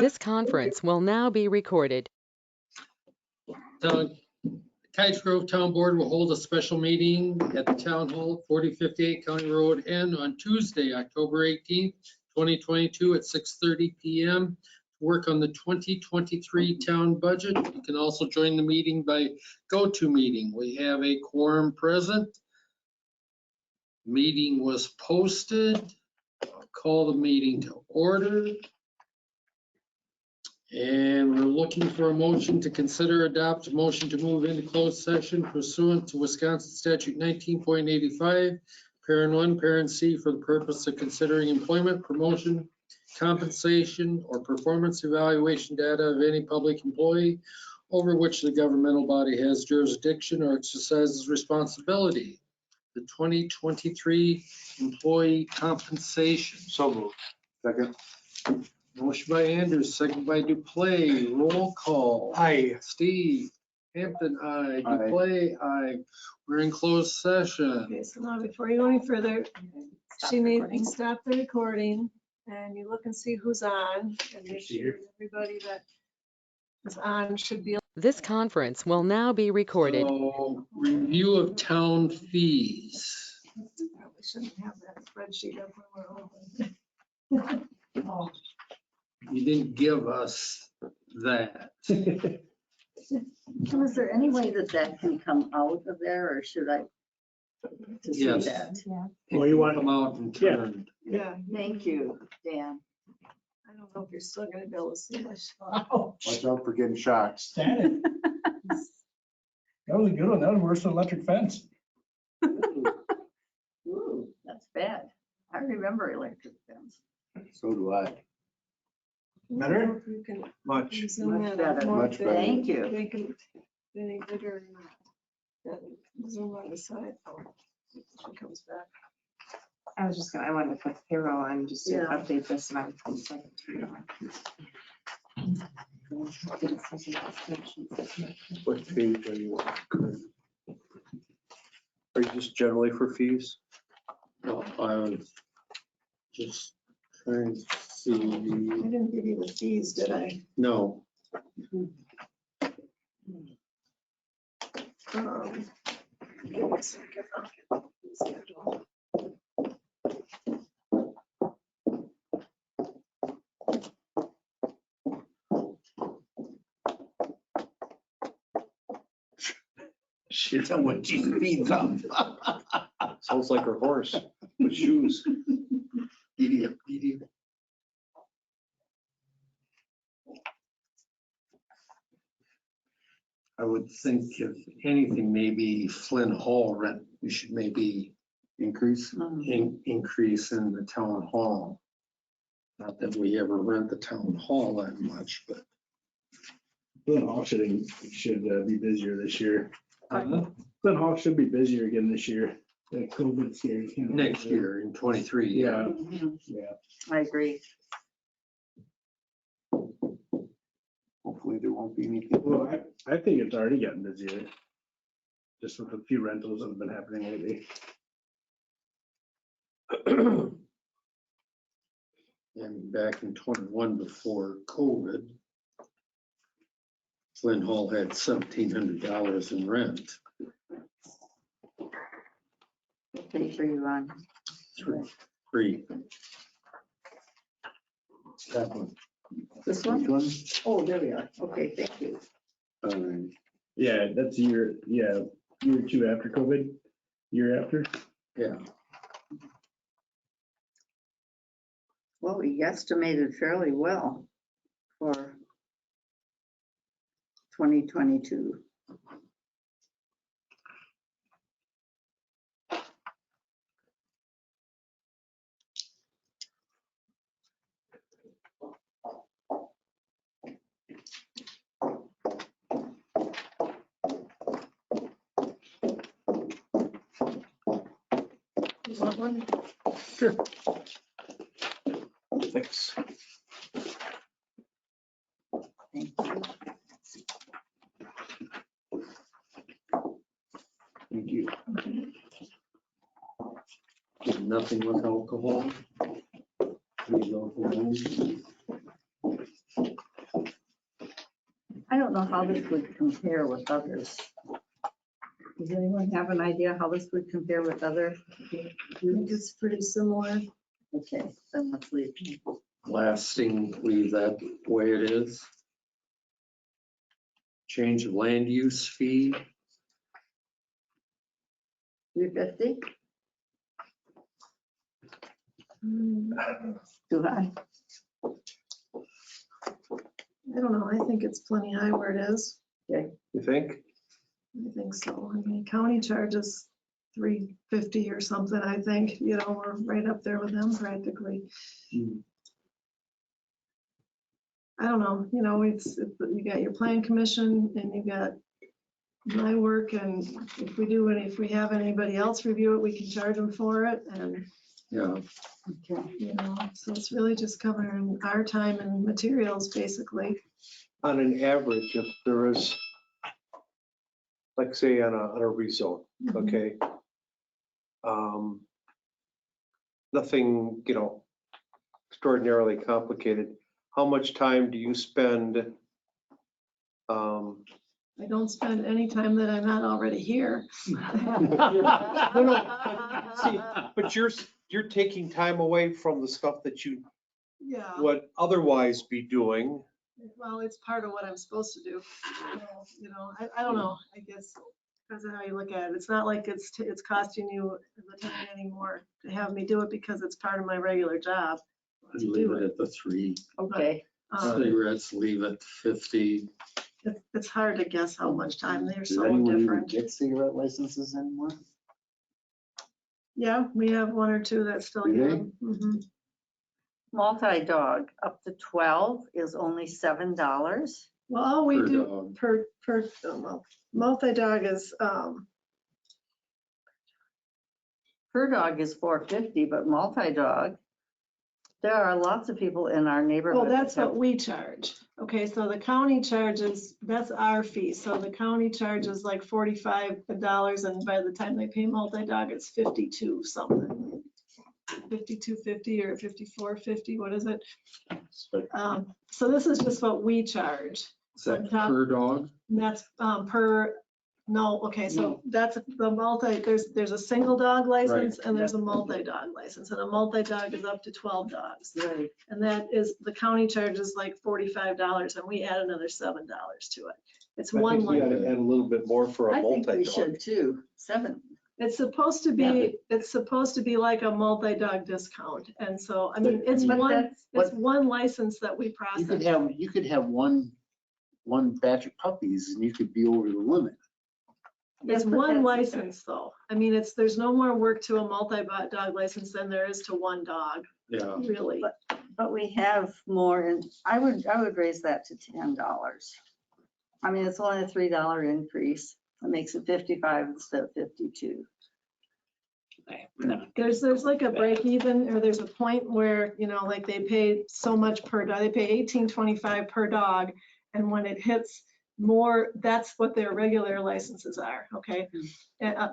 This conference will now be recorded. Cottage Grove Town Board will hold a special meeting at the Town Hall, 4058 County Road N on Tuesday, October 18th, 2022 at 6:30 PM. Work on the 2023 town budget. You can also join the meeting by GoToMeeting. We have a quorum present. Meeting was posted. I'll call the meeting to order. And we're looking for a motion to consider adopt a motion to move into closed session pursuant to Wisconsin statute 19.85, parent 1, parent C, for the purpose of considering employment, promotion, compensation, or performance evaluation data of any public employee over which the governmental body has jurisdiction or exercises responsibility. The 2023 employee compensation. So moved. Second. Motion by Andrews, second by Duplay. Roll call. Aye. Steve. Hampton, aye. Aye. Duplay, aye. We're in closed session. Okay, so now before you go any further, she needs to stop the recording and you look and see who's on and make sure everybody that is on should be. This conference will now be recorded. So, review of town fees. Probably shouldn't have that spreadsheet up when we're open. You didn't give us that. So is there any way that that can come out of there, or should I to see Yes. that? Yeah. Well, you want them out and turned. Yeah, Thank you, Dan. I don't know if you're still gonna be able to see this. Watch out for getting shocked. Stand it. That was a good one. That was worse than electric fence. Ooh, that's bad. I remember electric fence. So do I. Better? You can Much. zoom Much in better. more Much if they- better. Thank you. They can, any bigger or not. Yeah, zoom on the side. Oh, she comes back. I was just gonna, I wanted to put payroll on just to Yeah. update this and I was second to you. What page are you on? Are you just generally for fees? No, I was just trying to see. I didn't give you the fees, did I? No, Give me a second. I'll get the schedule. She's on what she feeds up. Sounds like her horse with shoes. idiot, idiot. I would think if anything, maybe Flynn Hall rent, we should maybe Increase? increase in the town hall. Not that we ever rent the town hall that much, but. Flint Hall should be busier this year. Flint Hall should be busier again this year. That COVID scare. Next year in 23. Yeah, Mhm. yeah. I agree. Hopefully there won't be anything. Well, I think it's already gotten busier. Just with a few rentals that have been happening lately. And back in 21 before COVID, Flynn Hall had $1,700 in rent. What page are you on? Free. That one. This Which one? one? Oh, there we are. Okay, thank you. Yeah, that's year 2 after COVID, year after. Yeah. Well, we estimated fairly well for 2022. You want one? Sure. Thanks. Thank you. Thank you. Nothing with alcohol. Please don't hold. I don't know how this would compare with others. Does anyone have an idea how this would compare with other? I think it's pretty similar. Okay, then let's leave. Lasting, leave that the way it is. Change of land use fee. 350, too high. I don't know, I think it's plenty high where it is. You think? I think so. I mean, county charges 350 or something, I think, you know, we're right up there with them practically. I don't know, you know, you got your plan commission and you got my work, and if we have anybody else review it, we can charge them for it, and, Yeah. Okay. you know, so it's really just covering our time and materials, basically. On an average, if there is, like say on a rezone, okay? Nothing, you know, extraordinarily complicated. How much time do you spend? I don't spend any time that I'm not already here. But you're taking time away from the stuff that you Yeah, would otherwise be doing. well, it's part of what I'm supposed to do. You know, I don't know, I guess, depends on how you look at it. It's not like it's costing you the time anymore to have me do it because it's part of my regular job. I'd leave it at the 3. Okay, Cigarettes, leave it 50. It's hard to guess how much time they're Does so anyone even different. get cigarette licenses anymore? Yeah, we have one or two that still Do get they? them. Mhm. multi-dog up to 12 is only $7. Well, all we Per do dog. well, multi-dog is, Per dog is $4.50, but multi-dog, there are lots of people in our neighborhood. well, that's that have- what we charge. Okay, so the county charges, that's our fee. So the county charges like $45, and by the time they pay multi-dog, it's 52 something. 52.50 or 54.50, what is it? So this is just what we charge. Is that per dog? And that's no, okay, so that's the there's a single dog license and there's a multi-dog license, and a multi-dog is up to 12 dogs. Right. And that is, the county charges like $45 and we add another $7 to it. It's I one think we ought license. to add a little bit more for a I think we multi-dog. should too. 7. It's supposed to be like a multi-dog discount. And so, I mean, it's But that's- one license that we You could process. have one batch of puppies and you could be over the limit. It's Yes, but one that's- license though. I mean, there's no more work to a multi-dog license than there is to one dog, Yeah. really. But we have more, and I would raise that to $10. I mean, it's only a $3 increase. It makes it 55 instead of 52. There's like a break even, or there's a point where, you know, like they pay so much per dog, they pay $18.25 per dog. And when it hits more, that's what their regular licenses are, okay?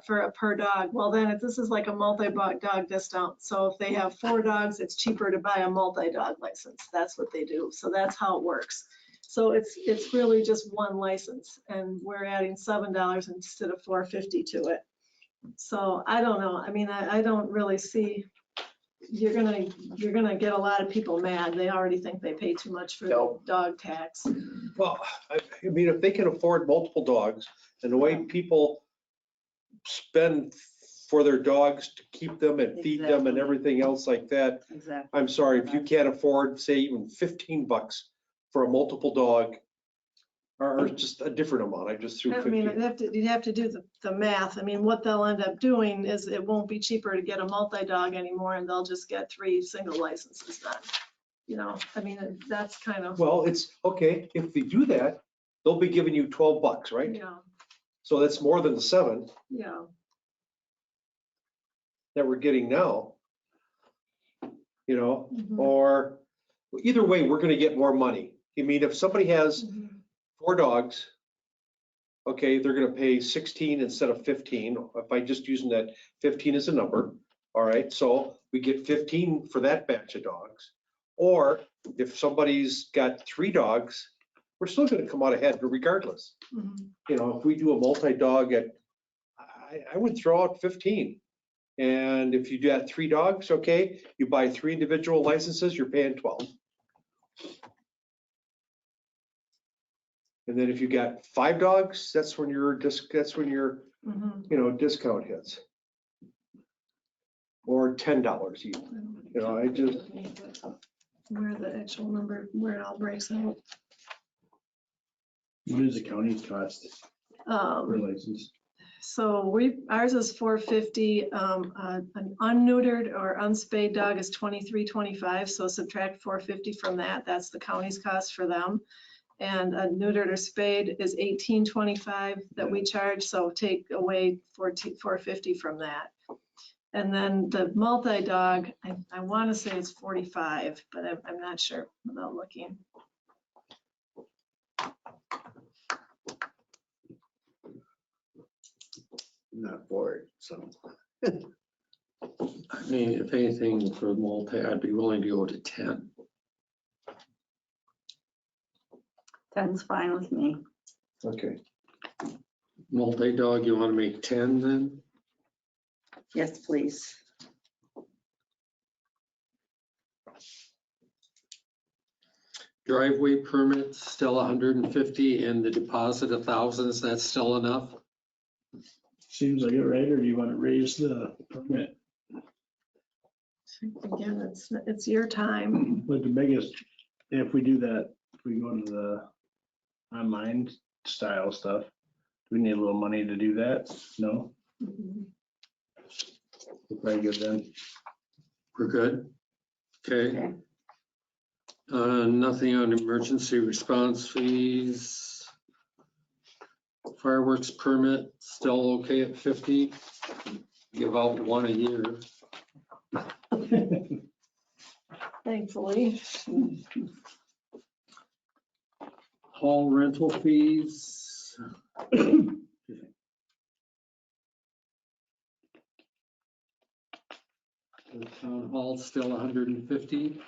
For a per dog. Well, then this is like a multi-dog discount. So if they have 4 dogs, it's cheaper to buy a multi-dog license. That's what they do. So that's how it works. So it's really just one license, and we're adding $7 instead of $4.50 to it. So I don't know. I mean, I don't really see, you're gonna get a lot of people mad. They already think they pay too much for the No. dog tax. Well, I mean, if they can afford multiple dogs and the way people spend for their dogs to keep them and feed them and Exactly. everything else like that, Exactly. I'm sorry, if you can't afford, say, even $15 for a multiple dog, or just a different amount, I just threw I mean, 50. you'd have to do the math. I mean, what they'll end up doing is it won't be cheaper to get a multi-dog anymore, and they'll just get 3 single licenses then. You know, I mean, that's kind of, Well, it's, okay, if they do that, they'll be giving you $12, right? yeah, So that's more than the 7 yeah. that we're getting now. You know, Mhm. or either way, we're gonna get more money. I mean, if somebody has Mhm. 4 dogs, okay, they're gonna pay 16 instead of 15, if I just using that 15 as a number, all right? So we get 15 for that batch of dogs. Or if somebody's got 3 dogs, we're still gonna come out ahead regardless. Mhm. You know, if we do a multi-dog at, I would throw out 15. And if you do have 3 dogs, okay, you buy 3 individual licenses, you're paying 12. And then if you got 5 dogs, that's when your Mhm. discount hits. Or $10 even. You know, I just, Where the actual number, where it all breaks out. What is the county's cost per license? So ours is $450. An unneutered or unspayed dog is $23.25. So subtract $450 from that. That's the county's cost for them. And a neutered or spayed is $18.25 that we charge. So take away $450 from that. And then the multi-dog, I want to say it's $45, but I'm not sure without looking. Not for it, so. I mean, if anything for multi, I'd be willing to go to 10. 10's fine with me. okay. Multi-dog, you want to make 10 then? Yes, please. Driveway permits still 150 and the deposit 1,000, is that still enough? Seems like it, right? Or do you want to raise the permit? Again, it's your time. But the biggest, if we do that, if we go to the online style stuff, do we need a little money to do that? No? Mhm. We're probably good then. We're good? Okay. Okay. Nothing on emergency response fees. Fireworks permit, still okay at 50. Give out one a year. Thankfully. Hall rental fees. The town hall still 150.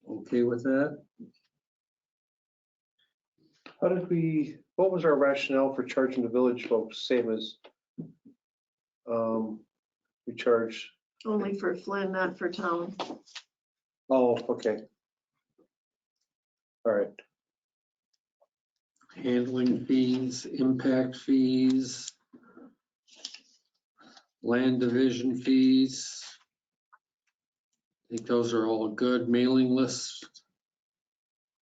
Okay with that? How did what was our rationale for charging the village folks, same as we charge? Only for Flynn, not for town. Oh, okay. All right. Handling fees, impact fees, land division fees. I think those are all good. Mailing lists.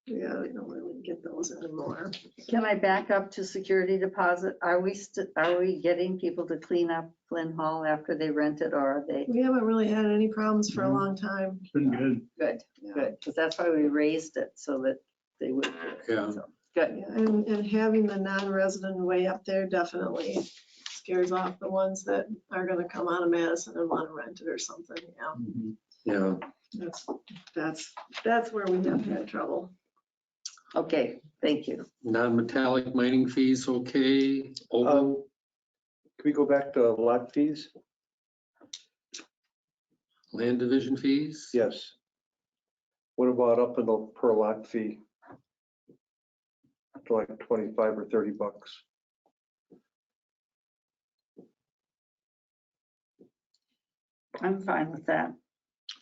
Yeah, we don't really get those anymore. Can I back up to security deposit? Are we getting people to clean up Flynn Hall after they rent it, or are they? We haven't really had any problems for a long time. It's been good. Good, good, because that's why we raised it, so that they would. Yeah. So, good. Yeah, and having the non-resident way up there definitely scares off the ones that are gonna come out of Madison and want to rent it or something, yeah. Mhm. Yeah. That's where we have had trouble. Okay, thank you. Non-metallic mining fees, okay. Over, Can we go back to lot fees? land division fees? Yes. What about up in the per lot fee? To like 25 or 30 bucks. I'm fine with that.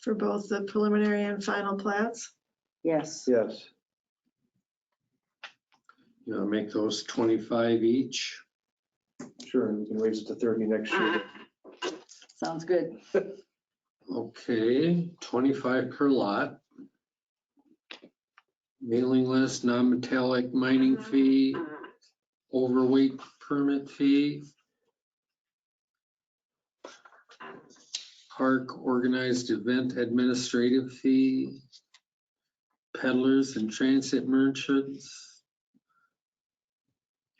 For both the preliminary and final plats. Yes. Yes. You know, make those 25 each. Sure, and we can raise it to 30 next year. Sounds good. Okay, 25 per lot. Mailing list, non-metallic mining fee, overweight permit fee. Park organized event administrative fee. Peddlers and transit merchants.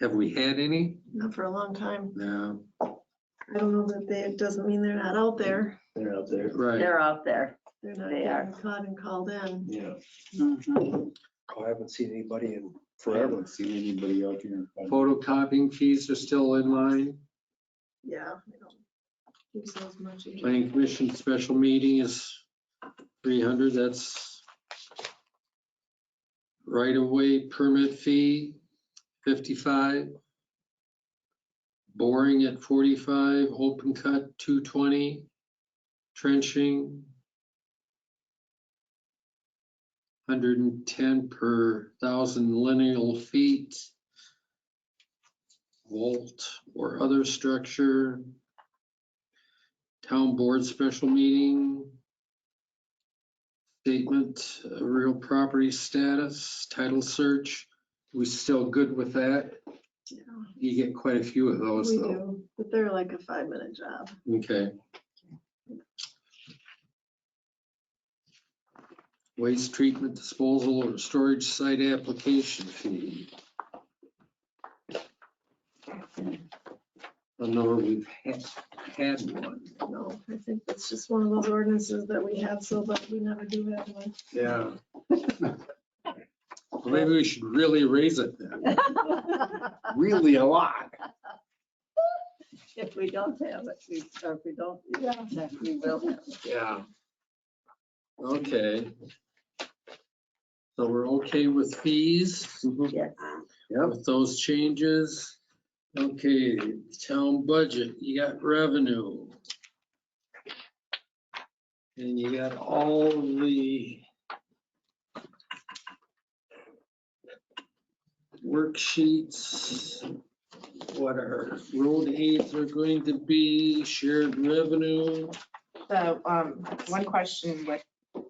Have we had any? Not for a long time. No, I don't know that it doesn't mean they're not out there. They're out there. right. They're out there. They're not They are. getting caught and called in. Yeah. Mhm. Oh, I haven't seen anybody in I forever. haven't seen anybody out here. Photocopying fees are still in line. Yeah. we don't use those much either. Planning commission special meeting is 300, that's Right-of-way permit fee, 55. Boring at 45, open cut 220, trenching 110 per 1,000 lineal feet. Vault or other structure. Town board special meeting. Statement of real property status, title search. We still good with that? Yeah, You get quite a few of those we though. do, but they're like a 5-minute job. Okay. Waste treatment disposal or storage site application fee. I know we've had one. No, I think it's just one of those ordinances that we have so, but we never do have one. Yeah. Well, maybe we should really raise it then. Really a lot. If we don't have it, or if we don't, then we will have it. Yeah. Okay. So we're okay with fees Yes. Yep. with those changes? Okay, town budget, you got revenue. And you got all the worksheets, what our road aids are going to be, shared revenue. The, one question with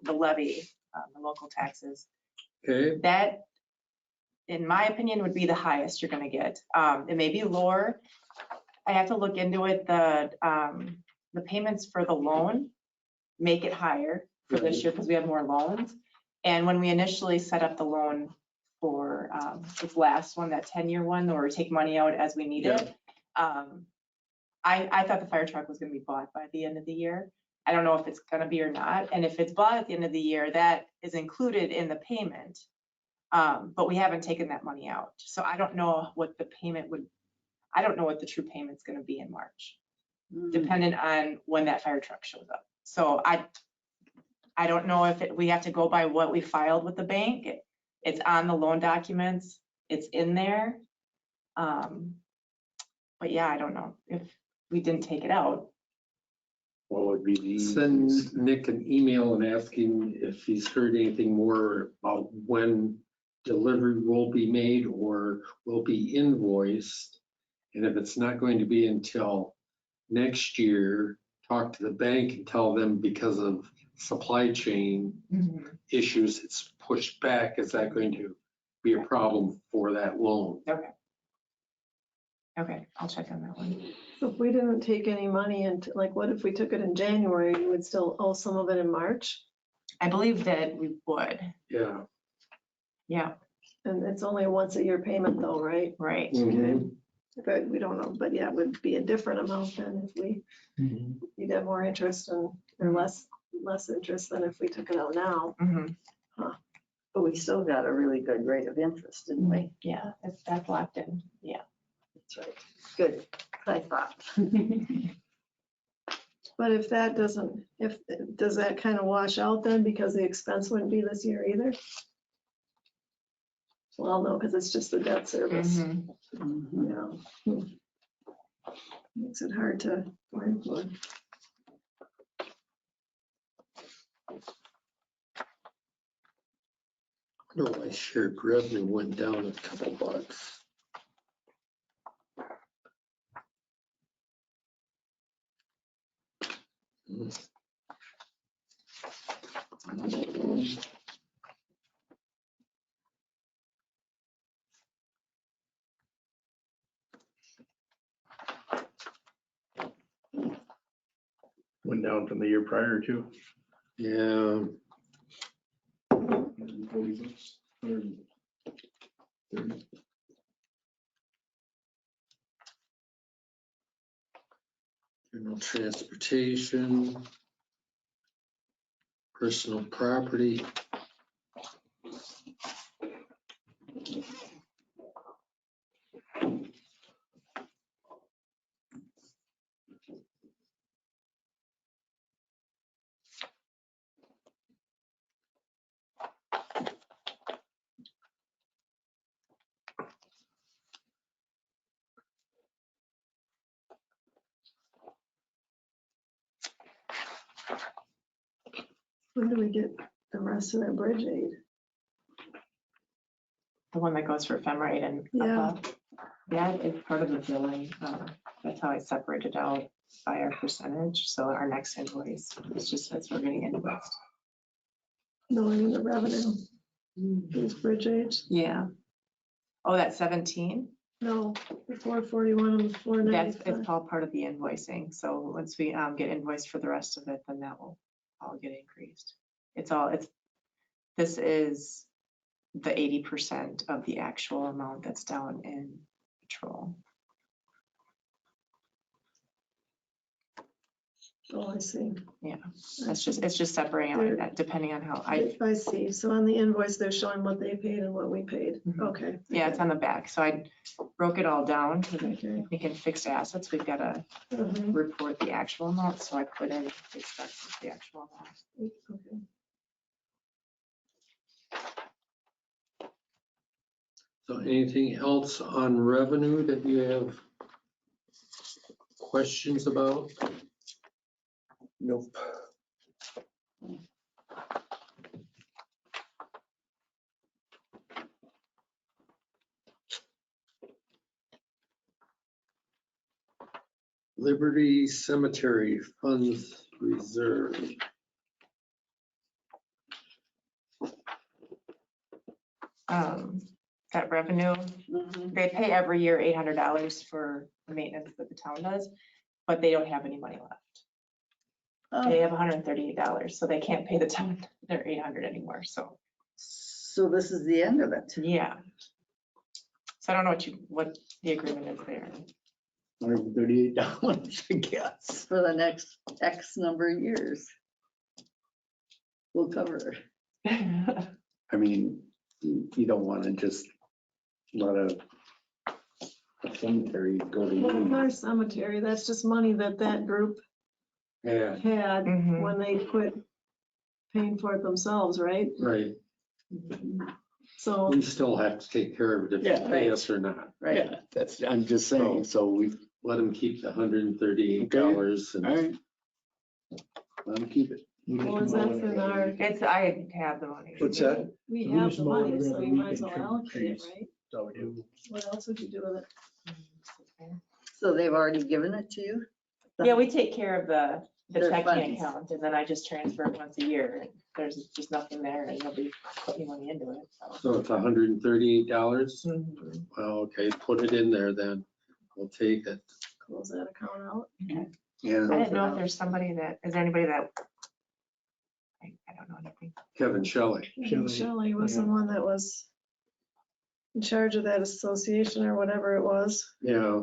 the levy, the local taxes, Okay, that, in my opinion, would be the highest you're gonna get. It may be lower. I have to look into it. The payments for the loan make it higher for this year because we have more loans. And when we initially set up the loan for this last one, that 10-year one, where we take money out as we need it, I thought the fire truck was gonna be bought by the end of the year. I don't know if it's gonna be or not. And if it's bought at the end of the year, that is included in the payment. But we haven't taken that money out. So I don't know what the payment would, I don't know what the true payment's gonna be in March, depending on when that fire truck shows up. So I don't know if we have to go by what we filed with the bank. It's on the loan documents, it's in there. But yeah, I don't know if we didn't take it out. What would be the? send Nick an email and ask him if he's heard anything more about when delivery will be made or will be invoiced. And if it's not going to be until next year, talk to the bank and tell them because of supply chain issues, it's pushed back. Is that going to be a problem for that loan? Okay, I'll check on that one. So if we didn't take any money into, like, what if we took it in January, you would still owe some of it in March? I believe that we would, Yeah. yeah, And it's only a once a year payment though, right? right. Mhm. But we don't know, but yeah, it would be a different amount than if we, you'd have more interest and, or less interest than if we took it out now. Mhm. But we still got a really good rate of interest, didn't we? Yeah, that's locked in, yeah. That's right. Good, I thought. But if that doesn't, does that kind of wash out then because the expense wouldn't be this year either? Well, no, because it's just the debt service. Mhm. Yeah. Makes it hard to find one. I wonder why shared revenue went down a couple bucks. Went down from the year prior to. Yeah, 140 bucks, 130. general transportation, personal property. When do we get the rest of that bridge aid? The one that goes for ephemerate and Yeah. above. Yeah, it's part of the billing. That's how I separated out by our percentage. So our next invoice, it's just as we're getting invoiced. No, I mean the revenue. These bridge aids. Yeah. Oh, that's 17? No, the 441 and the That's, 495. it's all part of the invoicing. So once we get invoiced for the rest of it, then that will all get increased. This is the 80% of the actual amount that's down in patrol. Oh, I see. It's just separating out like that, depending on how I see. So on the invoice, they're showing what they paid and what we paid. Mhm. Okay. yeah, it's on the back. So I broke it all down. I Okay. think in fixed assets, we've got to Mhm. report the actual amount. So I put in fixed assets, the actual amount. Okay. So anything else on revenue that you have questions about? Nope. Liberty Cemetery Funds Reserve. That revenue, Mhm. they pay every year $800 for the maintenance that the town does, but they don't have any money left. They Oh, have $138, so they can't pay the town their 800 anymore. So, so this is the end of it yeah. So I don't know what the agreement is there. $138, I guess. for the next X number of years. We'll cover it. I mean, you don't want to just let a cemetery go to Well, you. our cemetery, that's just money that group Yeah, had Mhm. when they quit paying for it themselves, right? right. So, We still have to take care of it if they Yeah, pay right. us or not. Right. Yeah, I'm just saying, so we, Let them keep the $138 all and right. Let them keep it. well, is that in our, I have the money. What's that? we We have just the mow money, every so other you week might as and well trim allocate it, trees. right? That's all we do. What else would you do with it? So they've already given it to you? Yeah, we take care of the Their checking funds. account, and then I just transfer it once a year. And there's just nothing there, and nobody put any money into it. so it's $138. Mhm. Well, okay, put it in there then. We'll take it. Close that account out? Yeah. I didn't know if there's somebody is there anybody that, I don't know anything. Kevin Shelley. Shelley was the one that was in charge of that association or whatever it was. Yeah,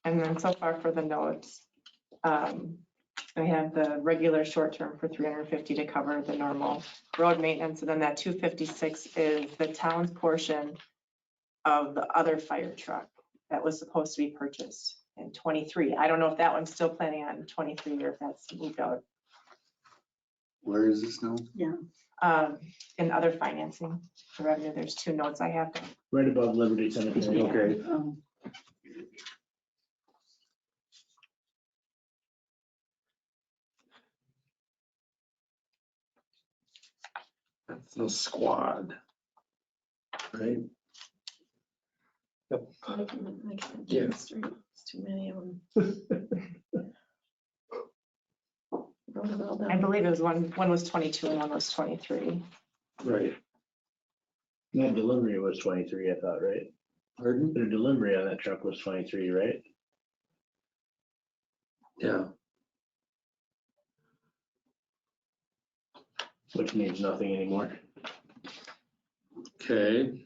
And then so far for the notes, I have the regular short term for 350 to cover the normal road maintenance, and then that 256 is the town's portion of the other fire truck that was supposed to be purchased in 23. I don't know if that one's still planning on 23 or if that's moved out. Where is this now? In other financing, the revenue, there's two notes I have. Right above Liberty Cemetery. okay. Oh, That's the squad. Right? I can't Yeah. keep it straight. It's too many of them. Wrote it all down. I believe it was one was 22 and one was 23. Right. That delivery was 23, I thought, right? Pardon? Their delivery on that truck was 23, right? Yeah. Which means nothing anymore. Okay.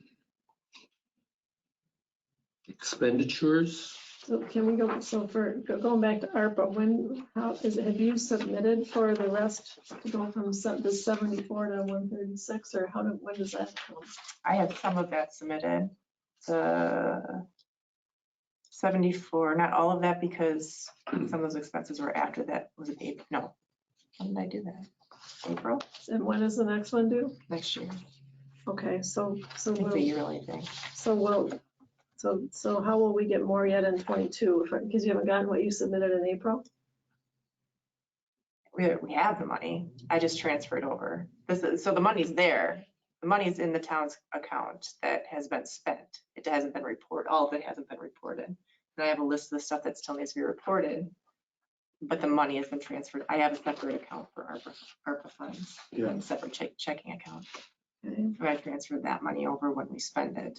Expenditures. So can we go, so for, going back to ARPA, have you submitted for the rest to go from the 74 to 136, or when does that come? I have some of that submitted. The 74, not all of that, because some of those expenses were after that. Was it April? No. When did I do that? April And when is the next one due? next year. Okay, so It's a yearly thing. we'll, So how will we get more yet in 22? Because you haven't gotten what you submitted in April? We have the money. I just transferred over. So the money's there. The money's in the town's account that has been spent. It hasn't been reported. All of it hasn't been reported. And I have a list of the stuff that still needs to be reported. But the money has been transferred. I have a separate account for ARPA funds, Yeah. a separate checking account. Okay. I transferred that money over when we spend it.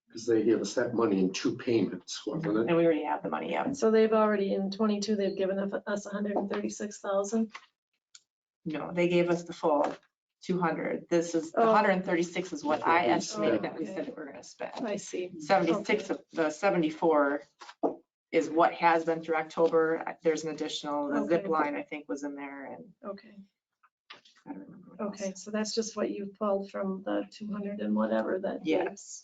Because they gave us that money in 2 payments, wasn't it? And we already have the money, yeah. So they've already, in 22, they've given us 136,000. No, they gave us the full 200. This is, the Oh. 136 is what I estimated that we Okay. said that we're gonna spend. I see. 76 of the 74 is what has been through October. There's an additional, the zip Okay. line, I think, was in there, and Okay, I don't remember what else. okay, so that's just what you pulled from the 200 and whatever that they Yes,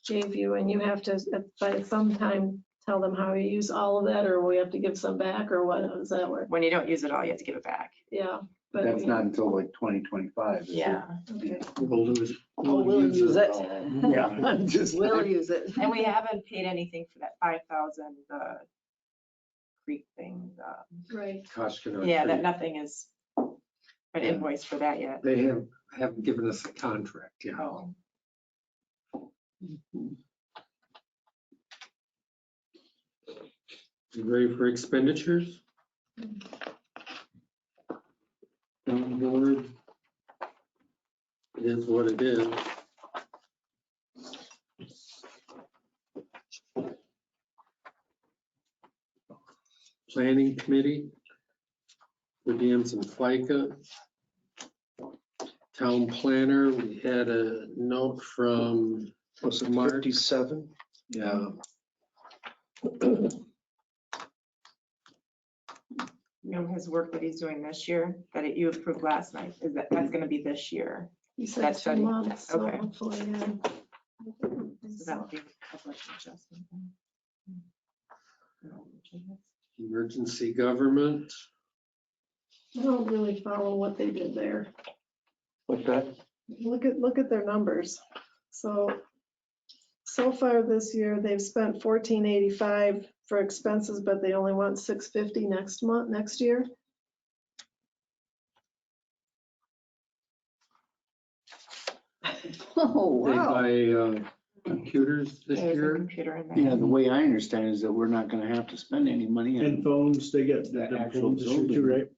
gave you, and you have to, by some time, tell them how you use all of that, or we have to give some back, or what, how does that work? when you don't use it all, you have to give it back. Yeah. But That's not until like 2025. is it? Yeah, Okay. We'll lose. Oh, we'll use it. Yeah, I'm just. We'll use it. and we haven't paid anything for that 5,000, creek thing. Right. Yeah, that nothing is an Yeah. invoice for that yet. They haven't given us a contract yet. Oh, You ready for expenditures? Town board. It is what it is. Planning committee. For dams and FICA. Town planner, we had a note from, Was it Mark? 57? yeah, you know, his work that he's doing this year, that you approved last night, that's gonna be this year. You said That's 2 study. months, so Okay. hopefully, yeah. So that would be a budget adjustment then. emergency government. I don't really follow what they did there. Like that? Look at their numbers. So far this year, they've spent 1485 for expenses, but they only want 650 next year. Oh, They wow. buy computers this There's a year. computer in there. Yeah, the way I understand is that we're not gonna have to spend any money And on. phones, they get The the actual phones this year too, building. right?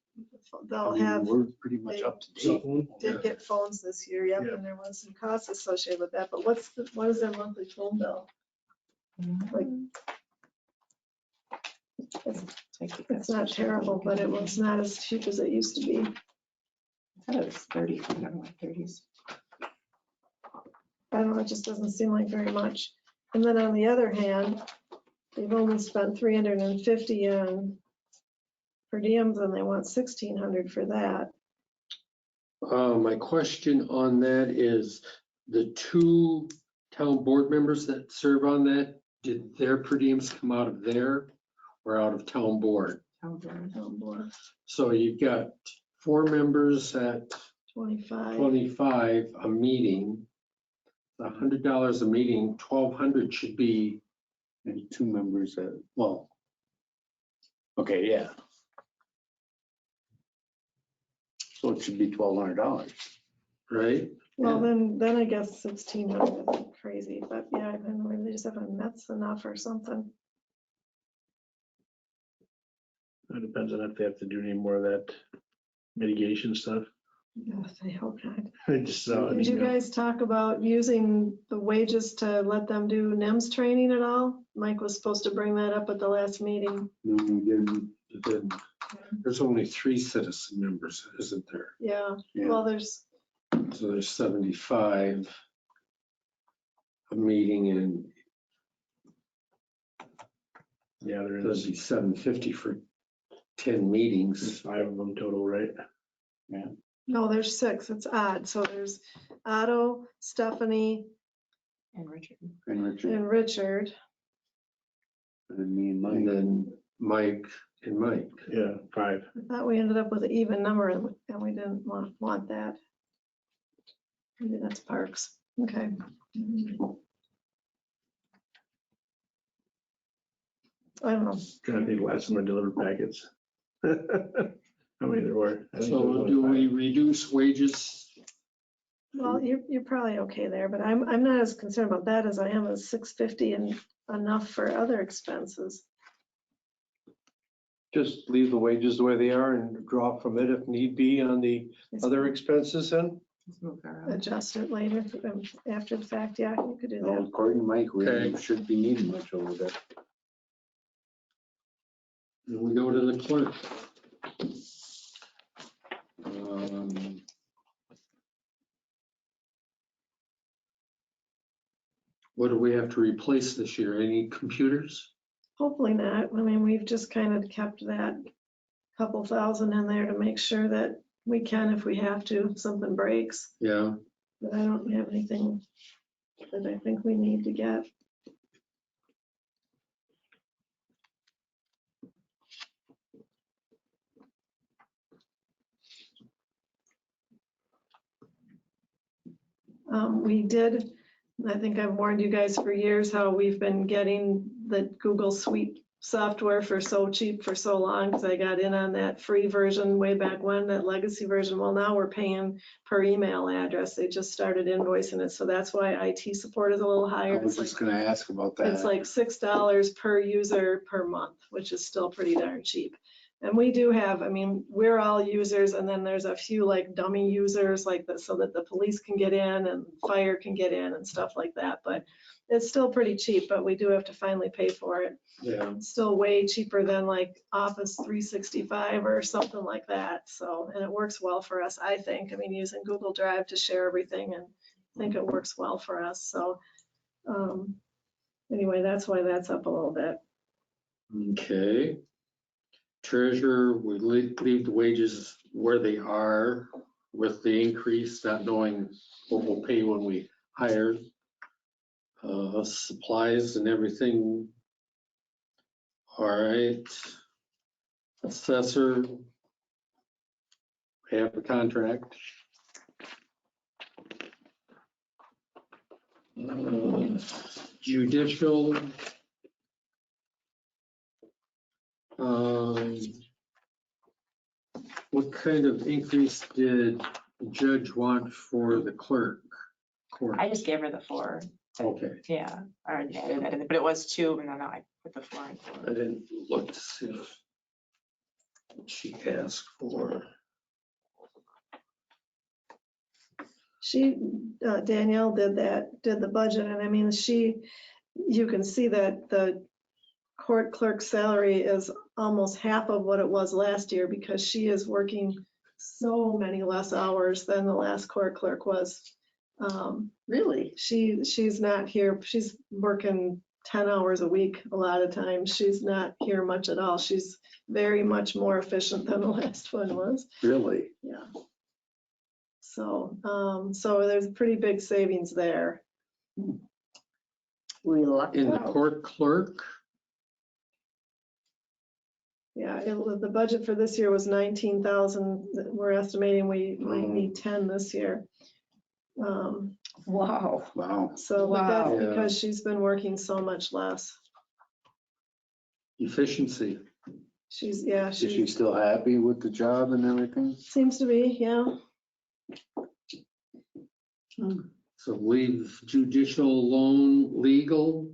They'll I mean, have, We're pretty much up to Cell date. phone? did get phones this year, yep, Yeah. and there was some costs associated with that, but what is their monthly phone bill? Like, it's not terrible, but it was not as cheap as it used to be. I thought it was 30, I don't know, 30s. I don't know, it just doesn't seem like very much. And then on the other hand, they've only spent 350 on per diems, and they want 1,600 for that. My question on that is, the 2 town board members that serve on that, did their per diems come out of there or out of town board? Oh, boy, So you've got 4 members at 25. 25 a meeting. $100 a meeting, 1,200 should be, And 2 members that, well. Okay, yeah. So it should be $1,200. right? Well, then I guess 1,600 isn't crazy, but yeah, then maybe they just haven't met enough or something. It depends on if they have to do any more of that mitigation stuff. Yes, I hope not. I just saw an Did you email. guys talk about using the wages to let them do NIMS training at all? Mike was supposed to bring that up at the last meeting. No, we didn't. Then there's only 3 citizen members, isn't there? Yeah, Yeah. well, there's, So there's 75 a meeting, and Yeah, there that'd is. be 750 for 10 There's meetings. 5 of them total, right? no, there's 6. It's odd. So there's Otto, Stephanie, And Richard. And Richard, and Richard. and me and And Mike. then Mike and Mike. Yeah, 5. I thought we ended up with an even number and we didn't want that. Maybe that's Parks. Okay. I don't know. Trying to think last time I delivered packets. How many there were? I think there was So only do we 5. reduce wages? Well, you're probably okay there, but I'm not as concerned about that as I am as 650 and enough for other expenses. Just leave the wages the way they are and draw from it if need be on the other expenses then? Let's move that around. Adjust it later, after the fact, yeah, you could do Well, that. according to Mike, we Okay. shouldn't be needing much over there. Then we go to the clerk. What do we have to replace this year? Any computers? Hopefully not. I mean, we've just kind of kept that couple thousand in there to make sure that we can if we have to, if something breaks. Yeah, But I don't have anything that I think we need to get. We did, I think I've warned you guys for years how we've been getting the Google Suite software for so cheap for so long, because I got in on that free version way back when, that legacy version. Well, now we're paying per email address. They just started invoicing it, so that's why IT support is a little I higher. was just gonna ask about that. It's like $6 per user per month, which is still pretty darn cheap. And we do have, I mean, we're all users, and then there's a few like dummy users like that, so that the police can get in and fire can get in and stuff like that. But it's still pretty cheap, but we do have to finally pay for it. yeah. It's still way cheaper than like Office 365 or something like that. So, and it works well for us, I think. I mean, using Google Drive to share everything, and I think it works well for us. So anyway, that's why that's up a little bit. Okay. Treasurer, we leave the wages where they are with the increase, not knowing what we'll pay when we hire. Supplies and everything. All right. Assessor. We have a contract. Judicial. What kind of increase did the judge want for the clerk? I just gave her the 4. Okay, Yeah, I already added that in, but it was 2, and then I put the 4 in. I didn't look to see if she asked for. She, Danielle did the budget, and I mean, you can see that the court clerk salary is almost half of what it was last year, because she is working so many less hours than the last court clerk was. Really? She's not here, she's working 10 hours a week a lot of times. She's not here much at all. She's very much more efficient than the last one was. Really? Yeah. So, so there's pretty big savings there. We lucked In the out. court clerk, Yeah, the budget for this year was 19,000. We're estimating we might need 10 this year. Wow. Wow. So but that's Wow. because she's been working so much less. efficiency. She's, yeah, Is she she still happy with the job and everything? seems to be, yeah. So leave judicial, loan, legal.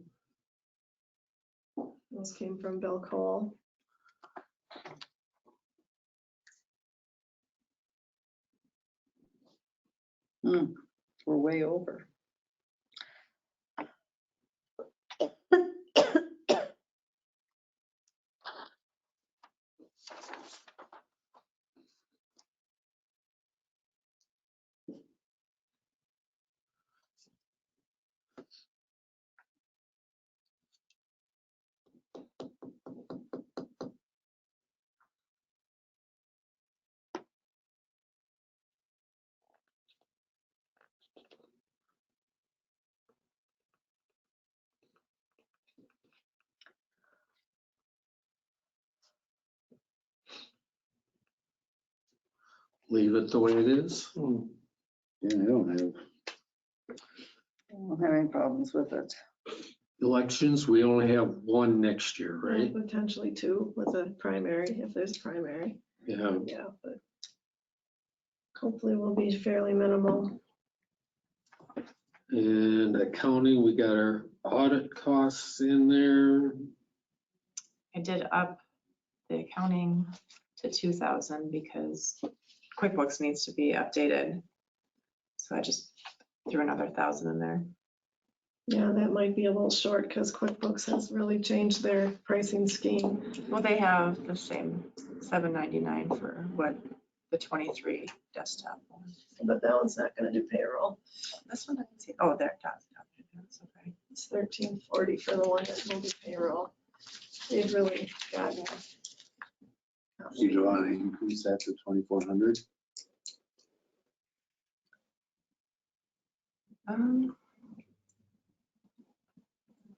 Those came from Bill Cole. We're way over. Leave it the way it is. Yeah, I don't have. I don't have any problems with it. Elections, we only have one next year, right? Potentially two with a primary, if there's primary. Yeah. Yeah, but hopefully we'll be fairly minimal. And accounting, we got our audit costs in there. I did up the accounting to 2,000 because QuickBooks needs to be updated. So I just threw another 1,000 in there. Yeah, that might be a little short because QuickBooks has really changed their pricing scheme. Well, they have the same $7.99 for what the 23 desktop was. But that one's not gonna do payroll. This one I can see. Oh, there it does. That's okay. It's $13.40 for the one that will do payroll. They've really gotten. You want to increase that to 2,400?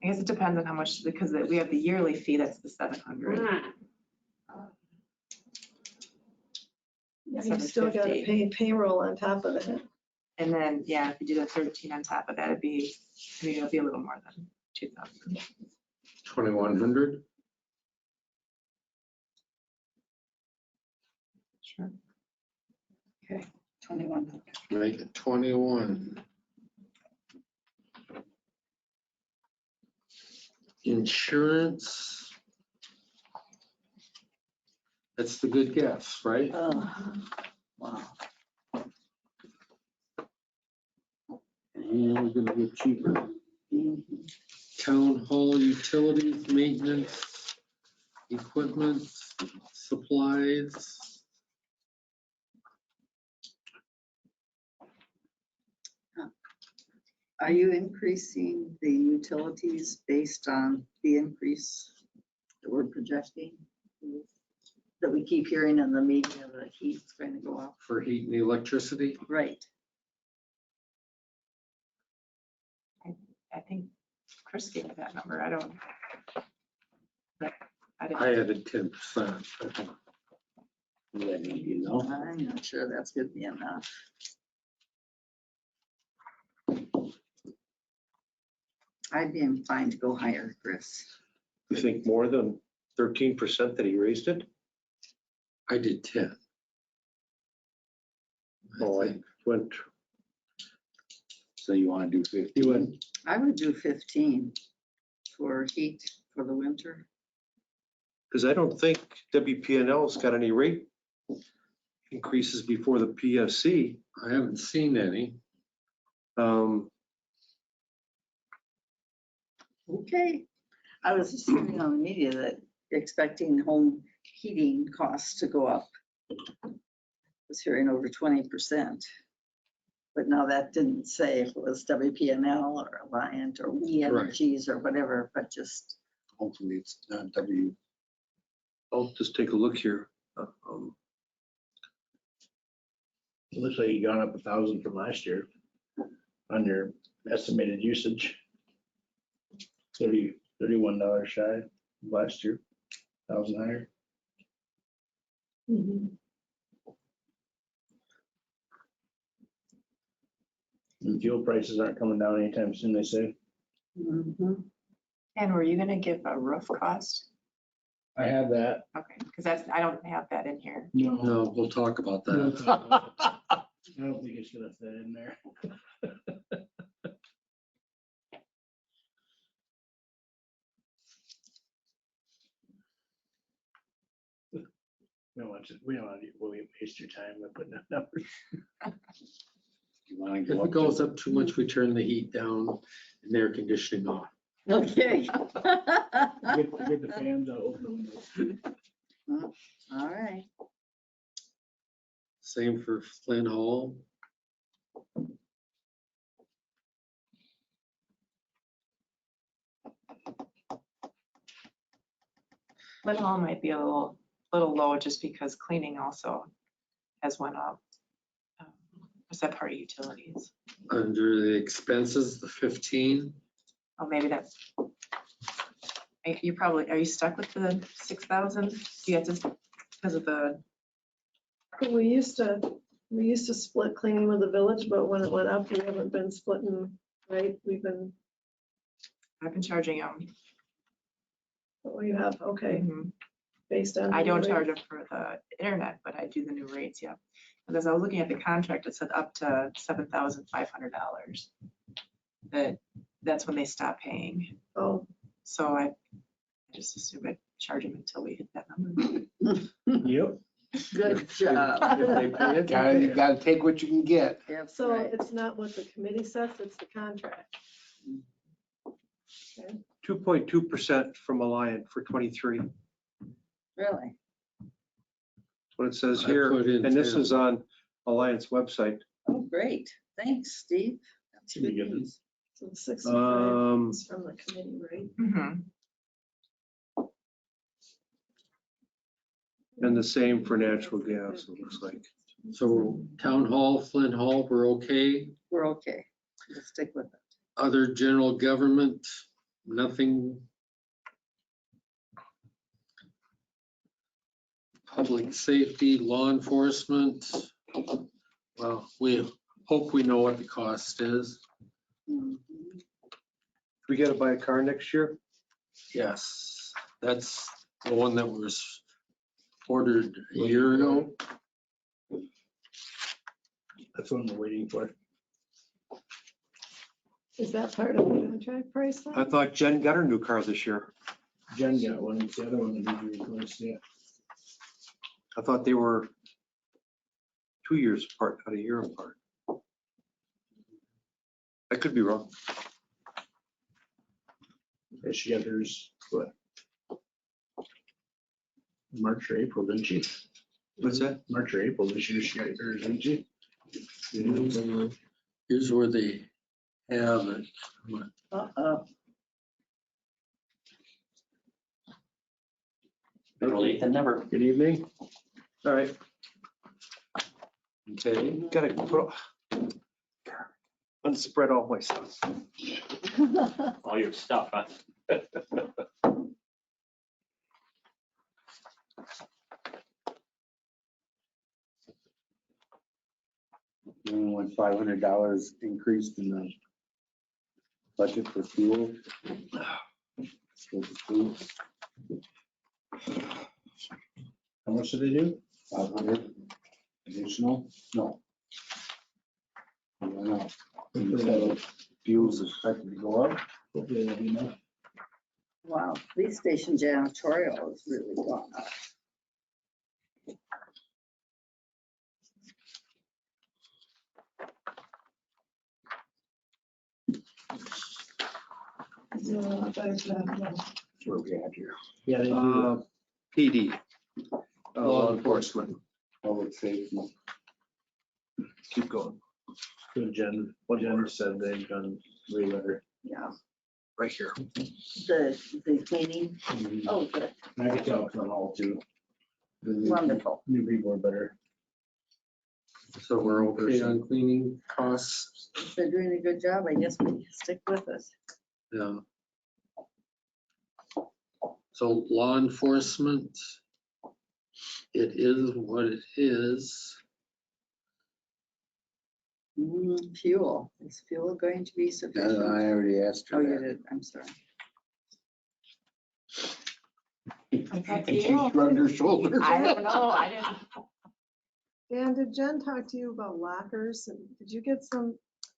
I guess it depends on how much, because we have the yearly fee, that's the 700. Yeah, you still gotta 750. pay payroll on top of it. And then, yeah, if you do the 13 on top of that, it'd be, I mean, it'll be a little more than 2,000. 2,100. Sure. 21. Make it 21. Insurance. That's the good guess, right? Oh, wow. And we're gonna get cheaper. Mhm. Town hall utilities, maintenance, equipment, supplies. Are you increasing the utilities based on the increase that we're projecting? That we keep hearing in the media that heat's going to go up? For heat and electricity. Right. I think Chris gave me that number. I don't. But I didn't. I added 10%. You know, I'm not sure that's gonna be enough. I'd be inclined to go higher, Chris. You think more than 13% that he raised it? I did 10. Oh, I went, so you want to do 50? You went, I would do 15 for heat for the winter. because I don't think WPNL's got any rate increases before the PSC. I haven't seen any. Okay. I was just hearing on the media that you're expecting home heating costs to go up. I was hearing over 20%. But now that didn't say if it was WPNL or Alliant or We Energies or whatever, but just, Hopefully it's not W. I'll just take a look here. It looks like you gone up 1,000 from last year on your estimated usage. $31 shy last year, 1,000 higher. Mhm. And fuel prices aren't coming down anytime soon, they say. mhm. And were you gonna give a roof cost? I have that. Okay, because I don't have that in here. No, we'll talk about We'll that. talk about it. I don't think it's gonna fit in there. We don't want to waste your time by putting that number. You want to If go it up goes to, up too much, we turn the heat down and air conditioning off. Okay. Get the fans out, open the windows. All right. Same for Flynn Hall. Flint Hall might be a little low just because cleaning also has went up. Is that part of utilities? Under the expenses, the 15. Oh, maybe that's. You probably, are you stuck with the 6,000? Do you have to, because of the, We used to split cleaning with the village, but when it went up, we haven't been splitting, right? We've been I've been charging them. Oh, you have, okay, based on. I don't the charge rate. them for the internet, but I do the new rates, yeah. Because I was looking at the contract, it said up to $7,500. That's when they stop paying. Oh, So I just assumed I'd charge them until we hit that number. Yep. Good job. If they pay it, you gotta take what you can get. That's so right. it's not what the committee sets, it's the contract. Okay. 2.2% from Alliant for 23, Really? what it says I here. put in And this 10. is on Alliant's website. Oh, great. Thanks, Steve. That's Should be good good. news. So the 65 is from the committee, right? Mhm. And the same for natural gas, it looks like. So Town Hall, Flint Hall, we're okay. We're okay. We'll stick with it. Other general government, nothing. Public safety, law enforcement. Well, we hope we know what the cost is. Mhm. We gotta buy a car next year? Yes, that's the one that was ordered a year ago. That's what we're waiting for. Is that part of the contract price then? I thought Jen got her new car this year. Jen got one, it's the other one that needs to be replaced, yeah. I thought they were 2 years apart, not a year apart. I could be wrong. Yeah, she got hers, what? March or April, didn't she? What's that? March or April this year, she got hers, didn't she? Here's where they have it. Uh-oh. Better late than never. Good evening. All right. Okay, Gotta put, unspread all my stuff. All your stuff, huh? You only want $500 increased in the budget for fuel. For the food, How much did they do? 500 additional? No. I don't know. Instead of fuels expected to go up. Hopefully that'll be enough. Wow, police station janitorial has really gone up. No, I better not, no. That's where we at here. Yeah, they do. PD, law enforcement. Public safety. Keep going, Good, Jen said they've done way better. Yeah, right here. the cleaning. Oh, good. And I can tell from all too. The Wonderful. New people are better. so we're okay on cleaning costs. If they're doing a good job, I guess we stick with it. Yeah. So law enforcement, it is what it is. Fuel. Is fuel going to be I sufficient? already asked Oh, her you that. did. I'm sorry. And she shrugged her shoulders. I don't know, I didn't. Dan, did Jen talk to you about lockers? And did you get some,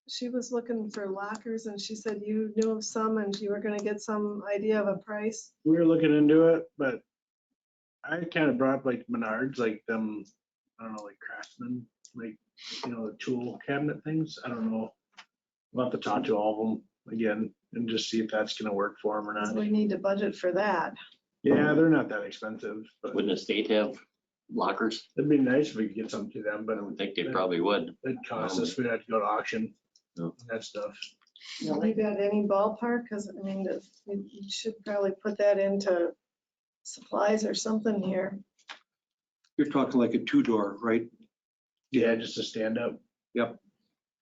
she was looking for lockers and she said you knew of some and you were gonna get some idea of a price? We were looking into it, but I kind of brought like Menards, like them, I don't know, like Craftsman, like, you know, the tool cabinet things. I don't know. We'll have to talk to all of them again and just see if that's gonna work for them or So not. we need to budget for that. Yeah, they're not that expensive, but Wouldn't the state have lockers? it'd be nice if we could get something to them, but I would think they probably would. it'd cost us, we'd have to go to auction. No. That stuff. You got any ballpark? Cause I mean, you should probably put that into supplies or something here. You're talking like a 2-door, right? Yeah, just a stand up. Yep.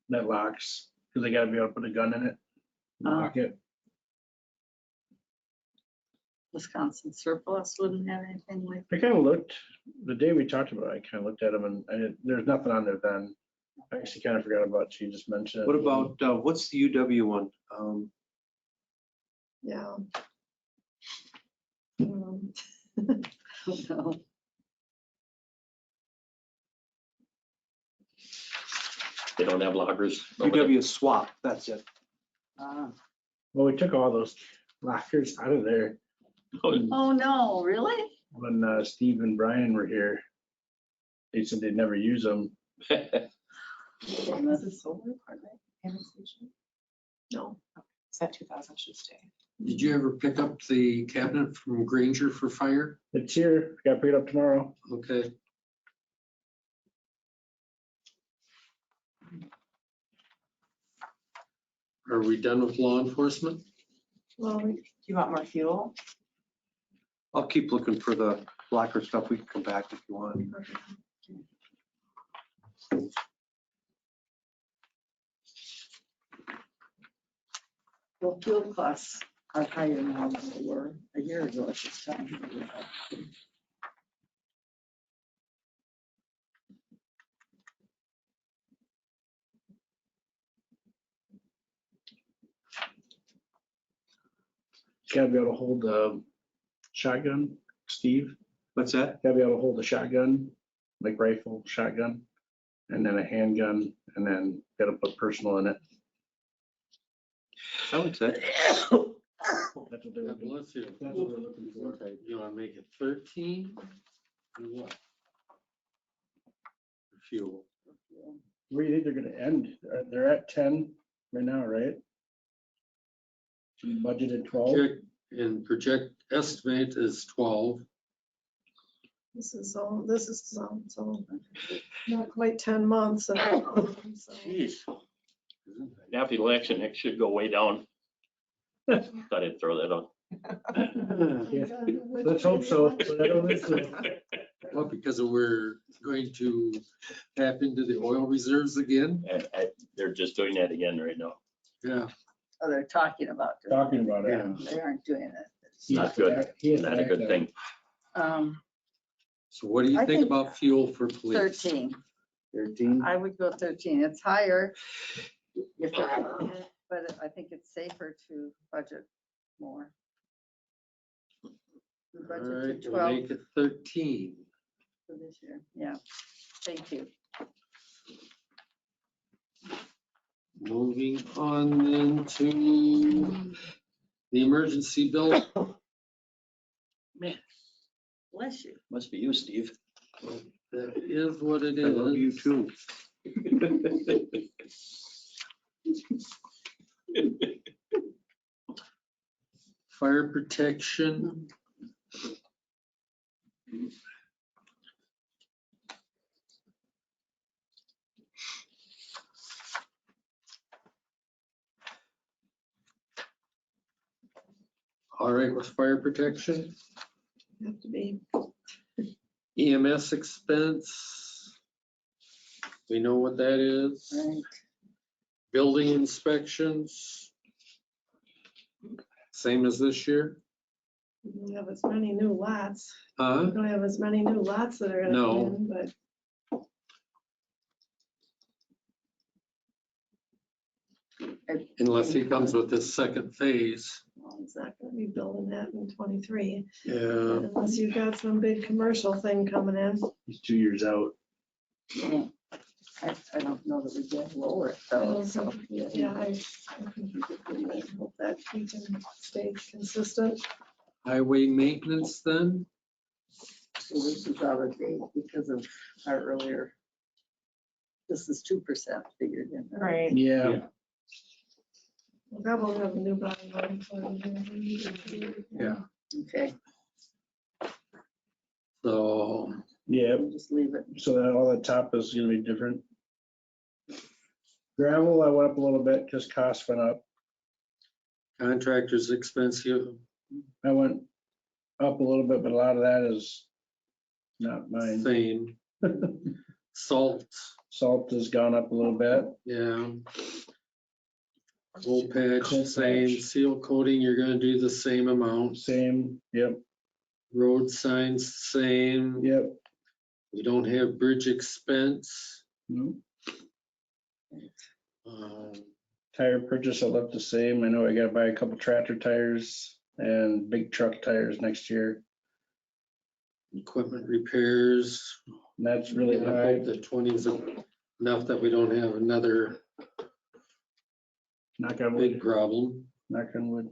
That locks, because they gotta be able to put a gun in it. Lock it. Wisconsin surplus wouldn't have anything like I kind of looked, the day we talked about it, I kind of looked at them and I didn't, there's nothing on there then. I actually kind of forgot about, you just mentioned it. What about, what's the UW one? Yeah. No. They don't have lockers. over there. UW swap, that's it. Ah. Well, we took all those lockers out of there Oh, no, really? when Steve and Brian were here. They said they'd never use them. Is it solar part of it? Payment station? No. So that 2,000 should stay. Did you ever pick up the cabinet from Granger for fire? It's here. Got to pick it up tomorrow. Okay. Are we done with law enforcement? Well, Do you want more fuel? I'll keep looking for the locker stuff. We can come back if you want. Well, fuel costs are higher now than they were a year ago at this time. Got to be able to hold the shotgun, Steve. What's that? Got to be able to hold a shotgun, like rifle, shotgun, and then a handgun, and then got to put personal in it. I would say. That's what they were God doing. bless you. That's what we're looking for. You want to make it 13? Or what? Fuel. Where do you think they're gonna end? They're at 10 right now, right? Budgeted 12. Project estimate is 12. this is so not quite 10 months. So- Jeez. After the election, it should go way down. Thought I'd throw that out. Yeah. Let's hope so. But I don't think so. Well, because we're going to tap into the oil reserves again. They're just doing that again right now. Yeah. Oh, they're talking about doing Talking about it. Yeah. it. They aren't doing it. It's not good. He has to Not a act good on thing. it. So what do you I think think about fuel for police? 13. 13. I would go 13. It's higher. If it- But I think it's safer to budget more. We All budgeted right, we'll 12 make it 13. for this year. Yeah, thank you. Moving on then to the emergency bill. Man, Bless you. must be you, Steve. That is what it is. I love you too. Fire protection. All right, with fire protection, Have to be, EMS expense. We know what that is. Right. Building inspections. Same as this year? we don't have as many new lots. We Huh? don't have as many new lots that are gonna No. come in, but Unless he comes with this second phase. well, it's not gonna be building that in 23. Yeah. Unless you've got some big commercial thing coming in. He's 2 years out. Yeah. I don't know that we get lower though. So Yeah, I think you could do that. Hope that we can stay consistent. Highway maintenance then? so this is out of date because of our earlier. This is 2% figured in. Right. Yeah. We'll probably have a new bottom line. for them. Yeah. Okay, So Yeah. we'll just leave it. So that all the top is gonna be different. Gravel, I went up a little bit because costs went up. contractors expense, I went up a little bit, but a lot of that is not mine. same. Salt, Salt has gone up a little bit. yeah. Coal patch, Coal same. patch. Seal coating, you're gonna do the same amount. Same, yep, Road signs, same. yep. We don't have bridge expense. No. Tire purchase I left the same. I know I gotta buy a couple tractor tires and big truck tires next year. Equipment repairs. And that's really I high. hope that 20 is enough that we don't have another Knock on big wood, problem. knock on wood.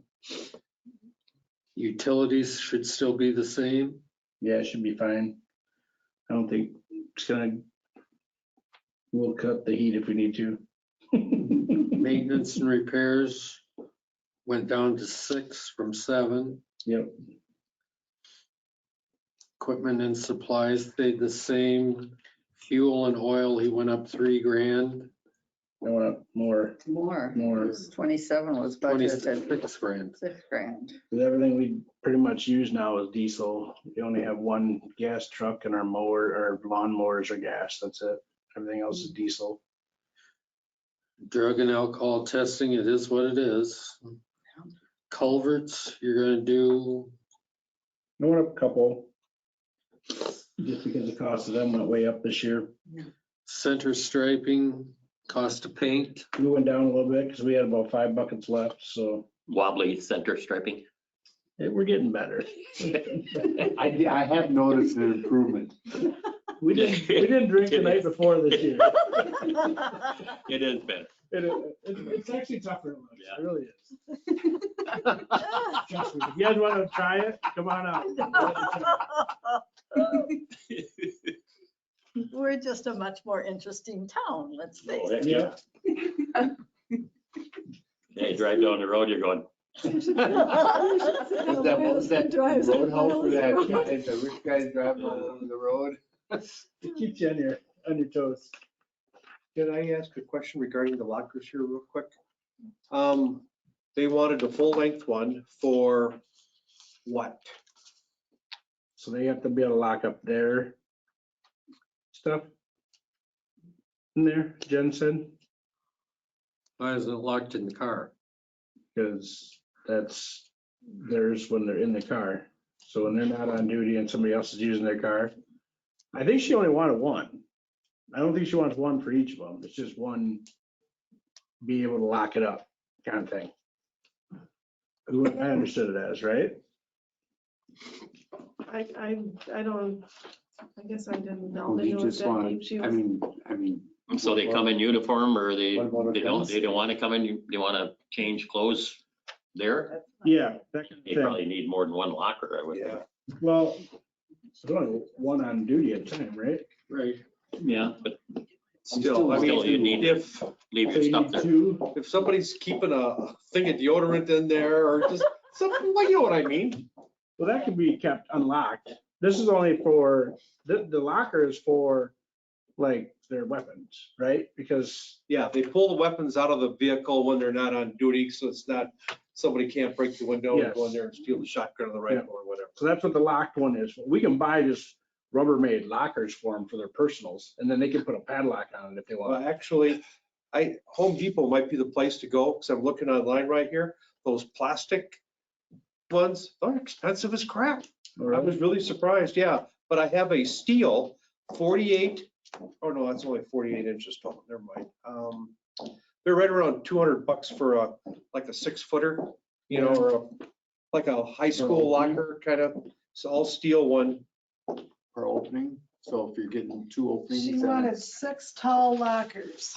Utilities should still be the same. Yeah, it should be fine. I don't think it's gonna, we'll cut the heat if we need to. Maintenance and repairs went down to 6 from 7. Yep, Equipment and supplies stayed the same. Fuel and oil, he went up $3,000. I want more, More. more. It was 27 was budgeted, 26 grand. $6,000. With everything we pretty much use now is diesel. We only have one gas truck and our mower, our lawn mowers are gas. That's it. Everything else is diesel. Drug and alcohol testing, it is what it is. Culverts, you're gonna do, I went up a couple. Just because the cost of them went way up this year. center striping, cost of paint. We went down a little bit because we had about 5 buckets left, so Wobbly center striping. we're getting better. I have noticed an improvement. We didn't drink the night before this year. It has been. It's actually tougher than it looks. Yeah. It really is. Trust me. If you guys want to try it, come on out. We're just a much more interesting town, let's face it. Yeah. Hey, drive down the road, you're going, What was that roadhouse where that guy, the rich guys driving all over the road? It keeps you on your toes. Can I ask a question regarding the lockers here real quick? They wanted a full length one for what? So they have to be able to lock up their stuff in there, Jen said, Why isn't it locked in the car? because that's theirs when they're in the car. So when they're not on duty and somebody else is using their car, I think she only wanted one. I don't think she wants one for each of them. It's just one, be able to lock it up kind of thing. I understood it as, right? I don't, I guess I didn't know. Oh, They you knew just that want, deep. She I was- mean. so they come in uniform or they What about don't want to come in, they want to change clothes there? Yeah, that kind of They thing. probably need more than one locker, I would think. Well, there's only one on duty at a time, right? Right. Yeah, but Still, I Still, you mean, need- if leave So your you stuff need there. two. if somebody's keeping a thing of deodorant in there or just something, well, you know what I mean? Well, that can be kept unlocked. This is only for, the locker is for like their weapons, right? Because, Yeah, they pull the weapons out of the vehicle when they're not on duty, so it's not, somebody can't break the window and go in there and steal the shotgun or the rifle or whatever. so that's what the locked one is. We can buy just Rubbermaid lockers for them for their personals, and then they can put a padlock on it if they Well, want. actually, Home Depot might be the place to go, because I'm looking online right here. Those plastic ones, they're expensive as crap. I was really surprised, yeah. But I have a steel 48, oh no, that's only 48 inches tall, never mind. They're right around $200 for like a 6-footer, you know, or like a high school locker kind of, it's all steel one. Per opening, so if you're getting 2 openings. She then wanted it's- 6 tall lockers.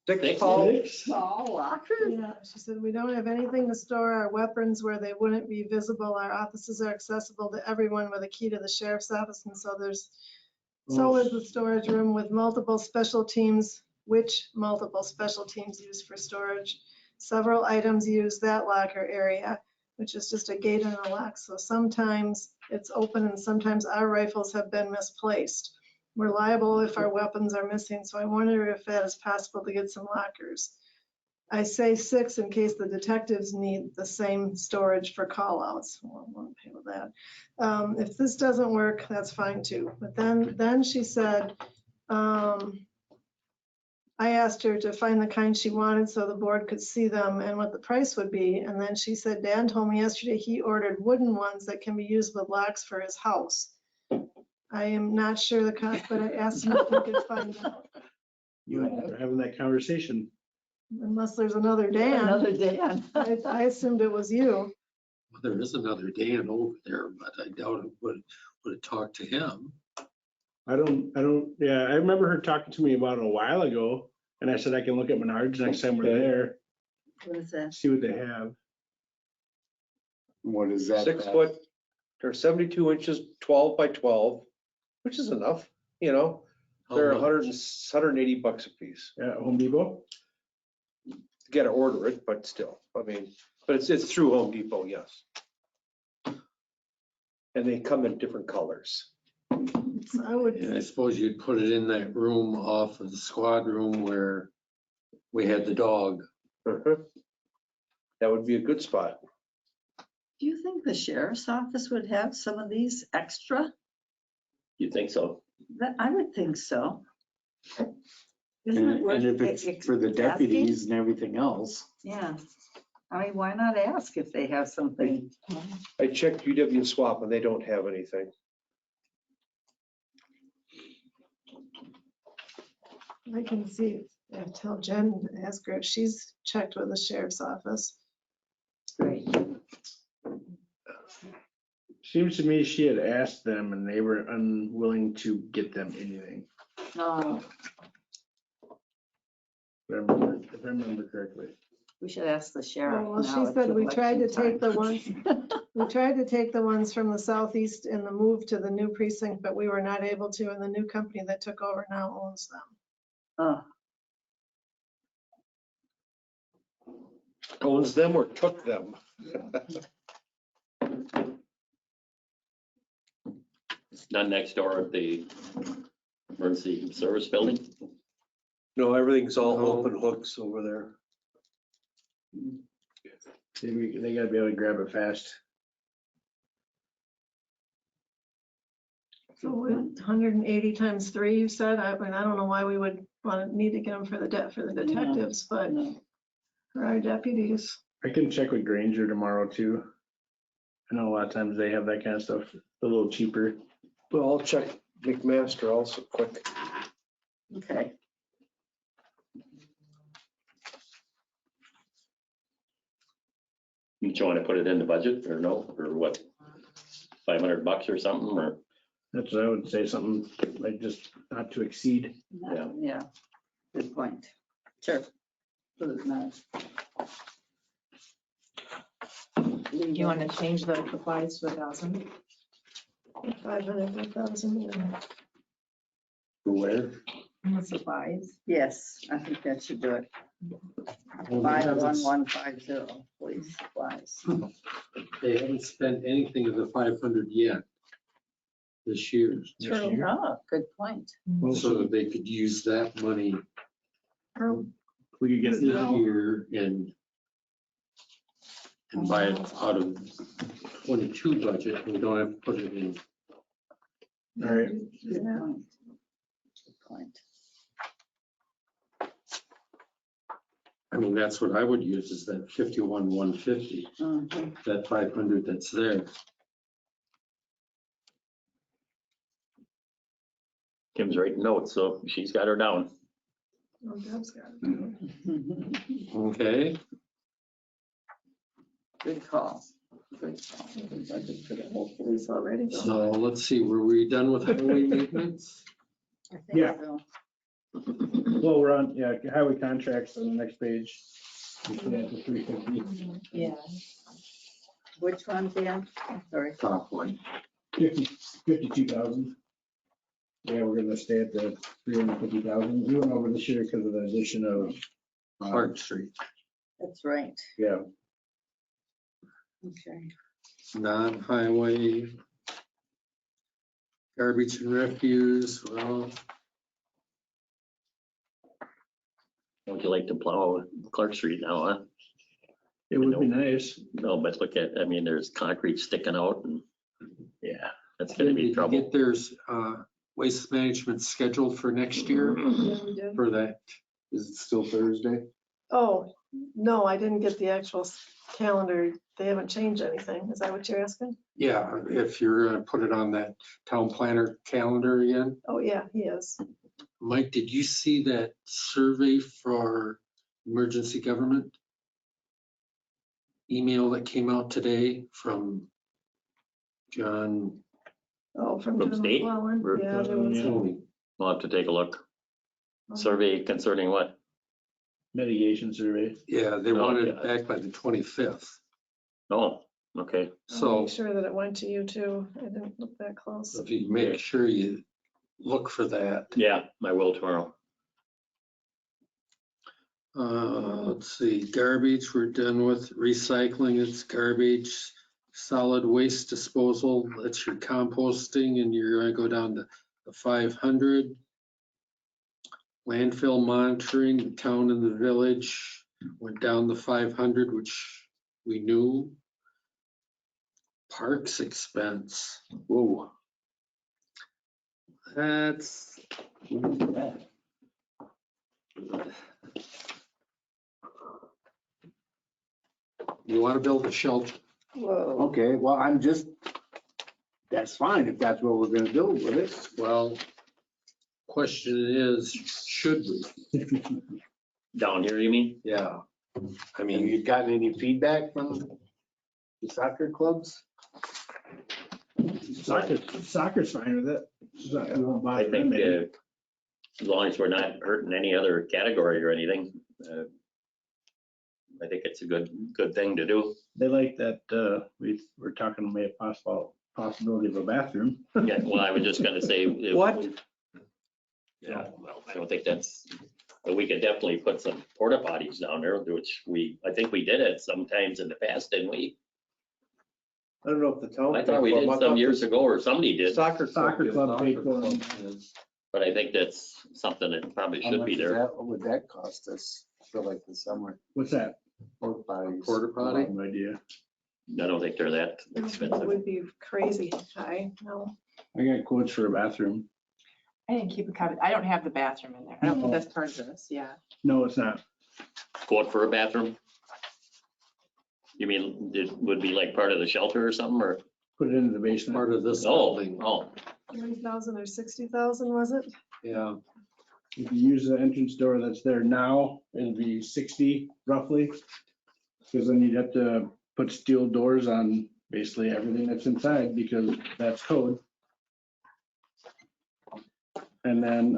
Thick, tall. Tall locker? Yeah, she said, we don't have anything to store our weapons where they wouldn't be visible. Our offices are accessible to everyone with a key to the sheriff's office. And so so is the storage room with multiple special teams, which multiple special teams use for storage. Several items use that locker area, which is just a gate and a lock. So sometimes it's open and sometimes our rifles have been misplaced. We're liable if our weapons are missing, so I wonder if that is possible to get some lockers. I say 6 in case the detectives need the same storage for callouts. Well, I won't pay with that. If this doesn't work, that's fine too. But then she said, I asked her to find the kind she wanted so the board could see them and what the price would be. And then she said, Dan told me yesterday he ordered wooden ones that can be used with locks for his house. I am not sure the cost, but I asked him if we could find out. You and I are having that conversation. Unless there's another Dan. Another Dan. I assumed it was you. Well, there is another Dan over there, but I doubt it would have talked to him. I remember her talking to me about it a while ago, and I said I can look at Menards next time we're there, What is that? see what they have. What is that? 6 foot, they're 72 inches, 12 by 12, which is enough, you know? They're Oh, 180 bucks a piece. At Home Depot? You gotta order it, but still, I mean, but it's through Home Depot, yes. And they come in different colors. So I would, And I suppose you'd put it in that room off of the squad room where we had the dog. That would be a good spot. Do you think the sheriff's office would have some of these extra? You think so? I would think so. Isn't it worth And if it's for the asking? deputies and everything else. Yeah. I mean, why not ask if they have something? I checked UW and Swap and they don't have anything. I can see, tell Jen, ask her if she's checked with the sheriff's office. Great. Seems to me she had asked them and they were unwilling to get them anything, No, if I remember correctly. we should ask the sheriff. Well, now. she It's said we tried to election take the time. ones, we tried to take the ones from the southeast in the move to the new precinct, but we were not able to, and the new company that took over now owns them. Oh, Owns them or took them. None next door at the emergency service building? No, everything's all No. open hooks over there. They gotta be able to grab it fast. So 180 times 3, you said, I mean, I don't know why we would need to get them for the detectives, but no. for our deputies. I can check with Granger tomorrow too. I know a lot of times they have that kind of stuff, a little cheaper. Well, I'll check McMaster also quick. Okay. You want to put it in the budget or no, or what? $500 or something, or? That's what I would say, something like just not to exceed. Yeah. Yeah, good point. Sure. Put it in that. Do you want to change the supplies to 1,000? 500, 1,000. Where? The supplies. Yes, I think that should do it. 51150, police supplies. They haven't spent anything of the 500 yet this year, True. Oh, good point. so that they could use that money We could get this it now. year and buy it out of 22 budget. We don't have to put it in. All right. Good Yeah. point. Good point. I mean, that's what I would use is that 51,150, Mhm. that 500 that's there. Kim's writing notes, so she's got her down. Oh, Deb's got it. Okay, Good call. Good call. Budget for the whole police already. so let's see, were we done with highway maintenance? I think Yeah. so. Well, we're on, yeah, highway contracts on the next page. We should have the 350, Yeah. Which one, Dan? Sorry. Top one. 52,000. Yeah, we're gonna stay at the 350,000. We went over this year because of the addition of, Clark Street, That's right. yeah, Okay. non-highway. Garbage and refuse, well, Would you like to plow Clark Street now, huh? it would be nice. No, but look at, I mean, there's concrete sticking out and Yeah. that's gonna did be you trouble. get there's waste management scheduled for next year Yeah, we did. for that? Is it still Thursday? Oh, no, I didn't get the actual calendar. They haven't changed anything. Is that what you're asking? Yeah, if you're gonna put it on that town planner calendar again. Oh, yeah, he is. Mike, did you see that survey for emergency government. Email that came out today from John Oh, from From John state? McClellan. Yeah, there was. Tony. We'll have to take a look. Survey concerning what? Mitigation survey. Yeah, they Oh, wanted yeah. it back by the 25th. Oh, okay. I'll So make sure that it went to you too. I didn't look that close. if you make sure you look for that. Yeah, I will tomorrow. Let's see, garbage, we're done with. Recycling, it's garbage. Solid waste disposal, that's your composting, and you're gonna go down to the 500. Landfill monitoring, the town and the village went down the 500, which we knew. Parks expense, whoa. That's. You want to build a shelter? Whoa. Okay, well, that's fine if that's what we're gonna do with it. Well, question is, should we? Down here, you mean? Yeah. I Have mean, you gotten any feedback from the soccer clubs? Soccer's fine with it. It won't I bother think them any. as long as we're not hurting any other category or anything, I think it's a good thing to do. They like that, we're talking maybe a possibility of a bathroom. Yeah, well, I was just gonna say. What? Yeah, well, I don't think that's, but we could definitely put some porta potties down there, which I think we did it sometimes in the past, didn't we? I don't know if the town. I thought we did some years ago, or somebody did, Soccer Soccer club paid for them. but I think that's something that probably should be there. What would that cost us for like the summer? What's that? Porta potties? porta potty? No idea. I don't think they're that That expensive. would be crazy high, no. I got quotes for a bathroom. I didn't keep a copy. I don't have the bathroom in there. I don't think that's part of this, yeah. No, it's not. Quote for a bathroom? You mean, it would be like part of the shelter or something, or? Put it into the basement. Part of this Oh, building. oh, 30,000 or 60,000, was it? Yeah, If you use the entrance door that's there now, it'll be 60 roughly. Because then you'd have to put steel doors on basically everything that's inside because that's code. And then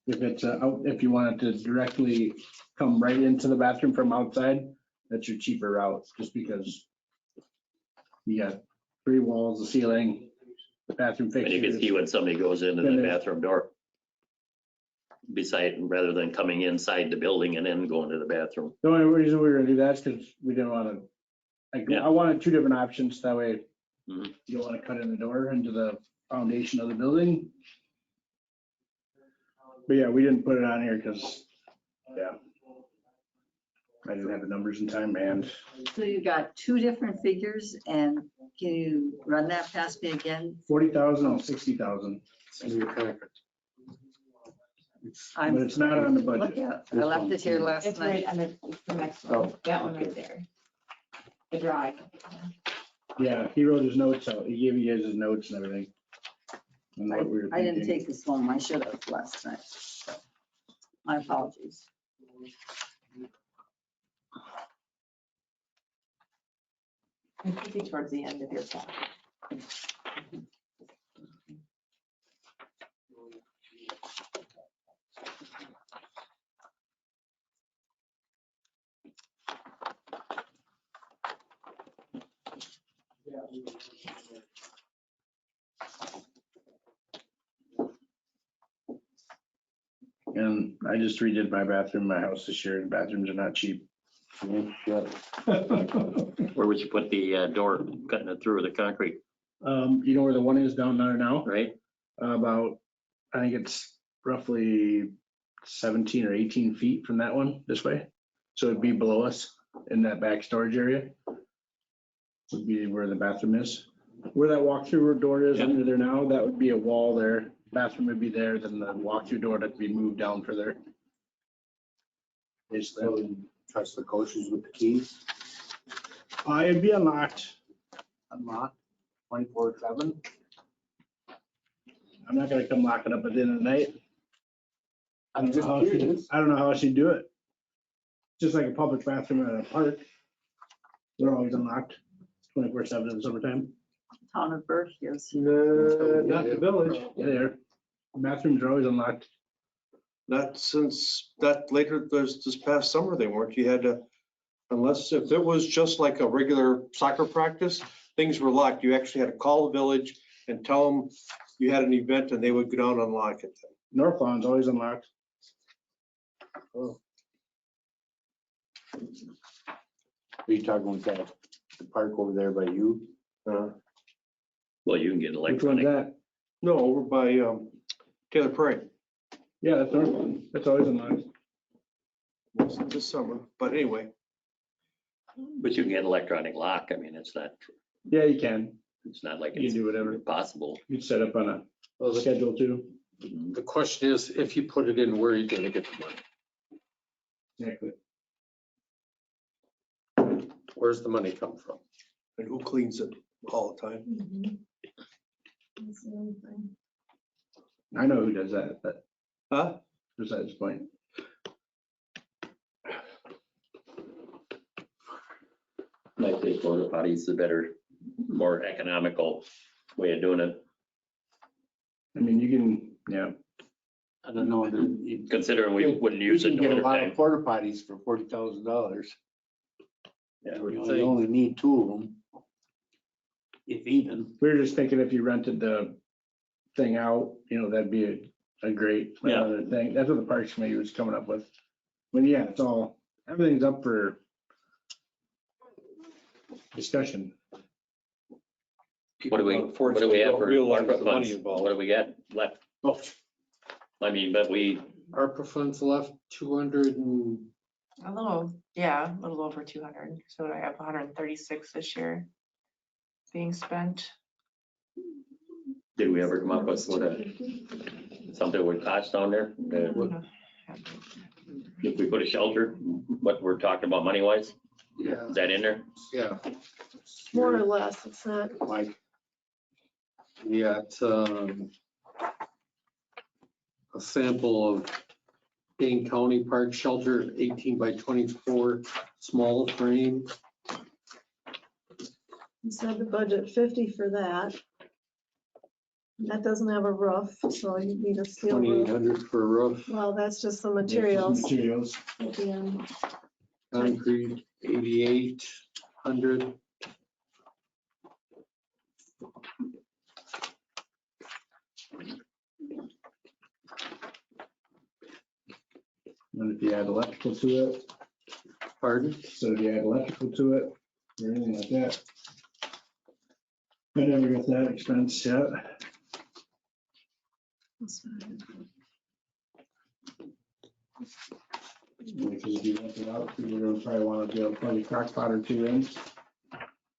if it's if you wanted to directly come right into the bathroom from outside, that's your cheaper route, just because you got 3 walls, the ceiling, the bathroom and you can fixtures. see when somebody goes into the bathroom door. Beside, rather than coming inside the building and then going to the bathroom. The only reason we were gonna do that is because we didn't want to, Yeah. I wanted 2 different options, that way Mhm. you don't want to cut in the door into the foundation of the building. But yeah, we didn't put it on here because, yeah. I didn't have the numbers in time, and So you got 2 different figures, and can you run that past me again? 40,000 and 60,000, in your packet. but it's not on the Look budget. at, I left it here last It's right night. on the next one, that one right there. The drive. Yeah, he wrote his notes out, he gave you guys his notes and everything. And what we were I didn't thinking. take this home, I should have last night. My apologies. It should be towards the end of your talk. And I just redid my bathroom, my house this year, and bathrooms are not cheap. Where would you put the door cutting it through the concrete, You know where the one is down there now? right? About, I think it's roughly 17 or 18 feet from that one this way. So it'd be below us in that back storage area. Would be where the bathroom is. Where that walk-through door is under there now, that would be a wall there. Bathroom would be there, then the walk-through door that could be moved down further. Basically, Trust the coaches with the keys, it'd be unlocked. unlocked, 24/7. I'm not gonna come lock it up at the end of the night. I'm just how she- curious. I don't know how she'd do it. Just like a public bathroom at a park. They're always unlocked 24/7 in the summertime. Town of Burke, yes. Not the village, Yeah, they are. Bathrooms are always unlocked. not since that later, this past summer they weren't. You had to, unless if it was just like a regular soccer practice, things were locked. You actually had to call the village and tell them you had an event and they would go down and unlock it. North Lawn's always unlocked. Are you talking with that, the park over there by you? Well, you can get Which one's electronic. that? No, over by Taylor Prairie. Yeah, that's North Lawn. That's always unlocked. Wasn't this summer, but anyway. But you can get electronic lock. I mean, it's not like You can it's do whatever. impossible. You'd set up on Well, a schedule too. the question is, if you put it in, where are you gonna get the money? Exactly. Where's the money come from? And who cleans it all the time? Mhm. That's the only thing. I know who does that, but Huh? besides the point. I think porta potties is a better, more economical way of doing it, I mean, you can, yeah. I don't know. You considering we wouldn't use it in can the get a winter lot time. of porta potties for $40,000. Yeah. You only need 2 of them. If even. We were just thinking if you rented the thing out, that'd be a great Yeah. another thing. That's what the Parks Committee was coming up with. But yeah, everything's up for discussion. What do we have for ARPA funds? What do we got left? Oh, I mean, but ARPA funds left 200 and, A little over 200. So I have 136 this year being spent. did we ever come up with something would cost down there? If we put a shelter, what we're talking about money wise, yeah, is that in there? yeah, More or less, it's not, Mike, yeah, it's a sample of Dane County Park Shelter, 18 by 24, small frame. you said the budget 50 for that. That doesn't have a roof, so you need a steel roof. 2,800 for a roof, Well, that's just the materials Materials. at the end. concrete, 8,800. And if you add electrical to it, Pardon? so if you add electrical to it, or anything like that. I never got that expense yet. Because if you rent it out, people are gonna probably wanna do a plug a crock pot or 2 in.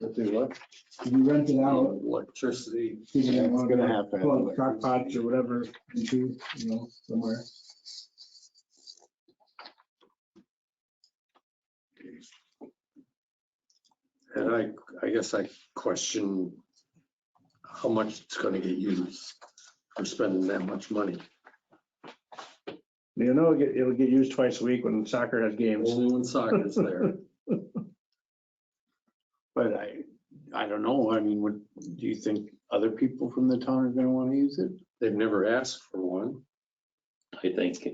If they what? If you rent it out, Electricity. people are it's gonna gonna wanna have to have plug crock electricity. pots or whatever into, somewhere. And I guess I question how much it's gonna get used for spending that much money. It'll get used twice a week when soccer has games. Only when soccer's there. but I don't know. I mean, do you think other people from the town are gonna wanna use it? They've never asked for one. I think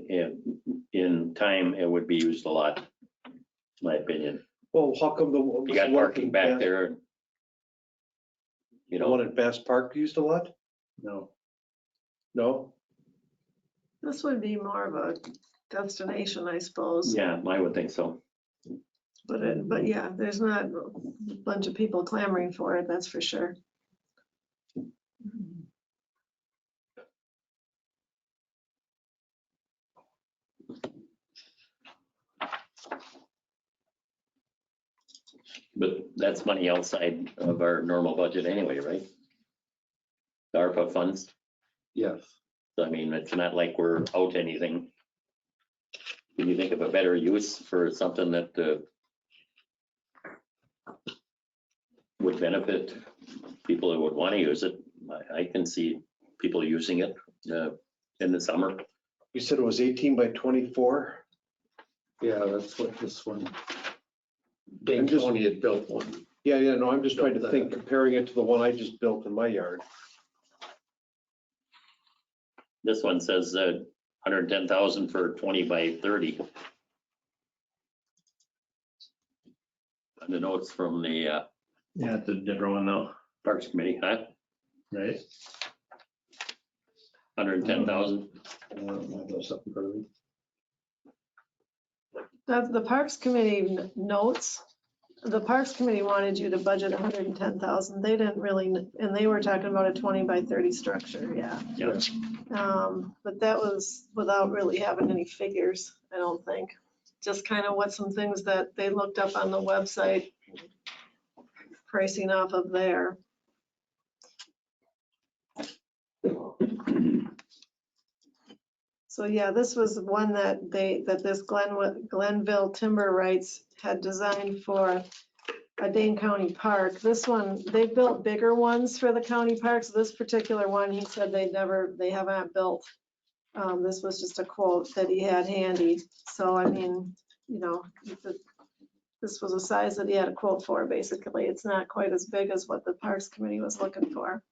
in time, it would be used a lot, in my opinion. Well, how come You got parking back there. The one at Bass Park used a lot? No. No? This would be more of a destination, I suppose. Yeah, I would think so. But yeah, there's not a bunch of people clamoring for it, that's for sure. But that's money outside of our normal budget anyway, right? The ARPA funds. Yes. I mean, it's not like we're out anything. Can you think of a better use for something that would benefit people who would want to use it? I can see people using it in the summer. You said it was 18 by 24? Yeah, that's what this one. Dane County had built one. Yeah, no, I'm just trying to think, comparing it to the one I just built in my yard. This one says 110,000 for 20 by 30. And the notes from the Yeah, it's a different one though, Parks Committee, huh? right? 110,000. That's the Parks Committee notes. The Parks Committee wanted you to budget 110,000. They didn't really, and they were talking about a 20 by 30 structure, yeah. Yeah. But that was without really having any figures, I don't think. Just kind of what some things that they looked up on the website, pricing off of there. So yeah, this was one that this Glenville Timber Rights had designed for a Dane County park. This one, they built bigger ones for the county parks. This particular one, he said they haven't built. This was just a quote that he had handy. So I mean, you know, this was a size that he had a quote for, basically. It's not quite as big as what the Parks Committee was looking for.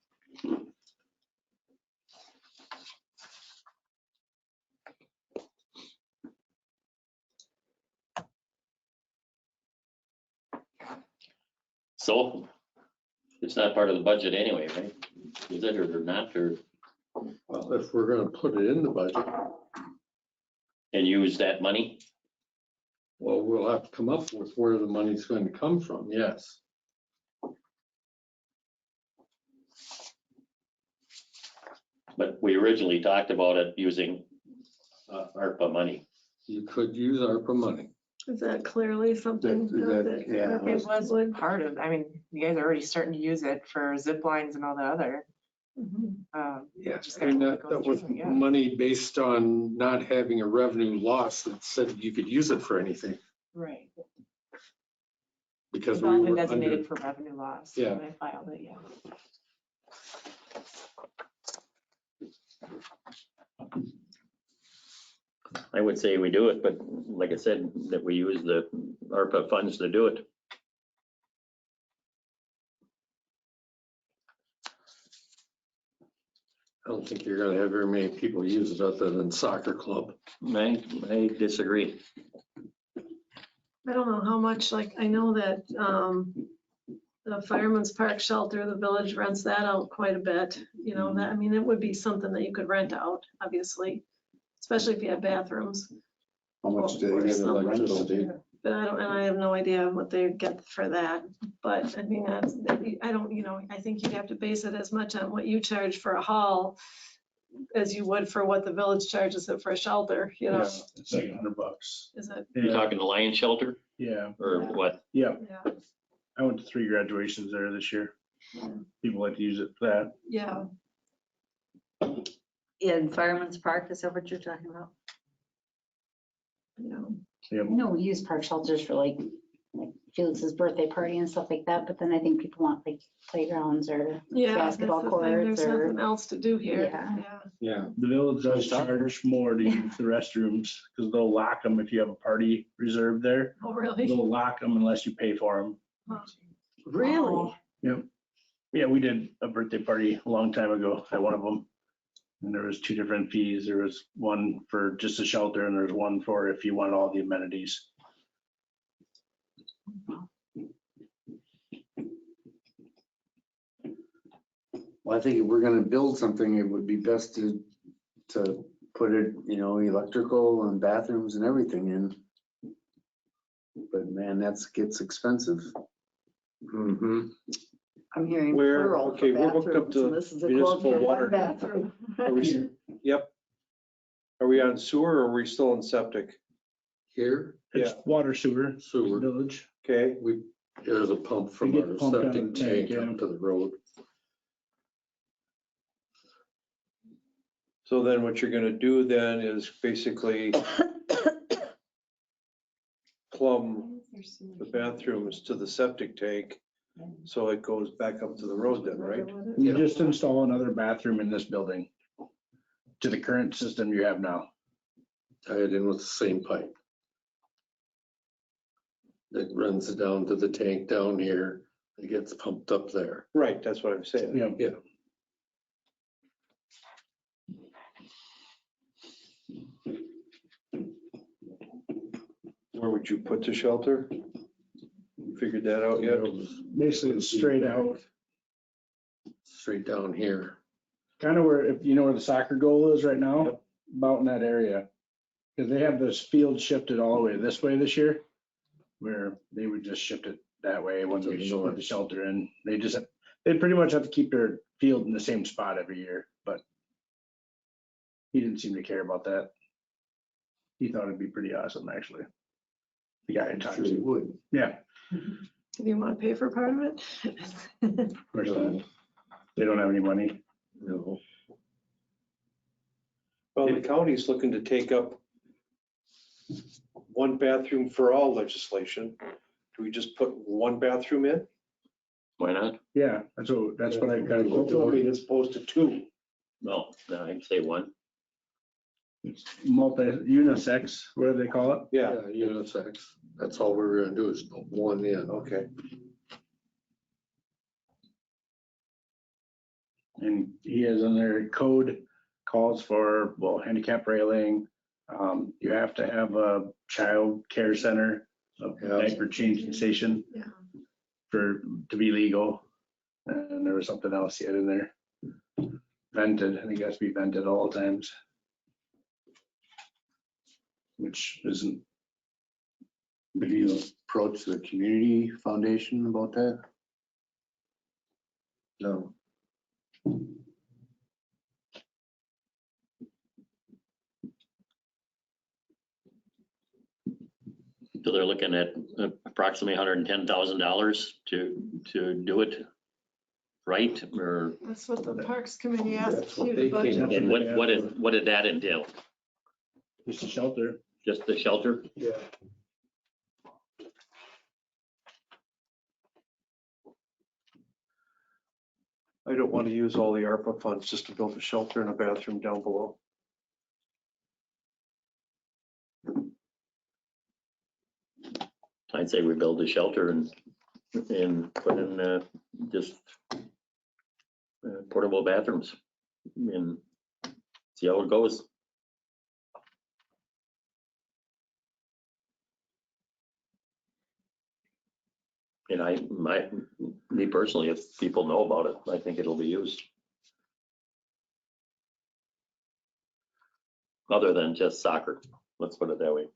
So it's not part of the budget anyway, right? Is it or not, or, Well, if we're gonna put it in the budget, and use that money? well, we'll have to come up with where the money's going to come from, yes. But we originally talked about it using ARPA money. You could use ARPA money. Is that clearly something that? Yeah. It was part of, I mean, you guys are already starting to use it for zip lines and all that other. Mhm. Yeah, Just and gotta that go was through it, yeah. money based on not having a revenue loss that said you could use it for anything Right. because It's we all been were designated under. for revenue loss. Yeah. When I filed it, yeah. I would say we do it, but like I said, that we use the ARPA funds to do it. I don't think you're gonna have very many people use it other than soccer club. I disagree. I don't know how much, like, I know that the Fireman's Park Shelter, the village rents that out quite a bit. You know, that, I mean, it would be something that you could rent out, obviously, especially if you have bathrooms. How much do they get in electricity? But I have no idea what they get for that. But I mean, I don't, you know, I think you'd have to base it as much on what you charge for a hall as you would for what the village charges it for a shelter, you know, It's like $100. is it? You Yeah, talking the Lion Shelter yeah, or what? yeah. Yeah, I went to 3 graduations there this year. People like to use it for that. yeah. In Fireman's Park, is that what you're talking about? Yeah. Yep. I know we use park shelters for like Felix's birthday party and stuff like that, but then I think people want like playgrounds or Yeah, basketball that's the thing. courts There's or. nothing else to do here. Yeah. Yeah. Yeah. The village does charge more to use the restrooms because they'll lock them if you have a party reserved there. Oh, really? They'll lock them unless you pay for them. Really? Yeah, we did a birthday party a long time ago at one of them. And there was 2 different fees. There was one for just a shelter and there's one for if you want all the amenities. Well, I think if we're gonna build something, it would be best to put it, you know, electrical and bathrooms and everything in. But man, gets expensive. Mm-hmm. I'm hearing Where- plural for okay, we're hooked up bathrooms, to and this is a quote municipal for water one bathroom. Yep. Are we on sewer or are we still on septic? Here, It's water sewer, sewer, village. Okay, there's a pump from You get our the pump out of septic the tank, tank up to the road. so then what you're gonna do then is basically plumb the bathrooms to the septic tank, so it goes back up to the road then, right? You just install another bathroom in this building to the current system you have now. tie it in with the same pipe. It runs it down to the tank down here. It gets pumped up there. Right, that's what I'm saying. Yeah. Yeah. Where would you put the shelter? Figured that out yet? Basically it's straight out, Straight down here. kind of where, if you know where the soccer goal is right now, about in that area. Because they have this field shifted all the way this way this year, where they would just shift it that way when we put the shelter in. They pretty much have to keep their field in the same spot every year, but he didn't seem to care about that. He thought it'd be pretty awesome, actually. The guy I talked Sure you to. would. Yeah. Do you want to pay for part of it? Where's that? They don't have any money. No. Well, the county's looking to take up one bathroom for all legislation. Do we just put one bathroom in? Why not? Yeah, that's what I got. As opposed to two. No, I'd say one. Unisex, what do they call it? Yeah, Unisex. That's all we're gonna do is put one in. okay. And he has in their code calls for, well, handicap railing. You have to have a child care center, a Yeah. diaper changing station Yeah. to be legal. And there was something else he had in there. Vented, I think it has to be vented all the times. Which isn't. Have you approached the community foundation about that? No. So they're looking at approximately $110,000 to do it right, or, That's what the Parks Committee asked That's what you they to budget. came up and what did that entail? Just a shelter. Just the shelter? Yeah. I don't want to use all the ARPA funds just to build a shelter and a bathroom down below. I'd say we build a shelter and put in just portable bathrooms and see how it goes. And me personally, if people know about it, I think it'll be used. Other than just soccer, let's put it that way.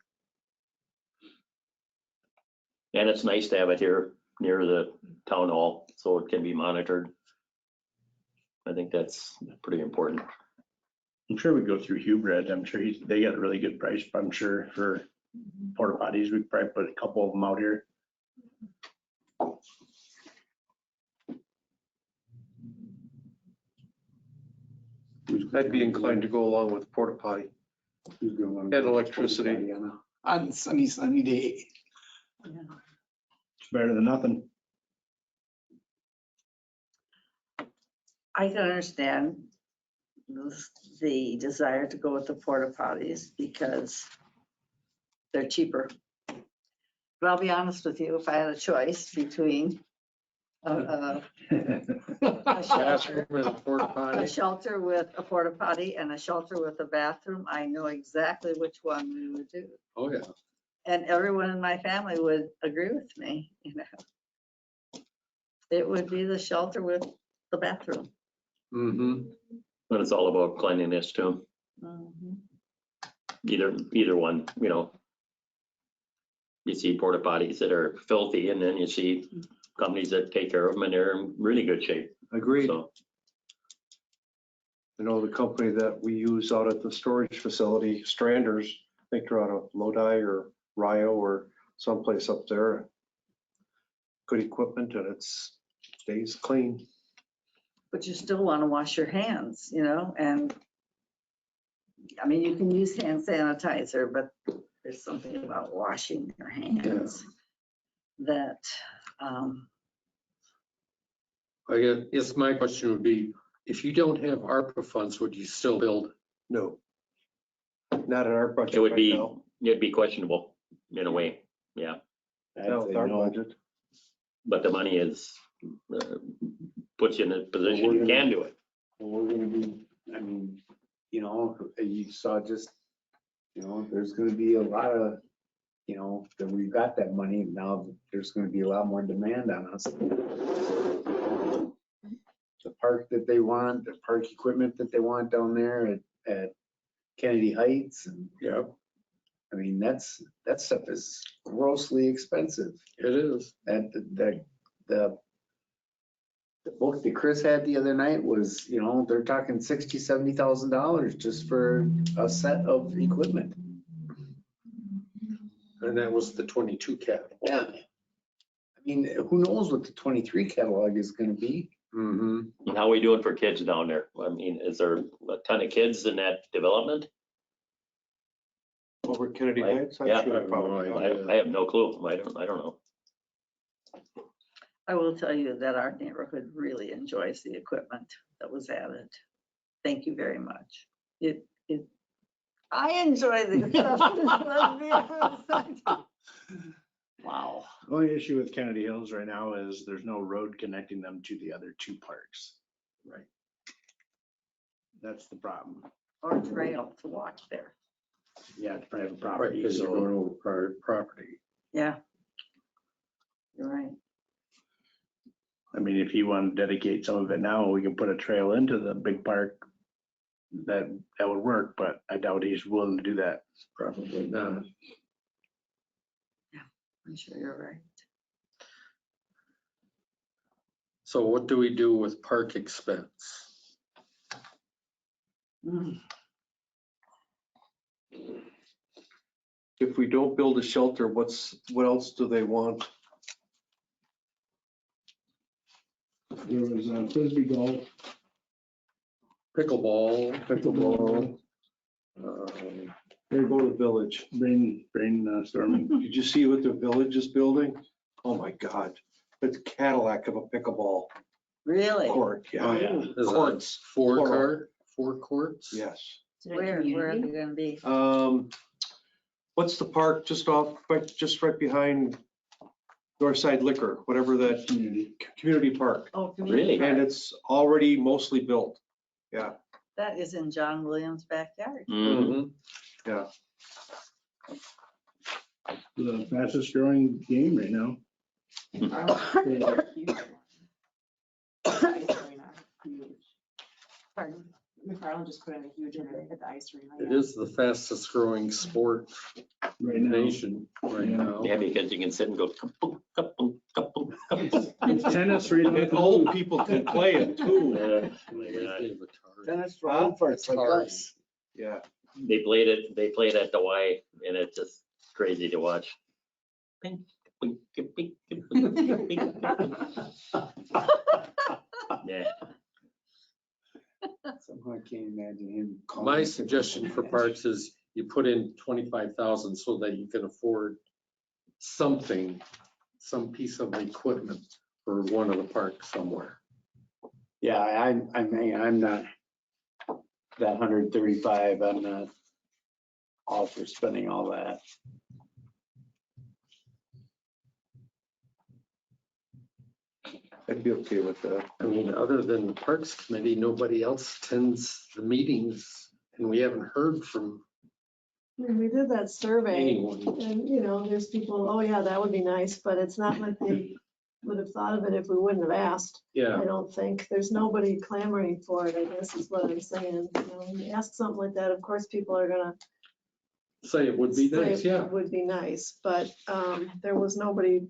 And it's nice to have it here near the town hall so it can be monitored. I think that's pretty important. I'm sure we go through Hubred. I'm sure they got a really good price, I'm sure, for porta potties. We could probably put a couple of them out here. I'd be inclined to go along with porta potty. And electricity. On sunny day. It's better than nothing. I can understand the desire to go with the porta potties because they're cheaper. But I'll be honest with you, if I had a choice between a shelter with a porta potty and a shelter with a bathroom, I know exactly which one we would do. Oh, yeah. And everyone in my family would agree with me, you know. It would be the shelter with the bathroom. Mm-hmm. But it's all about cleanliness too. Mhm. Either one, you know. You see porta potties that are filthy and then you see companies that take care of them and they're in really good shape. Agreed. So, I know the company that we use out at the storage facility, Stranders, I think they're out of Lodi or Rio or someplace up there. Good equipment and it stays clean. But you still want to wash your hands, you know, and I mean, you can use hand sanitizer, but there's something about washing your hands that, I guess my question would be, if you don't have ARPA funds, would you still build? No. Not in our budget It would right be, now. it'd be questionable in a way, yeah. I'd Not say with our no. budget. But the money is, puts you in a position we're you gonna- can do it. We're gonna be, I mean, you know, you saw just, you know, there's gonna be a lot of, you know, that we've got that money, now there's gonna be a lot more demand on us. The park that they want, the park equipment that they want down there at Kennedy Heights, and, Yeah, I mean, that stuff is grossly expensive. it is. And the book that Chris had the other night was, you know, they're talking $60,000-$70,000 just for a set of equipment. And that was the 22 cat. Yeah. I mean, who knows what the 23 catalog is gonna be? Mm-hmm. And how are we doing for kids down there? I mean, is there a ton of kids in that development? Over Kennedy Like, Heights? I'm yeah, sure I have no probably. idea. I have no clue. I don't know. I will tell you that our neighborhood really enjoys the equipment that was added. Thank you very much. I enjoy the equipment. Wow. The only issue with Kennedy Hills right now is there's no road connecting them to the other two parks. Right. That's the problem. Or trail to walk there. Yeah, it's private Right, property, because you're so going over private property. Yeah. You're right. I mean, if you want to dedicate some of it now, we can put a trail into the big park. That would work, but I doubt he's willing to do that. Probably not. I'm sure you're right. So what do we do with park expense? If we don't build a shelter, what else do they want? There was Frisbee golf. Pickleball. Here, go to the village. Brainstorming. Did you see what the village is building? Oh my God, it's a Cadillac of a pickleball Really? court. Oh, Yeah, yeah. Is Courts. that four courts? yes. Where are they gonna be? What's the park just right behind Northside Liquor, whatever that community park? Oh, Really? And it's already mostly built. Yeah. that is in John Williams' backyard. Mhm. Yeah. The fastest growing game right now. Pardon? McFarland just put in a huge event at the ice arena. It is the fastest growing sport Right now. nation right now. Yeah, because you can sit and go. Kapoom, kapoom, kapoom, kapoom. It's tennis right And old people can play it too. Yeah, oh my God. Tennis for old folks like us. Yeah. They played it at the Y and it's just crazy to watch. Pink, pink, pink, pink, pink, pink. Yeah, Somehow I can't imagine him. calling My it suggestion for match. parks is you put in 25,000 so that you can afford something, some piece of equipment for one of the parks somewhere. Yeah, I mean, I'm not that 135, I'm not all for spending all that. I'd be okay with that. I mean, other than the Parks Committee, nobody else attends the meetings and we haven't heard from And we did that survey anyone. and, you know, there's people, oh yeah, that would be nice, but it's not like they would have thought of it if we wouldn't have asked. Yeah, I don't think. There's nobody clamoring for it, I guess is what I'm saying. You know, when you ask something like that, of course, people are gonna say it would be say nice, yeah. it would be nice, but there was nobody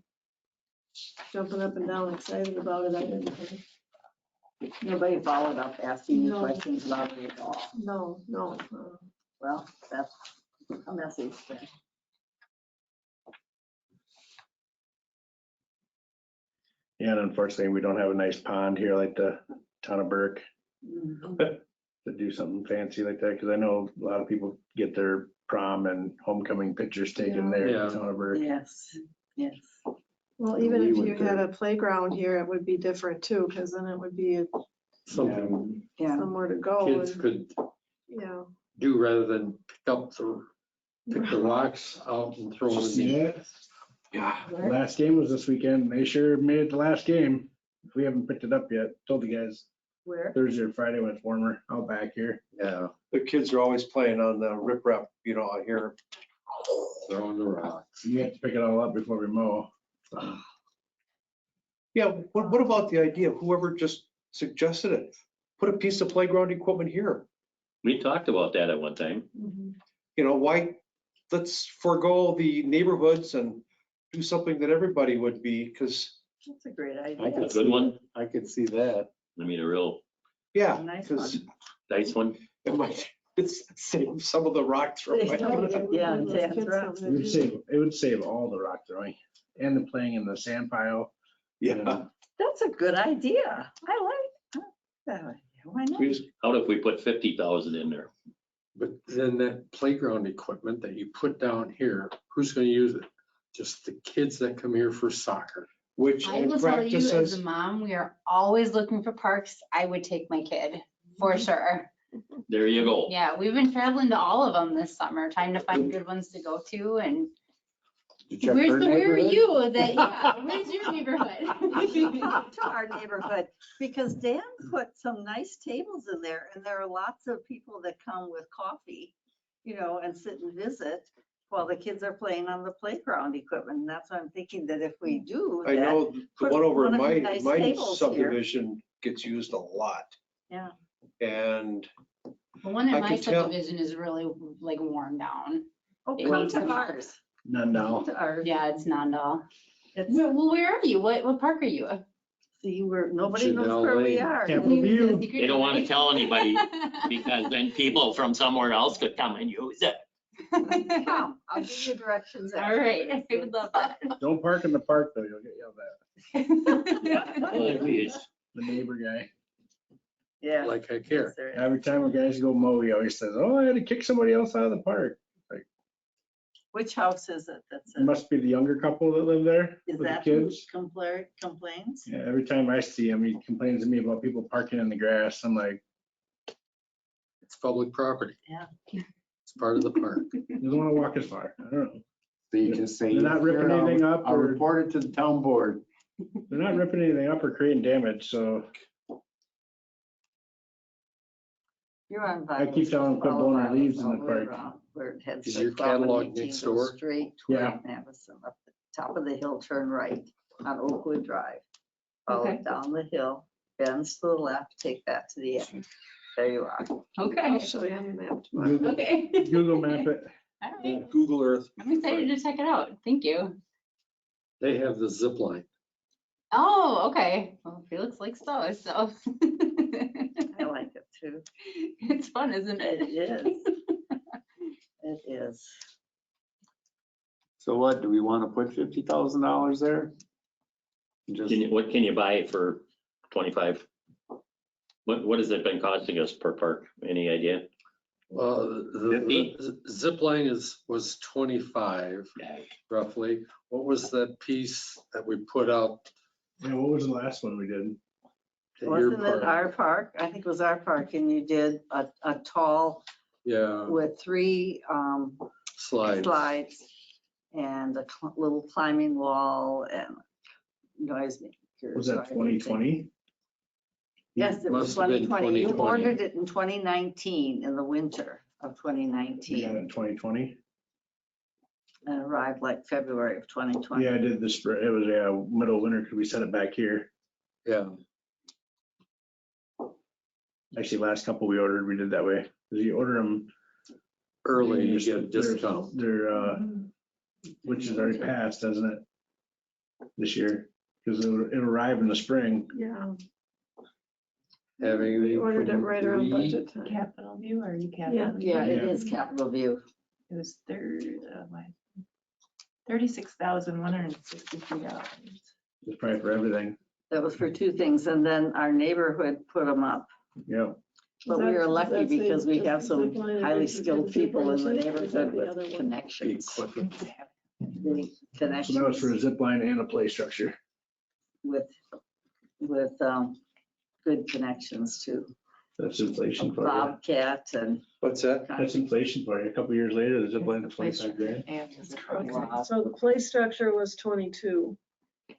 jumping up and down excited about it, I didn't think. Nobody followed up asking you No. questions about it at all. No. Well, that's a message then. Yeah, and unfortunately, we don't have a nice pond here like the town of Burke to do something fancy like that, because I know a lot of people get their prom and homecoming pictures taken there Yeah. in town of Burke. Yes, yes. Well, even We if would you had a playground here, it would be different too, because then it would be Something Yeah. somewhere to go. kids and, could Yeah, do rather than pick the rocks out and throw them in the. Yeah. Last game was this weekend. They sure made it the last game. We haven't picked it up yet. Told the guys Where? Thursday or Friday when it's warmer out back here. Yeah, the kids are always playing on the riprap, out here. Throwing the rocks. You have to pick it all up before we mow. Yeah, what about the idea, whoever just suggested it, put a piece of playground equipment here? We talked about that at one time. Why, let's forego the neighborhoods and do something that everybody would be, because, That's a great I idea. could A see good one. I could see that. I mean, a real yeah, Nice because nice one. it might, it's save some of the rock throwing. Yeah, that's right. It would save all the rock throwing and the playing in the sand pile. Yeah. That's a good idea. I like that. Why not? We just- How if we put 50,000 in there? But then that playground equipment that you put down here, who's gonna use it? Just the kids that come here for soccer. Which I in will tell you, as a practices, mom, we are always looking for parks. I would take my kid for sure. There you go. Yeah, we've been traveling to all of them this summer, trying to find good ones to go to, and You check where her are neighborhood? you that, yeah, where's your neighborhood? Talk to our neighborhood, because Dan put some nice tables in there, and there are lots of people that come with coffee, and sit and visit while the kids are playing on the playground equipment. And that's why I'm thinking that if we do I that, know the put one over in one of the my nice tables here. subdivision gets used a lot. Yeah. And The one I in my can tell- subdivision is really like worn down. Oh, It come needs to some- ours. None now. Come to ours. Yeah, it's Nondall. It's, Well, where are you? What park are you? see, nobody knows Janelle where we Lane. are. Capital View. They don't want to tell anybody because then people from somewhere else could come and use it. Come, I'll give you directions. All right, I would love that. Don't park in the park though, you'll get yelled at. Oh, geez. The neighbor guy. Yeah. Like heck here. Yes, there is. Every time a guys go mow, he always says, oh, I had to kick somebody else out of the park. Which house is it that's It in? must be the younger couple that live there Is with the that who kids. complains? Yeah, every time I see him, he complains to me about people parking in the grass. I'm like, It's public property. Yeah. It's part of the park. you don't want to walk as far. I don't know. So you just say. They're not ripping "Here, I'll- anything up I'll or-" report it to the town board. They're not ripping anything up or creating damage, so You're on. I keep telling them quit blowing their leaves in the park. Where it heads. Is like your 12 and catalog 18, next go door? Straight Yeah. toward Madison, up the top of the hill, turn right on Oakwood Drive. Follow Okay. it down the hill, bends to the left, take that to the end. There you are. Okay, I'll show you on the map tomorrow. Google okay. Google map it. All right, Google Earth. I'm excited to check it out. Thank you. They have the zip line. Oh, okay. Well, Felix likes those, so. I like it too. It's fun, isn't It it? is. It is. So what, do we want to put $50,000 there? Just, What can you buy for 25? What has it been costing us per park? Any idea? The zip line was 25 roughly. What was that piece that we put out Yeah, what was the last one we did? at your Wasn't it park? our park? I think it was our park, and you did a tall Yeah, with 3 slides. slides and a little climbing wall and noise makers. Was that 2020? Yes, it was Must have been 2020. You 2020. ordered it in 2019, in the winter of We got 2019, it in 2020? and arrived like February of 2020. Yeah, I did this, it was, middle of winter because we set it back here. Yeah, Actually, last couple we ordered, we did that way. Because you order them. early you get a discount. They're, which is already passed, doesn't it? This year, because it'll arrive in the spring. Yeah, Having. we ordered it right around budget time. Capital View, or are you Yeah. Capital? View? Yeah, it Yeah. is Capital View. It was $36,163. It's probably for everything. That was for 2 things, and then our neighborhood put them up. Yeah. But we Is are that- lucky that's the- because we have the some zip line highly versus skilled the zip people in the line, or is that neighborhood the other with one? connections. The So that was connections for a zip line and a play structure. with good connections too. That's inflation for you. Bobcat and. What's that? That's inflation for you. A couple years later, there's a blend of 25 grand. And Wow. So the play structure was 22. So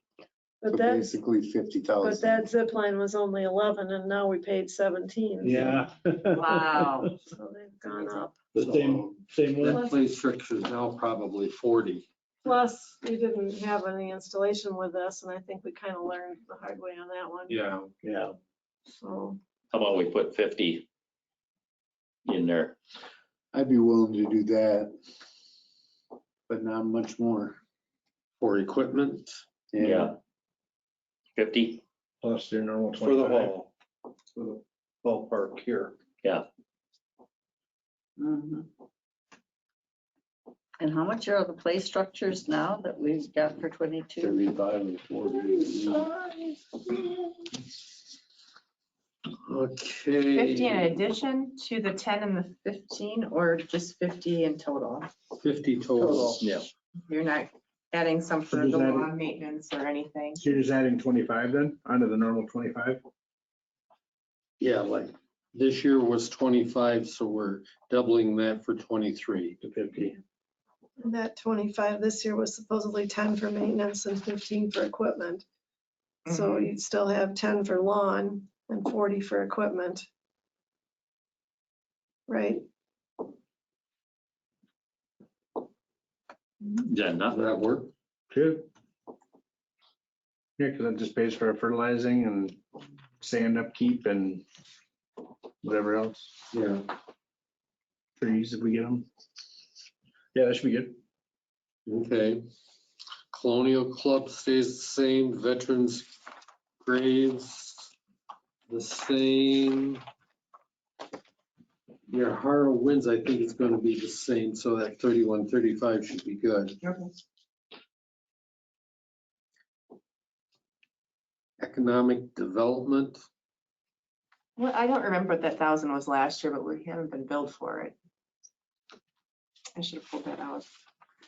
But that, basically but 50,000. that zip line was only 11 and now we paid 17. Yeah. Wow. So they've gone up. The same one. That play structure is now probably 40. Plus, we didn't have any installation with this and I think we kind of learned the hard way on that one. Yeah. Yeah. So, How about we put 50 in there? I'd be willing to do that, but not much more. For equipment. Yeah. 50? Plus your normal For the 25. hall, for the ballpark here. Mhm. And how much are the play structures now that we've got for 22? 35 and 40. Okay. 50 in addition to the 10 and the 15, or just 50 in total? 50 total. Yeah. You're not adding some for Does the that- lawn maintenance or anything? So you're just adding 25 then, onto the normal 25? Yeah, like this year was 25, so we're doubling that for 23. To 50. and that 25 this year was supposedly 10 for maintenance and 15 for equipment. So you'd still have 10 for lawn and 40 for equipment. Right? Yeah, Does not that work? Good. Yeah, because that just pays for fertilizing and sand upkeep and whatever else, Yeah. trees if we get them. Yeah, that should be good. Okay. Colonial Club stays the same, Veterans Graves the same. Your Harrow Winds, I think it's gonna be the same, so that 3135 should be good. Okay. Economic Development, Well, I don't remember what that 1,000 was last year, but we haven't been billed for it. I should have pulled that out.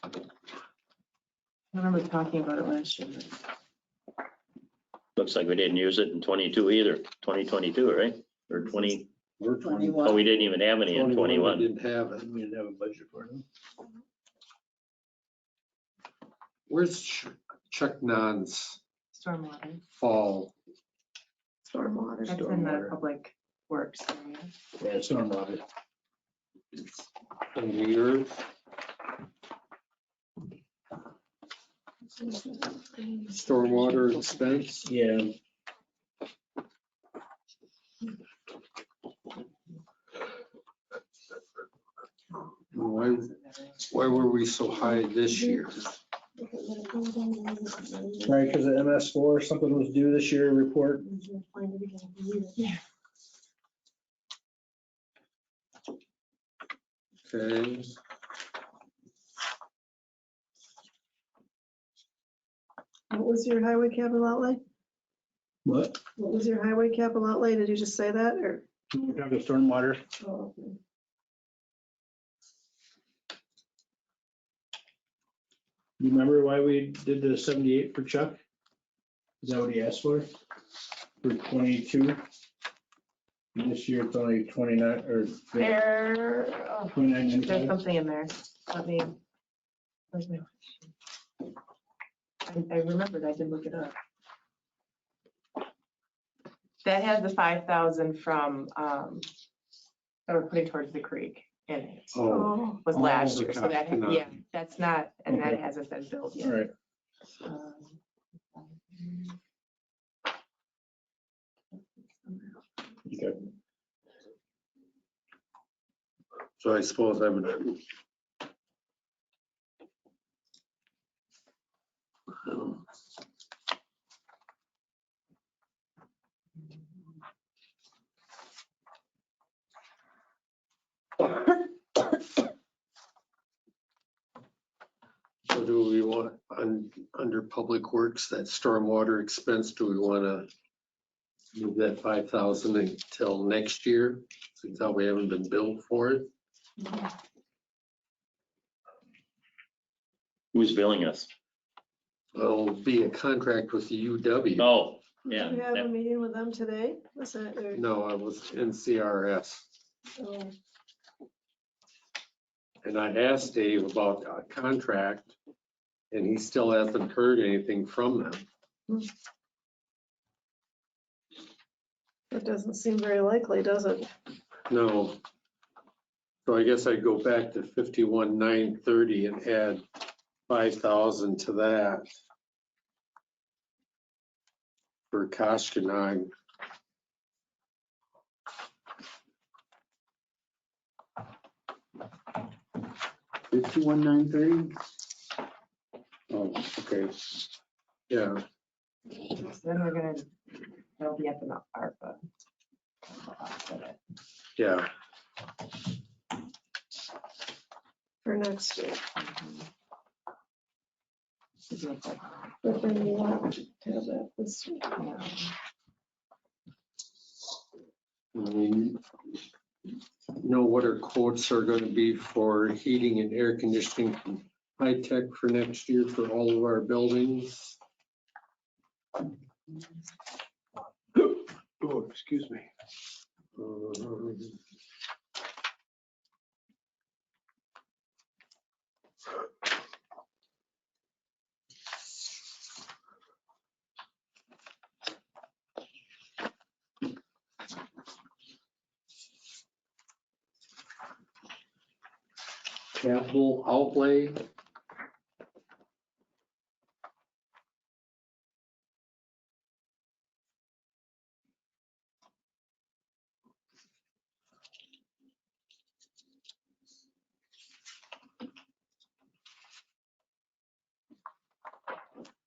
I remember talking about it last year. looks like we didn't use it in 22 either, 2022, right? Or 20, we're 21. oh, we didn't even have any in 21. We didn't have it. We didn't have a budget for them. Where's Chuck Non's Stormwater. fall? Stormwater. That's in the public works area. Yeah, it's stormwater. Under yours? Stormwater expense? Yeah. Why were we so high this year? Right, because the MS4, something was due this year, report. Okay, What was your highway capital outlay? What? What was your highway capital outlay? Did you just say that or? We have the stormwater. Oh, okay. You remember why we did the 78 for Chuck? Is that what he asked for? For 22? This year it's only 29 or There, oh, there's 29.95. something in there. Let me. where's my- I remembered, I did look it up. That has the 5,000 from, that we're putting towards the creek in it, Oh, was Oh, last the year, so that, Captain, yeah, that's not, and that Okay. hasn't been billed All yet. right. Um, Okay. so I suppose I would. So do we want, under Public Works, that stormwater expense, do we want to move that 5,000 until next year? Since how we haven't been billed for it? Who's billing us? Well, it'll be a contract with the UW. Oh, Yeah, Did you have a that- meeting with them today? Was that, or- No, I was in CRS. oh, And I asked Dave about a contract and he still hasn't heard anything from them. It doesn't seem very likely, does it? No. So I guess I'd go back to 51,930 and add 5,000 to that. For Koshkonong. 51,930? Oh, okay. Yeah, Then we're gonna, it'll be up in the ARPA. yeah. For next year. But then you want to have that this year. I mean, know what our quotes are gonna be for heating and air conditioning from High Tech for next year for all of our buildings. Oh, excuse me. Capital outlay.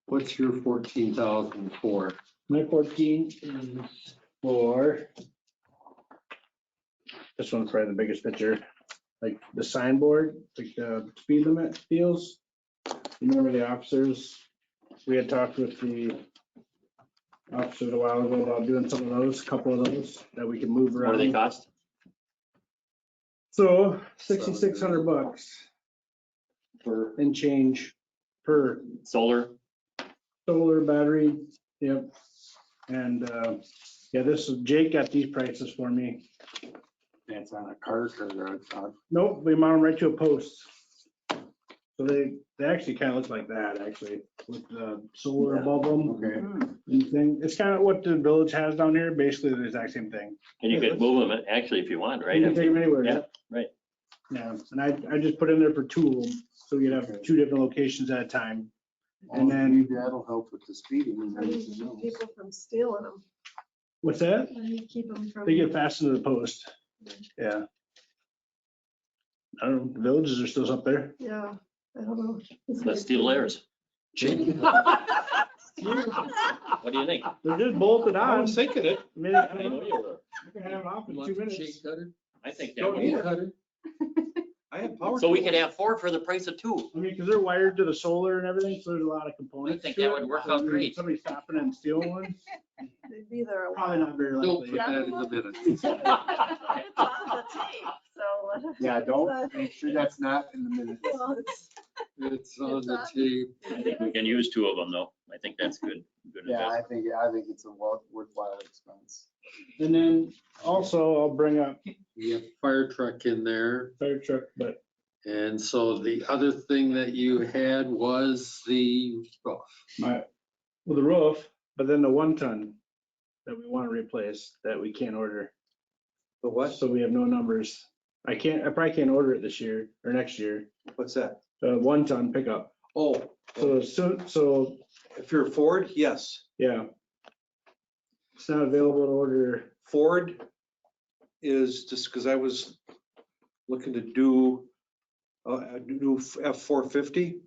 What's your 14,000 for? My 14 is for, this one's probably the biggest picture, like the signboard, like the speed limit deals. You remember the officers? We had talked with the officers a while ago about doing some of those, a couple of those that we can move What do they around. cost? So $6,600 For and change per Solar? solar battery, yep. And, yeah, this is, Jake got these prices for me. That's on a cart or Nope, we mount them right to a post. So they actually kind of look like that, actually, with the solar above them. okay. And thing, it's kind of what the village has down here, basically the exact same thing. And you could move them actually if you want, right? You can take them anywhere, Yeah, yeah. right. Yeah, and I just put in there for two of them, so you'd have two different locations at a time. And then, That'll help with the speeding and How do you everything keep else. people from stealing them? what's that? How do you keep them from? They get fastened to the post. Yeah. I don't know, the villages are still up there. Yeah, I don't know. Let's steal theirs. What do you think? They're just bolted I on. was thinking it. I mean, I I don't know know. you were. I can have it off in Want 2 the minutes. shake cutter? I think that Don't would need work. it. I have power. So we tools. could have 4 for the price of 2. I mean, because they're wired to the solar and everything, so there's a lot of components. I think to that it. would work So, I out mean, great. Somebody stopping and stealing one, They'd be there a while. probably not very Don't likely. put that in the minutes. It's on the tape, so. Yeah, don't, make sure that's not in the minutes. Well, it's- It's on the tape. I think we can use 2 of them though. I think that's good. Good Yeah, investment. I think it's a worthwhile expense. And then also I'll bring up You have fire truck in there. fire truck, but And so the other thing that you had was the roof. well, the roof, but then the 1 ton that we want to replace that we can't order. The what? So we have no numbers. I probably can't order it this year or next year. What's that? The 1 ton pickup. Oh, So if you're Ford, yes. yeah. It's not available to order. Ford is just because I was looking to do a new F-450.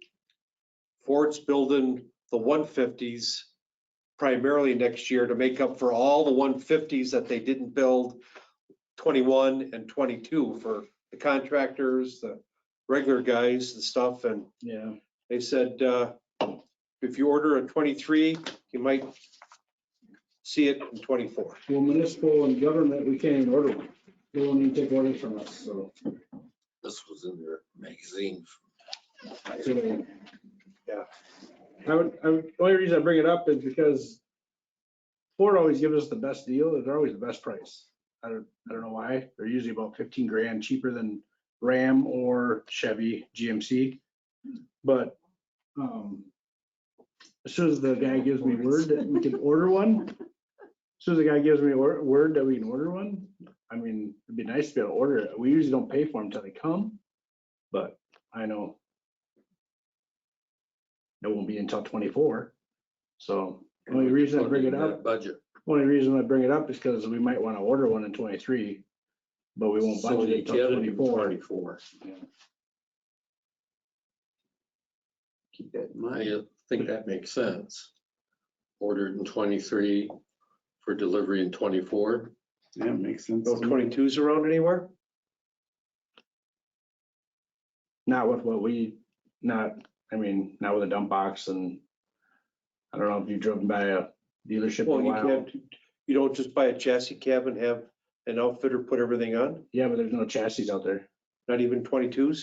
Ford's building the 150s primarily next year to make up for all the 150s that they didn't build 21 and 22 for the contractors, the regular guys and stuff. And Yeah. they said, if you order a 23, you might see it in 24. Well, municipal and government, we can't even order one. They won't even take orders from us, so. This was in their magazine. Yeah. Only reason I bring it up is because Ford always gives us the best deal. They're always the best price. I don't know why. They're usually about 15 grand cheaper than Ram or Chevy GMC. But as soon as the guy gives me word that we can order one, word that we can order one, I mean, it'd be nice to be able to order it. We usually don't pay for them until they come, but I know it won't be until 24. So only reason I bring it up, Budget. only reason I bring it up is because we might want to order one in 23, but we won't So budget you until get it in 24. 24. Keep that in mind. I think that makes sense. Ordered in 23 for delivery in 24. Yeah, makes sense. No 22s around anywhere? Not with what we, not with a dump box, and I don't know if you've driven by a dealership in a Well, you while. can't, you don't just buy a chassis cab and have an outfitter put everything on? Yeah, but there's no chassis out there. Not even 22s?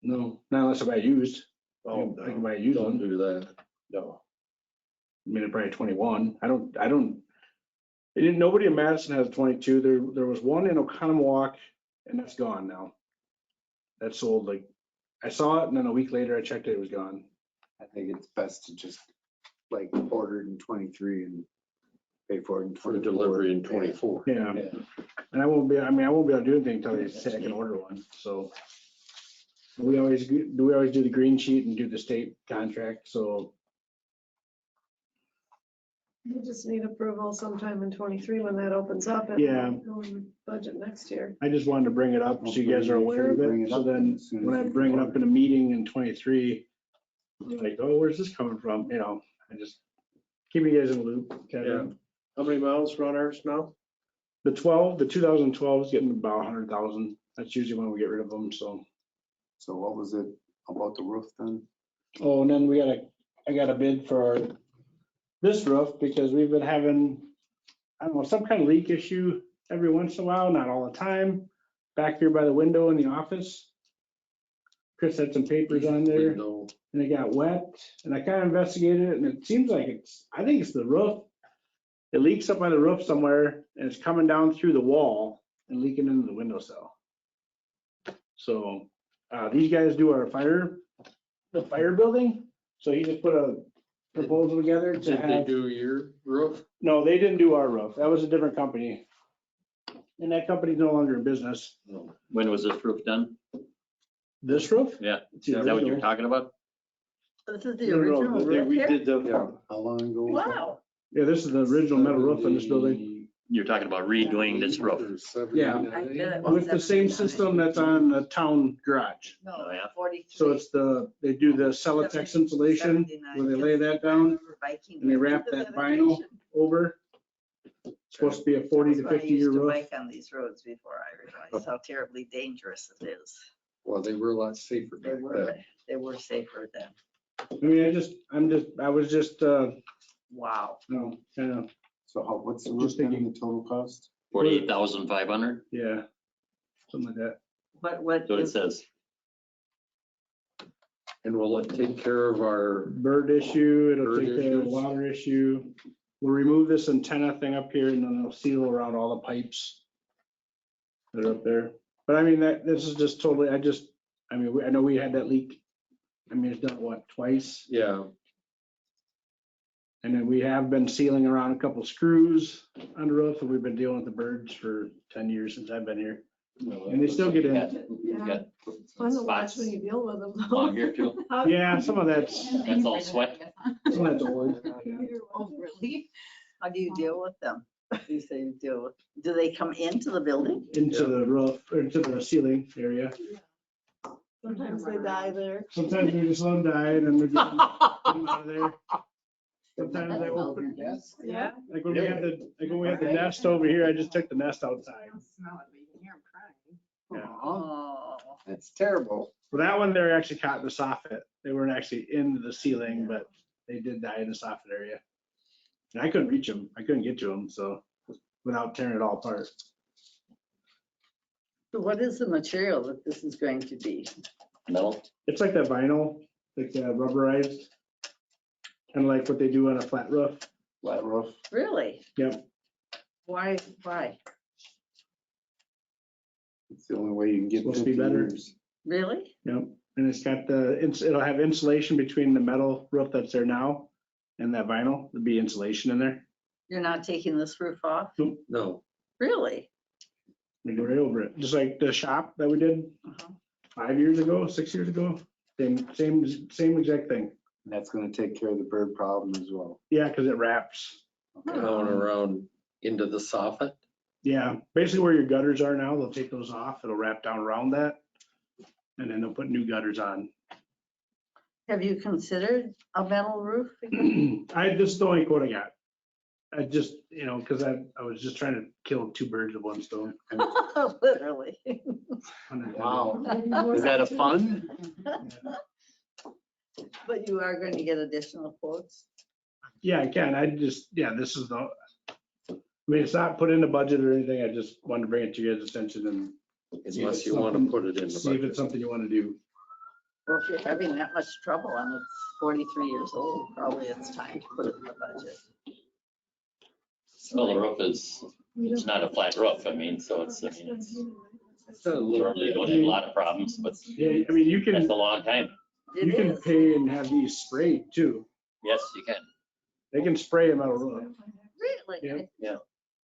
No, not unless I buy used. Oh, I can buy a used Don't one. do that. no. I mean, probably 21. Nobody in Madison has a 22. There was one in Oconomowoc, and that's gone now. That sold, like, I saw it and then a week later I checked it, it was gone. I think it's best to just like order it in 23 and pay for it in For 24. delivery in 24. Yeah. And I won't be able to do anything until they say I can order one, so. We always do the green sheet and do the state contract, so You just need approval sometime in 23 when that opens up. and Yeah. go in the Budget next year. I just wanted to bring it up so you guys are aware of Bring it. it So up then as soon as when I you bring it can up in a meeting in 23, you're like, oh, where's this coming from? You know, I just keep you guys in the loop. kind of. Yeah. How many miles are on ours now? The 2012 is getting about 100,000. That's usually when we get rid of them, so. So what was it about the roof then? Oh, and then I got a bid for this roof because we've been having, I don't know, some kind of leak issue every once in a while, not all the time. Back here by the window in the office. Chris had some papers on there Window. and it got wet and I kind of investigated it and it seems like I think it's the roof. It leaks up by the roof somewhere and it's coming down through the wall and leaking into the windowsill. So these guys do the fire building. So he just put a proposal together to Did they have, do your roof? no, they didn't do our roof. That was a different company. And that company's no longer in business. When was this roof done? This roof? Yeah, It's the is that what you're original. talking about? This is the No, no, original they roof here? redid the, Yeah, how long ago? was that? Wow. Yeah, this is the original metal roof in this building. You're talking about redoing this roof. Yeah. I bet it was With the same 79. system that's on the town garage. No, Oh, yeah. 43. So it's they do the Celotex insulation where they lay that down and they wrap that vinyl over. It's supposed to be a 40 to 50 year I used to roof. bike on these roads before I realized how terribly dangerous it is. Well, they were a lot safer They back were, then. they were safer then. I mean, I was just, Wow. no, kind of, So what's the roof Just then, thinking. the total cost? 48,500, yeah, something like that. What that's what it is, says. And will it take care of our, Bird issue, it'll Bird take care of the issues. water issue. We'll remove this antenna thing up here and then they'll seal around all the pipes that are up there. But I mean, this is just totally, I know we had that leak. I mean, it's done what, twice? yeah, And then we have been sealing around a couple screws on the roof and we've been dealing with the birds for 10 years since I've been here. And they still get in. Yeah. It's fun to watch Spots when you deal with them. on here too. Yeah, some of that's all sweat. old. oh, really? How do you deal with them? You say you deal with, do they come into the building? Into the roof, or into the ceiling area. Sometimes they die there. Sometimes we just let them die and then we get them out of there. Sometimes I open, Yeah. like when we had the nest over here, I just took the nest outside. Yeah. Oh, That's terrible. For that one, they're actually caught in the soffit. They weren't actually in the ceiling, but they did die in the soffit area. And I couldn't reach them. I couldn't get to them, so without tearing it all apart. so what is the material that this is going to be? No, It's like that vinyl, like rubberized, kind of like what they do on a flat roof. Flat roof. Really? Yep. Why? It's the only way you can get Supposed to be 50 better. years. Really? Yep, and it's got it'll have insulation between the metal roof that's there now and that vinyl. There'll be insulation in there. You're not taking this roof off? No, Really? We go right over it, just like the shop that we did Uh-huh. 5 years ago, 6 years ago. Same exact thing. That's gonna take care of the bird problem as well. Yeah, because it wraps. going around into the soffit. Yeah, basically where your gutters are now, they'll take those off. It'll wrap down around that. And then they'll put new gutters on. Have you considered a metal roof? This is the only quote I got. I just, because I was just trying to kill two birds with one stone. Literally. Wow. Is that a fun? But you are going to get additional quotes? Yeah, I can. This is it's not put in the budget or anything. I just wanted to bring it to your guys' attention and Unless you want to put it in the see if it's budget. something you want to do. Well, if you're having that much trouble and it's 43 years old, probably it's time to put it in the budget. Well, the roof it's not a flat roof. I mean, it's It's a little literally don't have a lot of problems, but Yeah, I mean, you that's can, a long time. you It can is. pay and have these sprayed too. Yes, you can. They can spray a metal roof. Really? Yeah. Yeah.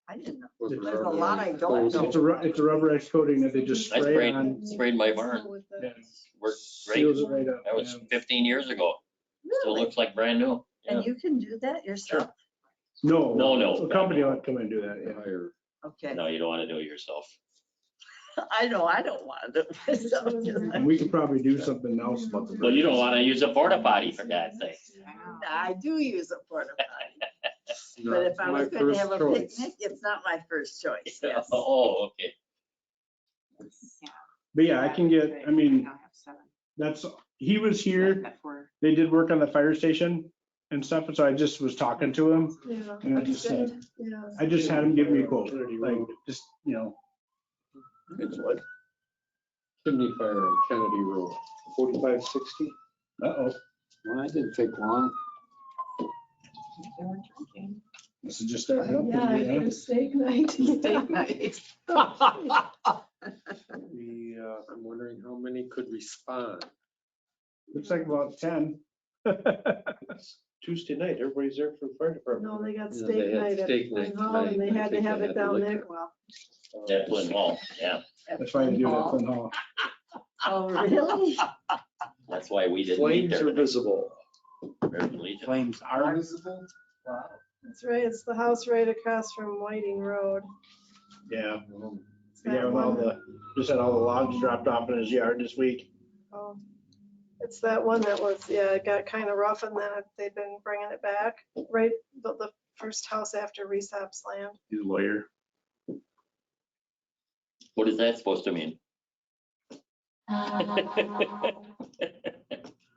I didn't know. with There's a rubber lot I don't know. It's a rubberized coating that they just I spray on. sprayed my barn. Yeah, Worked great. seals it right up. That was yeah. 15 years ago. Still Really? looks like brand new. And you can do that yourself? No. No. The company will come and do that, yeah. higher. Okay. No, you don't want to do it yourself. I know, I don't want to do it myself. And we could probably do something else about the. But you don't want to use a porta potty for God's sake. I do use a porta potty, but Not if I my was going to first have a choice. picnic, it's not my first choice, yes. Oh, okay. But yeah, I can get, I mean, he was here, they did work on the fire station and stuff, and so I just was talking to him, Yeah. and I just said, Yeah. I just had him give me a quote, like, just, It's what? Chimney fire on Kennedy Road. 4560? uh-oh, Well, that didn't take long. this is just starting up. Yeah, I did a steak night. Steak night. I'm wondering how many could respond. Looks like about 10. Tuesday night, everybody's there for the fire department. No, they got Yeah, steak they had night at steak night Flint Hall, and tonight. they I had to think have they it had to down look there. at- Well, At Flint Hall, yeah. That's why they do that, Flint Hall. Oh, really? That's why we didn't meet Flames are there. visible. American Legion. Flames are visible? Wow. that's right. It's the house right across from Whiting Road. Yeah, It's that yeah, with all one. just had all the logs dropped off in his yard this week. Oh, it's that one that was, yeah, it got kind of rough and then they've been bringing it back. Right, the first house after Resop's land. He's a lawyer. What is that supposed to mean?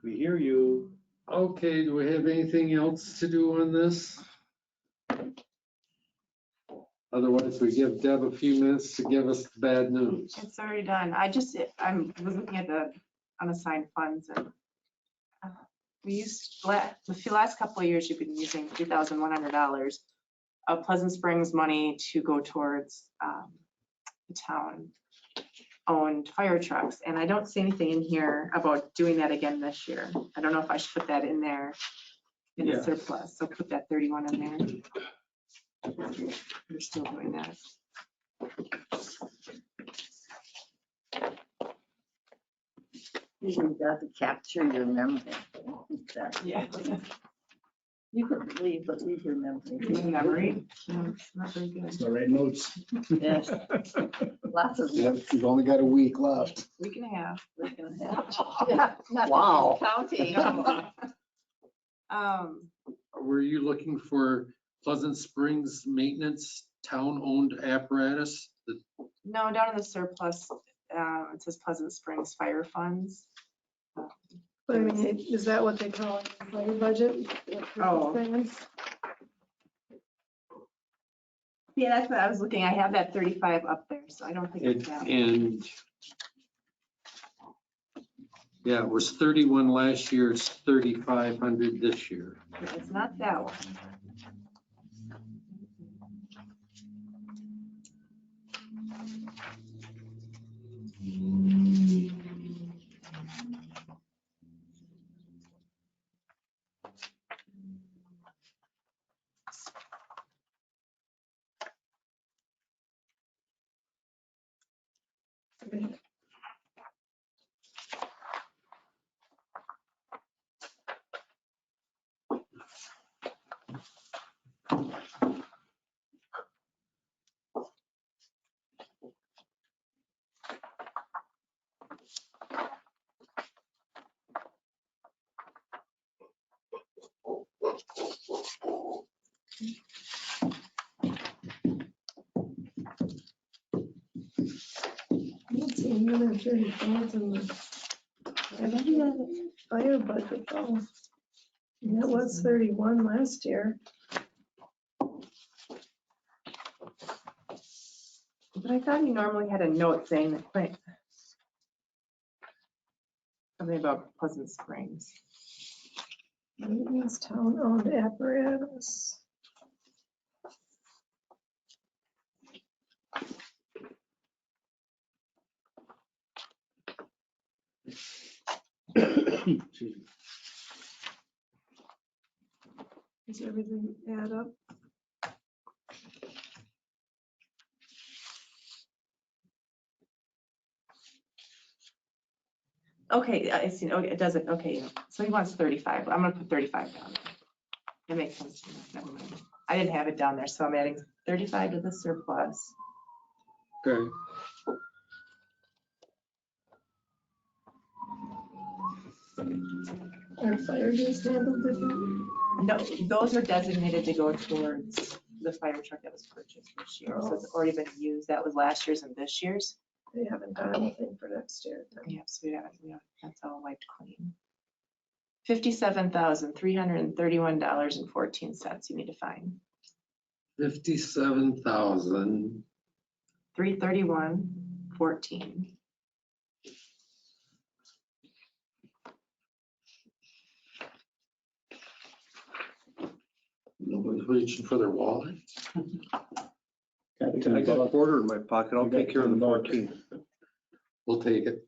We hear you. Okay, do we have anything else to do on this? Otherwise, we give Deb a few minutes to give us the bad news. It's already done. I was looking at the unassigned funds and we used, the last couple of years, you've been using $3,100 of Pleasant Springs money to go towards the town-owned fire trucks. And I don't see anything in here about doing that again this year. I don't know if I should put that in there in the Yes. surplus. So put that 31 in there. We're still doing that. You've got to capture your memory. Yeah. You could leave, but leave your memory. My memory, it's not very good. So write notes. Yes, lots of. Yep, you've only got a week left. Week and a half. We're gonna have- Yeah, not Wow. Counting. Were you looking for Pleasant Springs maintenance, town-owned apparatus? No, down in the surplus, it says Pleasant Springs Fire Funds. But I mean, is that what they call it, fire budget? Oh. Yeah, that's what I was looking. I have that 35 up there, so I don't think it's that. And yeah, it was 31 last year, it's 3,500 this year. It's not that one. It's $130,000 in the fire budget though. And it was 31 last year. But I thought you normally had a note saying that like, something about Pleasant Springs. Maintenance town-owned apparatus. Does everything add up? Okay, I see, okay, it doesn't, okay, so he wants 35, I'm gonna put 35 down. That makes sense to me, never mind. I didn't have it down there, so I'm adding 35 to the surplus. Okay. Are fire dues handled differently? No, those are designated to go towards the fire truck that was purchased this year, so it's already been used, that was last year's and this year's. They haven't done anything for next year. then. Yep, so we haven't, that's all wiped clean. $57,331.14 you need to find. 57,000. 331.14. Nobody's reaching for their wallet. I got a quarter in my pocket. I'll take care of the 14. We'll take it.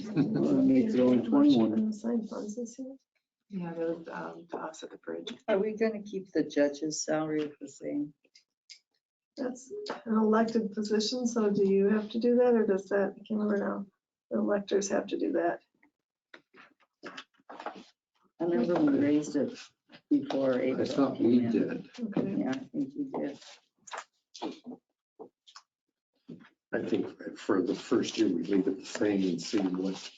Makes it only 21. Unassigned funds this year. Yeah, that was to offset the bridge. Are we gonna keep the judge's salary the same? That's an elected position, so do you have to do that, or does that, I can't remember now. The electors have to do that. I remember we raised it before I April. thought we did. Okay. Yeah, I think you did. I think for the first year, we leave it the same and see what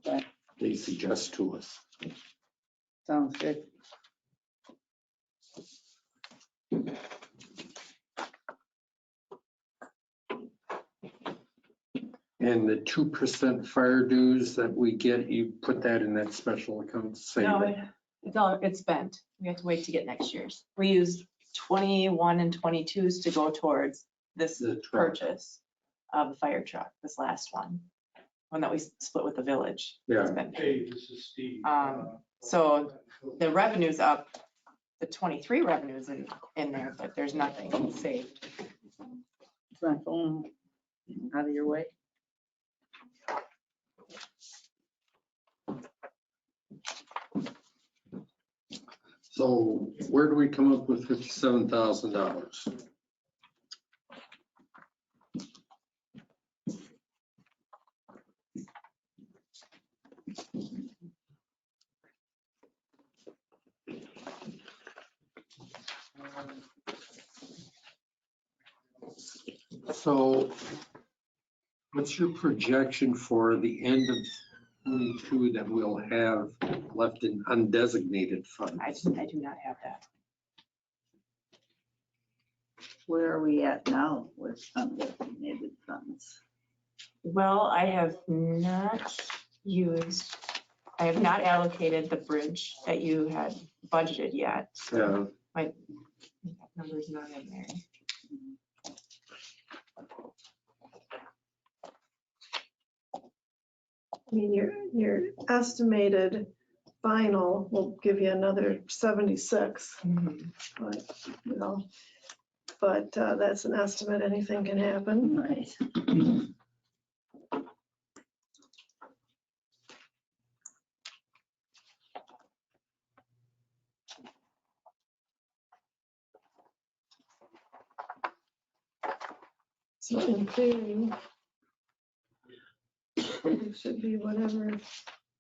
Okay. they suggest to us. Sounds good. And the 2% fire dues that we get, you put that in that special account, save No, it. it's spent. We have to wait to get next year's. We used 21 and 22s to go towards this The truck. purchase of the fire truck, this last one that we split with the village. Yeah. It's been paid. Hey, this is Steve. So the revenue's up, the 23 revenues in there, but there's nothing saved. Is my phone out of your way? So where do we come up with $57,000? So what's your projection for the end of 22 that we'll have left in undesignated funds? I do not have that. Where are we at now with undesignated funds? Well, I have not allocated the bridge that you had budgeted yet. Yeah. My number's not in there. I mean, your estimated final will give you another 76, but, you know, but that's an estimate, anything can happen. Right. So in theory, It should be whatever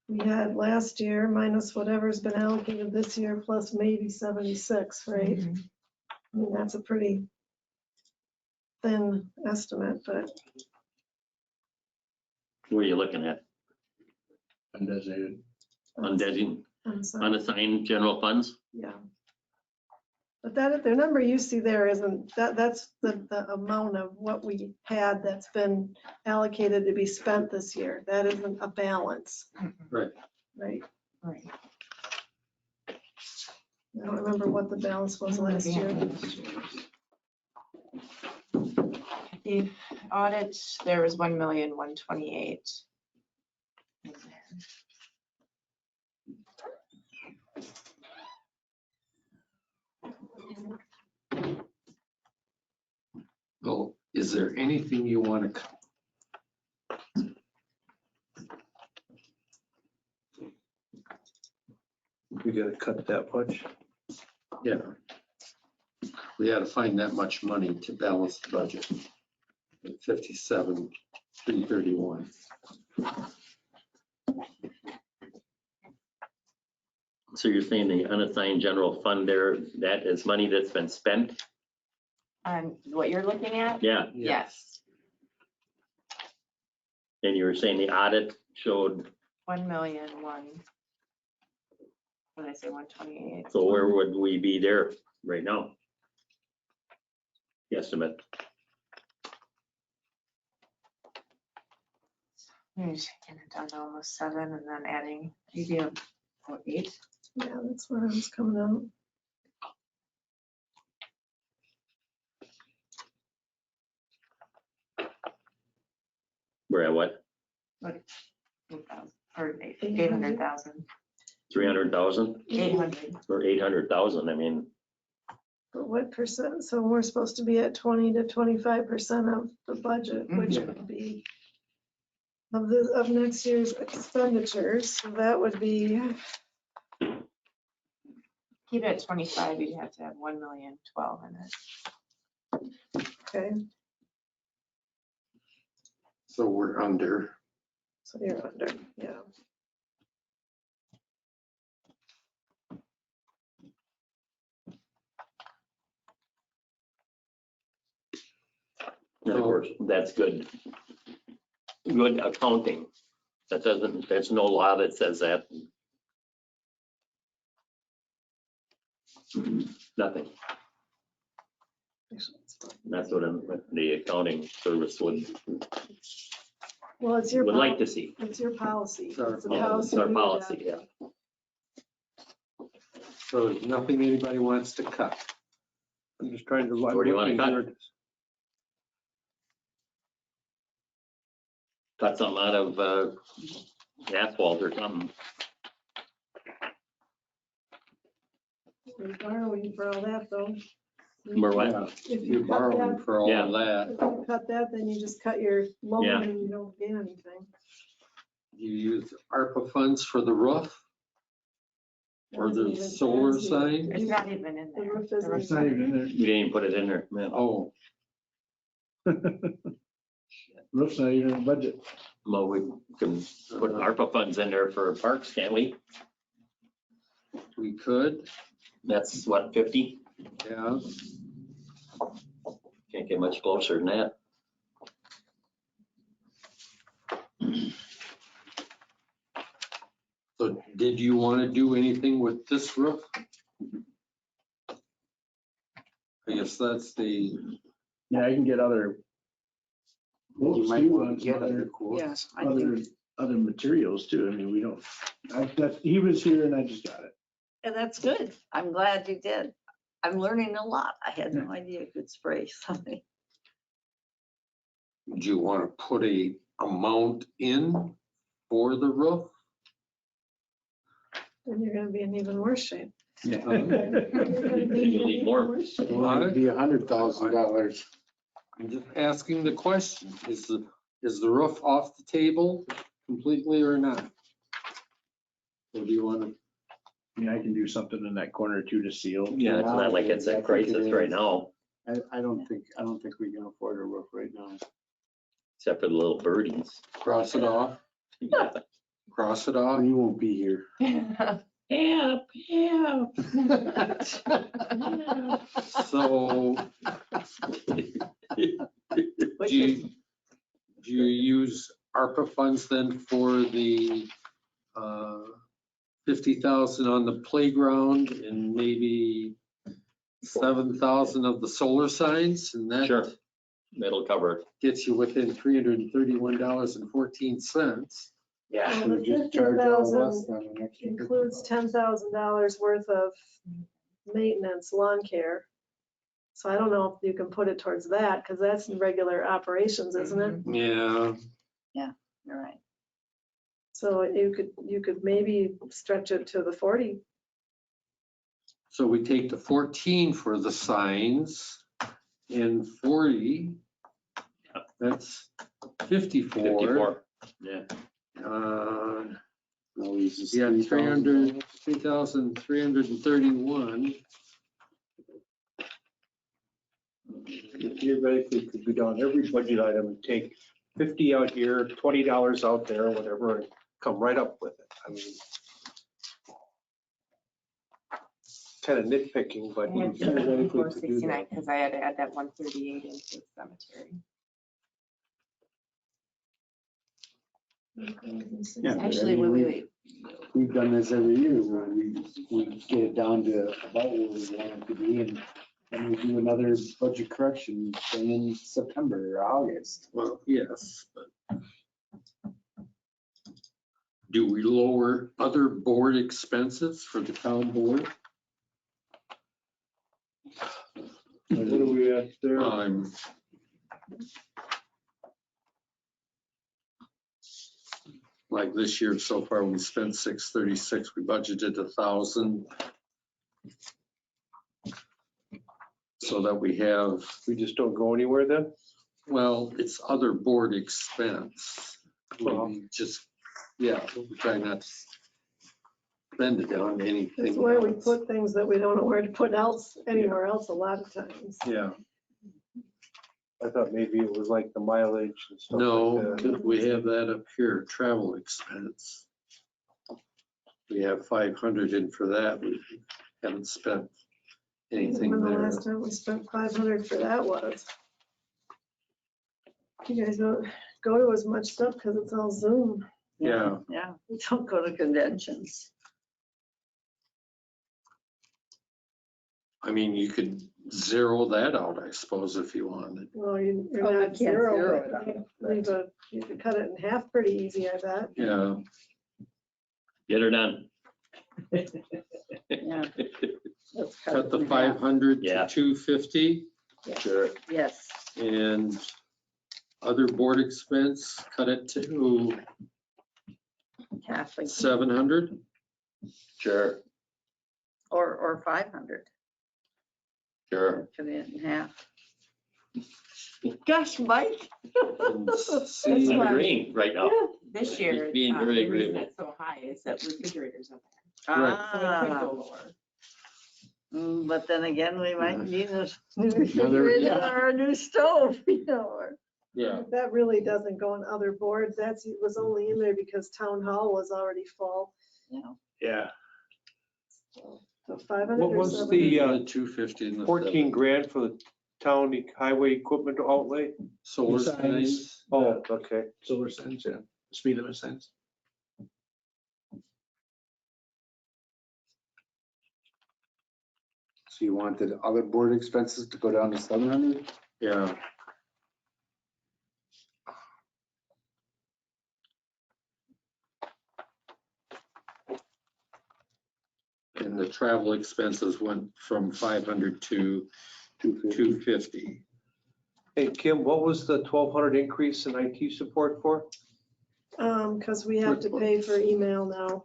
we had last year minus whatever's been allocated this year plus maybe 76, right? Mhm. I mean, that's a pretty thin estimate, but What are you looking at? Undesignated. Unassigned general funds? yeah. But that, the number you see there isn't, that's the amount of what we had that's been allocated to be spent this year. That isn't a balance. Right. Right? Right. I don't remember what the balance was last year. The audit, there was 1,128,000. Well, is there anything you want to? We gotta cut that much. Yeah. We had to find that much money to balance the budget. 57,331. So you're saying the unassigned general fund there, that is money that's been spent? On what you're looking at? Yeah, Yes. and you were saying the audit showed, 1,000,001. What did I say, 128? so where would we be there right now? Estimate. I'm just getting it down to almost 7 and then adding maybe a 8. Yeah, that's where I was coming out. We're at what, 8,000 or 800,000. 300,000 800. or 800,000? I mean, But what percent? So we're supposed to be at 20 to 25% of the budget, which Mhm. would be of next year's expenditures. So that would be, Keep it at 25, you'd have to have 1,012,000 in it. okay, So we're under. so you're under, yeah. and of course, that's good. Good accounting. That doesn't, there's no law that says that. Nothing. That's what the accounting service would Well, it's your, like to see. it's your policy. It's our It's a policy. It's our we policy, adopt. yeah. So there's nothing anybody wants to cut. I'm just trying to. Where do you wanna cut? Cut some out of asphalt or something. We're borrowing for all that, though. Or what? If You're you cut borrowing that, for all Yeah. of that. if you cut that, then you just cut your loan Yeah. and you don't gain anything. You use ARPA funds for the roof or Doesn't the even solar translate. sign? It's not even in The there. roof The isn't roof- It's not even in there. You didn't even put it in there, man. Oh, Roof's not even in the budget. Well, we can put ARPA funds in there for parks, can't we? we could, That's what, 50? yeah. Can't get much closer than that. So did you want to do anything with this roof? I guess that's the, Yeah, I can get other. You quotes might too want on to get some other quotes. Yes, I Other, think, other materials too. I mean, we don't, he was here and I just got it. and that's good. I'm glad you did. I'm learning a lot. I had no idea you could spray something. do you want to put a amount in for the roof? Then you're gonna be in even worse shape. Yeah. You need more. Well, it'd be $100,000. I'm just asking the question, is the roof off the table completely or not? Or do you want to? Yeah, I can do something in that corner too to seal. Yeah, it's not like it's a crisis right now, I don't think we can afford a roof right now. except for the little birdies. Cross it off? Cross it Or off. you won't be here. Help, help. So do you use ARPA funds then for the 50,000 on the playground and maybe 7,000 of the solar signs? And that Sure, that'll cover it. gets you within $331.14. Yeah. Well, Should've the just charged all of us 50,000 then an extra includes $10,000 worth of maintenance, lawn care. So I don't know if you can put it towards that, because that's in regular operations, isn't it? Yeah, You're right. So you could maybe stretch it to the 40. so we take the 14 for the signs and 40, that's 54. 54. Yeah. No, he's just Yeah, 3,000. 3,331. Theoretically, could be done every budget item and take 50 out here, $20 out there, whatever, and come right up with it. I mean, kind of nitpicking, but theoretically could do 469, that. because I had to add that 138 into the cemetery. Yeah, but I Actually, mean, wait. We've done this every year where we get it down to about where we want it to be and then we do another budget correction in September or August. Well, yes, but do we lower other board expenses for the town board? What are we at there? Like this year so far, we spent 636, we budgeted 1,000. So that we have, We just don't go anywhere then? well, it's other board expense. We just, yeah, we try not to spend it on anything. That's where we else. put things that we don't know where to put else, anywhere else a lot of times. Yeah, I thought maybe it was like the mileage and stuff no, like that. we have that up here, travel expense. We have 500 in for that. We haven't spent anything When the there. last time we spent 500 for that was. You guys don't go to as much stuff because it's all Zoom. Yeah. Yeah, we don't go to conventions. I mean, you could zero that out, I suppose, if you wanted. Well, you're Oh, you not can't zero, zero but it you could cut it in half pretty easy, I bet. Yeah, Get her done. Yeah. Let's cut the it in half. 500 Yeah. to 250 Sure. Yes, and other board expense, cut it to half again, 700. Sure, or 500. sure. Cut it in half. Gosh, Mike. And see, That's I'm why- agreeing right now. This year, He's being very the reason agreeable. it's so high is that refrigerators are there. Right. So it could Ah, go lower. but then again, we might need a new Another- refrigerator yeah. or a new stove, you know, or. yeah, That really doesn't go on other boards. It was only in there because town hall was already full. You know, Yeah. So 500 What or was 700. the 250 in the 14 grand for the town highway equipment outlay? solar Signs. signs. Oh, okay. Solar signs, yeah, speed limit signs. So you wanted other board expenses to go down to 700? Yeah. And the travel expenses went from 500 to 250. Hey, Kim, what was the 1,200 increase in IT support for? Because we have to pay for email now,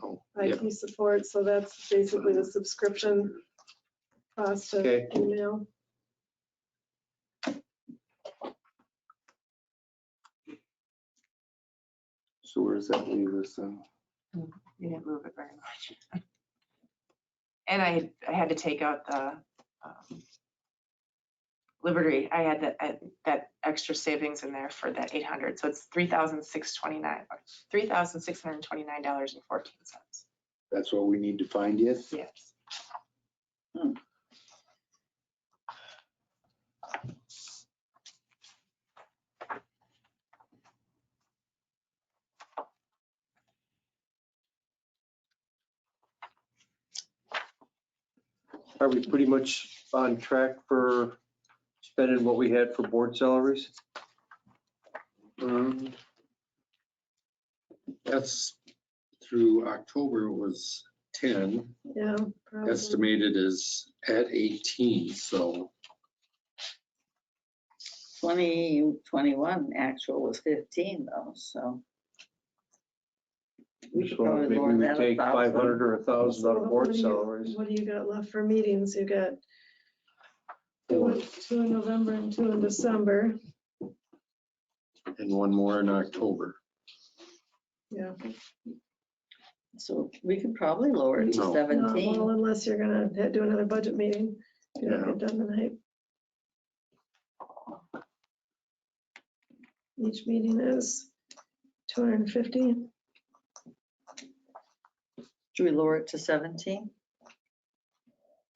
Oh, yeah. IT support, so that's basically the subscription cost of Okay. email. So where does that leave us? You didn't move it very much. And I had to take out the Liberty, I had that extra savings in there for that 800, so it's $3,629.14. That's what we need to find yet? Yes. Are we pretty much on track for spending what we had for board salaries? That's through October was 10, Yeah, probably. estimated is at 18, so 2021 actual was 15 though, so. We could probably Maybe lower we that take 1,000. 500 or 1,000 out of board What do you- salaries. What do you got left for meetings? You got two in November and 2 in December. and one more in October. Yeah. So we could probably lower it to No. Well, 17. unless you're gonna do another budget meeting. You don't get done tonight. Each meeting is 250. Should we lower it to 17?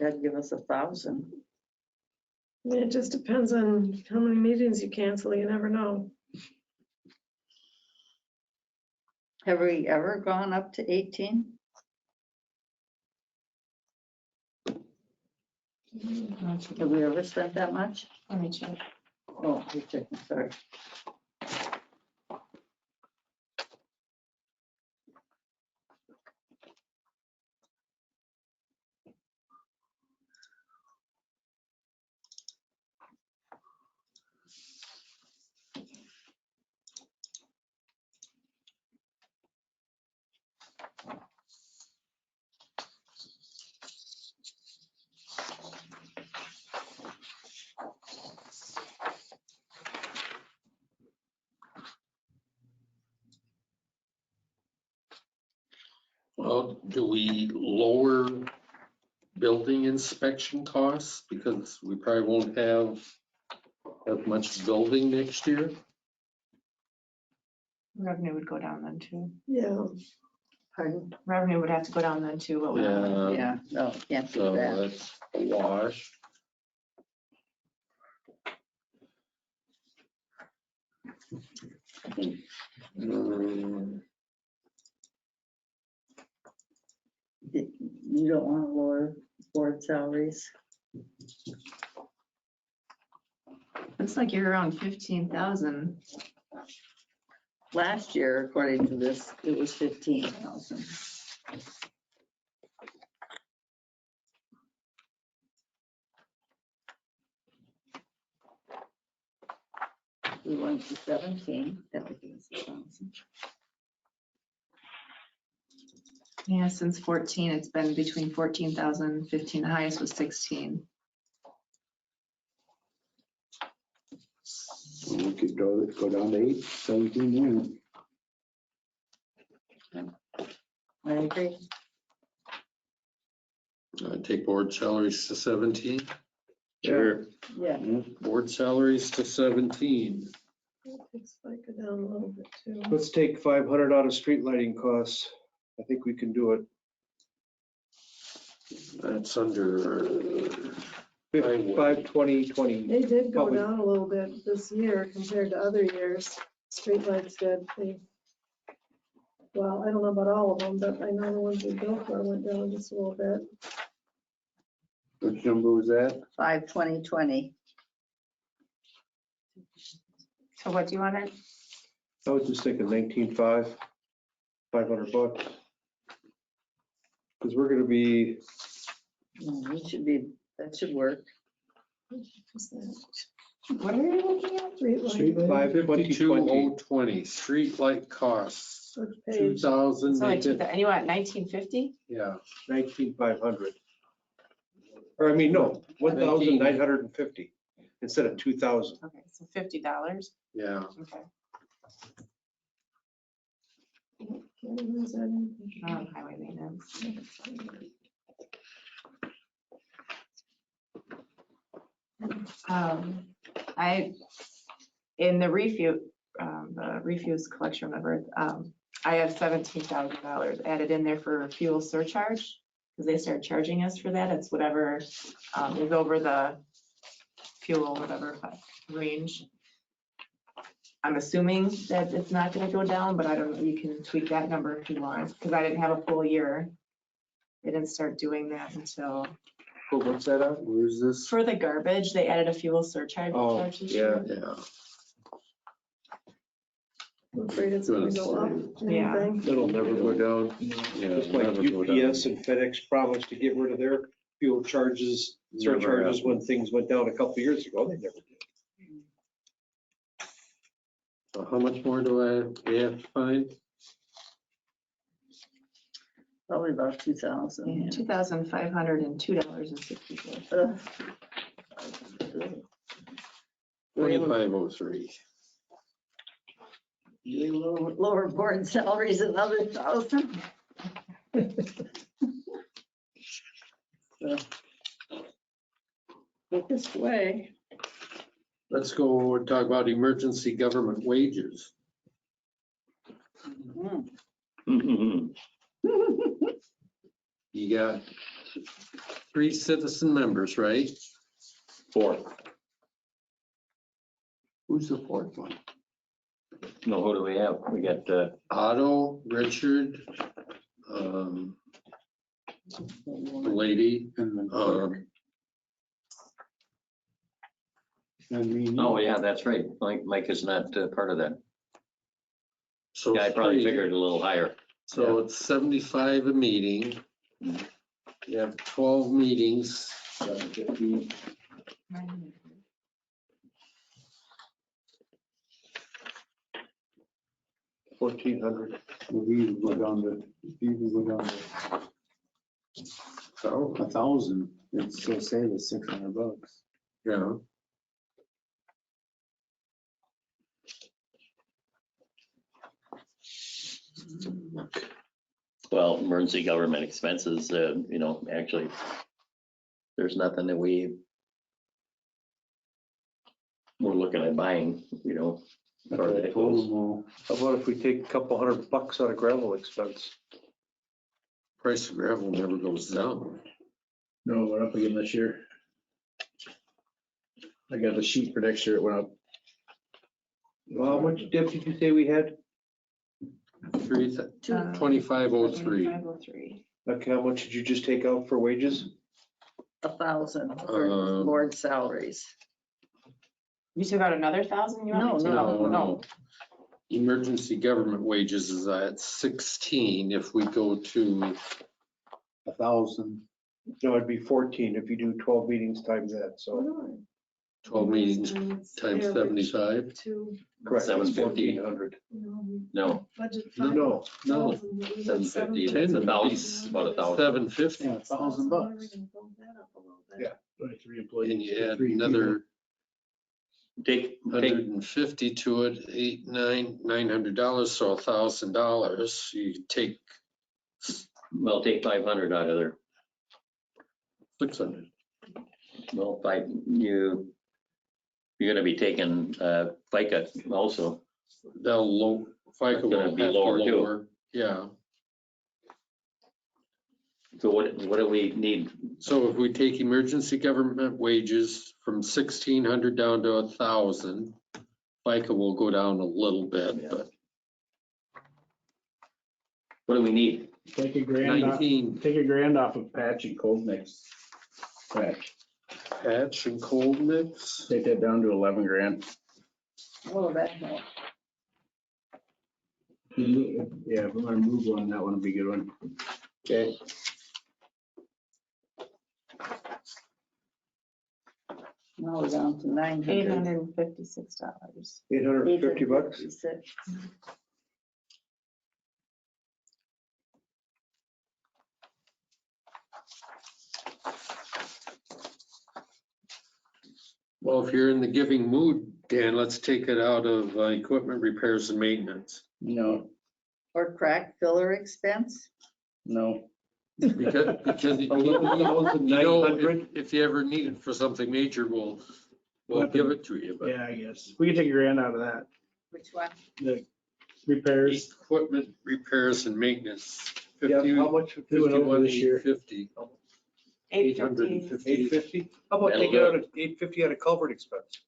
That'd give us 1,000. I mean, it just depends on how many meetings you cancel. You never know. Have we ever gone up to 18? Have we ever spent that much? Let me check. Oh, you're checking, sorry. Well, do we lower building inspection costs? Because we probably won't have as much building next year. Revenue would go down then too. Yeah. Pardon? Revenue would have to go down then too, but we don't. Yeah, no, can't do So that. that's a wash. Um, You don't want to lower board salaries? Looks like you're around 15,000. Last year, according to this, it was 15,000. We went to 17, that would give us 1,000. Yeah, since 14, it's been between 14,000, 15, the highest was 16. So we could go down to 8, 17 units. I agree. Take board salaries to 17. Sure. Yeah, Board salaries to 17. It's like go down a little bit too. Let's take 500 out of street lighting costs. I think we can do it. That's under, 52020. They did go Probably. down a little bit this year compared to other years. Streetlights did. Well, I don't know about all of them, but I know the ones we built for went down just a little bit. Which number was that? 5/20/20. So what do you want to, I was just thinking 19.5, $500. Because we're gonna be, It should be, that should work. what are we looking at? Streetlight, 5/20/20. 52,020, street light costs, which page? 2,000. It's only 2,000, and you want 1950? Yeah, 19,500. Or I mean, no, 1,950 instead of 2,000. Okay, so $50, yeah. okay. Where's that? Highway maintenance. In the refuse collection, remember, I have $17,000 added in there for fuel surcharge, because they started charging us for that. It's whatever is over the fuel, whatever range. I'm assuming that it's not gonna go down, but I don't know, you can tweak that number if you want, because I didn't have a full year. They didn't start doing that until, Oh, what's that on? Where's this? for the garbage, they added a fuel surcharge. Oh, charge this yeah. year. Yeah. I'm afraid it's gonna go up. Yeah. Anything. It'll never go down. Yeah, Just like never go down. UPS and FedEx promised to get rid of their fuel charges, Never surcharges when happened. things went down a couple years ago. They never did. So how much more do we have to find? Probably about 2,000. And $2,502.64. Ugh. 2503. You lower board salaries another 1,000. So, look this way. Let's go talk about emergency government wages. Hmm. You got 3 citizen members, right? 4. Who's the fourth one? No, who do we have? We got, Otto, Richard, the lady, And the clerk. And me. oh, yeah, that's right. Mike is not part of that. so Yeah, I probably 3. figured a little higher. So it's 75 a meeting. You have 12 meetings. 750. 1,400. We go down to, we go down to So, 1,000. It's still saved us $600. yeah. Well, emergency government expenses, actually, there's nothing that we're looking at buying, That's Or what I they told goes. them all. How about if we take a couple $100 out of gravel expense? Price of gravel never goes down. No, we're up again this year. I got the sheet for next year, it went up. Well, how much dip did you say we had? 2503. 2503. Okay, how much did you just take out for wages? 1,000 for board salaries. You took out another 1,000? You want me to? No. Emergency government wages is at 16 if we go to 1,000. No, it'd be 14 if you do 12 meetings times that, so. 12 meetings times 75. Correct. 750. 1,400. No, Budget No, no. 750, it's about 1,000. 750. Yeah, $1,000. Yeah. 23 employees. And you add 3 people. another Take, 150 to it, $900, so $1,000. You take take 500 out of there. 600. Well, you're gonna be taking FICA also. They'll low, FICA It's gonna will be have to lower, too. lower. Yeah, So what do we need? so if we take emergency government wages from 1,600 down to 1,000, FICA will go down a little bit, but What do we need? Take a grand off, 19 take a grand off of patch and cold mix. Patch, patch and cold mix. take that down to 11 grand. Oh, that helps. Yeah, if we're gonna move one, that one would be a good one. Okay. Now we're down to 900. $856. $850. 856. Well, if you're in the giving mood, Dan, let's take it out of equipment repairs and maintenance. No, Or crack filler expense? no, Because you know, if you ever need it for something major, we'll give it to you. But Yeah, I guess. We can take $1,000 out of that. Which one? The repairs. equipment repairs and maintenance, Yeah, how much? We went over this year. 51,850. 850. 850? How about That'll taking out 850 out of culvert expense?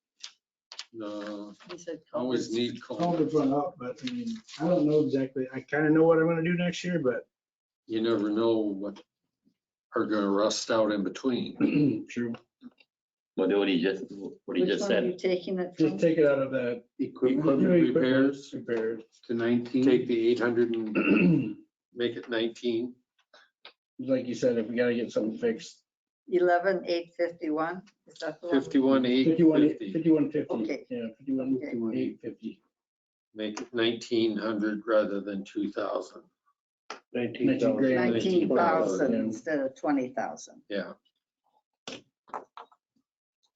No, He said always culverts. need call. Culverts went up, but I mean, I don't know exactly. I kind of know what I'm gonna do next year, but You never know what are gonna rust out in between. true. We'll do what he just Which one are you said. taking it Just from? take it out of that. Equipment repairs, Repairs. To 19. take the 800 and make it 19. Like you said, if we gotta get something fixed. 11,851, is that the one? 51,850. 5150. Okay. Yeah, 51,850. Make it 1,900 rather than 2,000. 19,000. 19,000 Yeah. instead of 20,000. Yeah.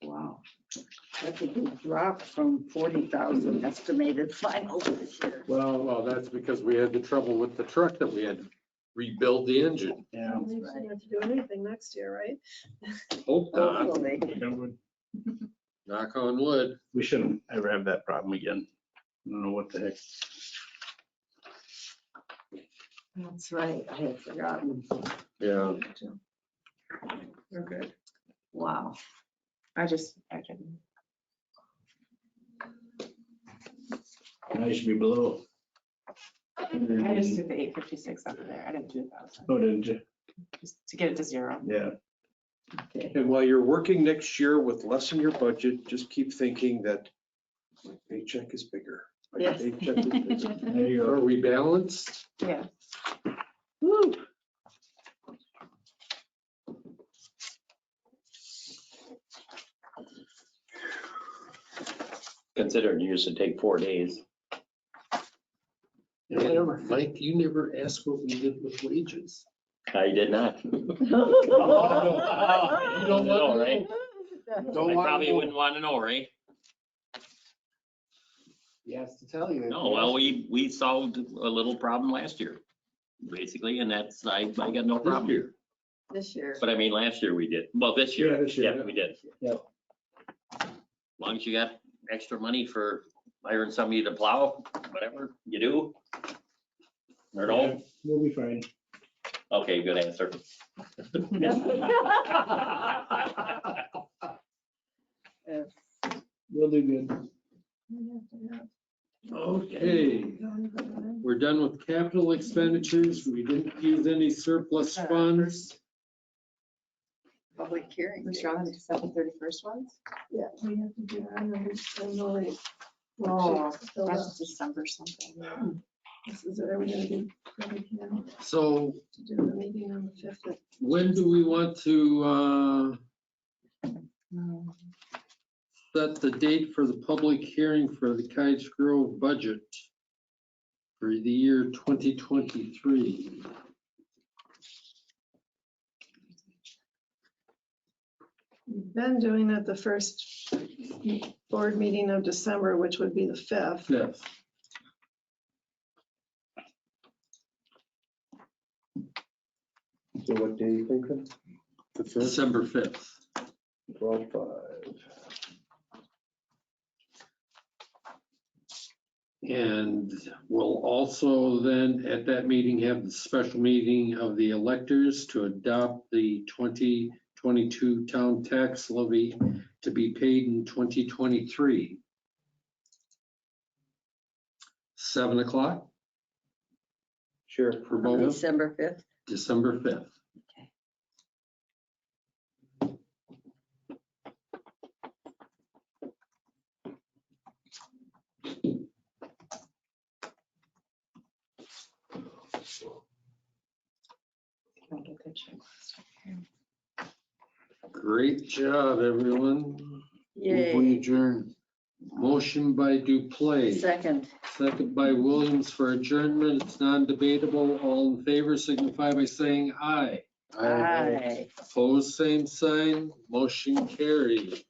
Wow. That's a big drop from 40,000 estimated final this year. Well, that's because we had the trouble with the truck that we had to rebuild the engine. Yeah. We shouldn't have to do anything next year, right? Hope not. Hopefully. Knock on wood. We shouldn't ever have that problem again. I don't know what the heck. That's right, I had forgotten. Yeah. We're good. Wow. I can. I should be below. I just did the 856 up there. I didn't do 1,000, Oh, didn't you? just to get it to 0. Yeah. Okay. And while you're working next year with less in your budget, just keep thinking that my paycheck is bigger. My Yes. paycheck is bigger. There you Are go. we balanced? Yeah. Woo. Considering you used to take 4 days. Mike, you never asked what we did with wages. I did not. You don't want know, to right? Don't I want probably to- wouldn't want to know, right? He has to tell you. No, well, we solved a little problem last year, basically, and that's, I got no problem here. This year. But I mean, last year we did. Well, this year. Yeah, this year, Yeah, we did. Yeah. As long as you got extra money for hiring somebody to plow, whatever you do. Or no? We'll be fine. Okay, good answer. Yes. We'll do good. Okay, we're done with capital expenditures. We didn't use any surplus funds. Public hearing. Mr. on the December 31st ones? Yeah, we have to do that. I know they- Oh, Fill out. that's December something. This is, are we gonna do, what we can So to do the meeting on the 5th? when do we want to set the date for the public hearing for the Kites Grove budget for the year 2023? We've been doing it the first board meeting of December, which would be the 5th. Yes. So what day you thinking? The fifth. December 5th. 12/5. And we'll also then at that meeting have the special meeting of the electors to adopt the 2022 town tax levy to be paid in 2023. 7 o'clock Sure. for both, December 5th. December 5th. Can I get the checklist? Great job, everyone. We Yay. adjourn. Motion by Duplay. Second. Second by Williams for adjournment. It's non-debatable. All in favor signify by saying aye. Aye. Opposed, same sign. Motion carried.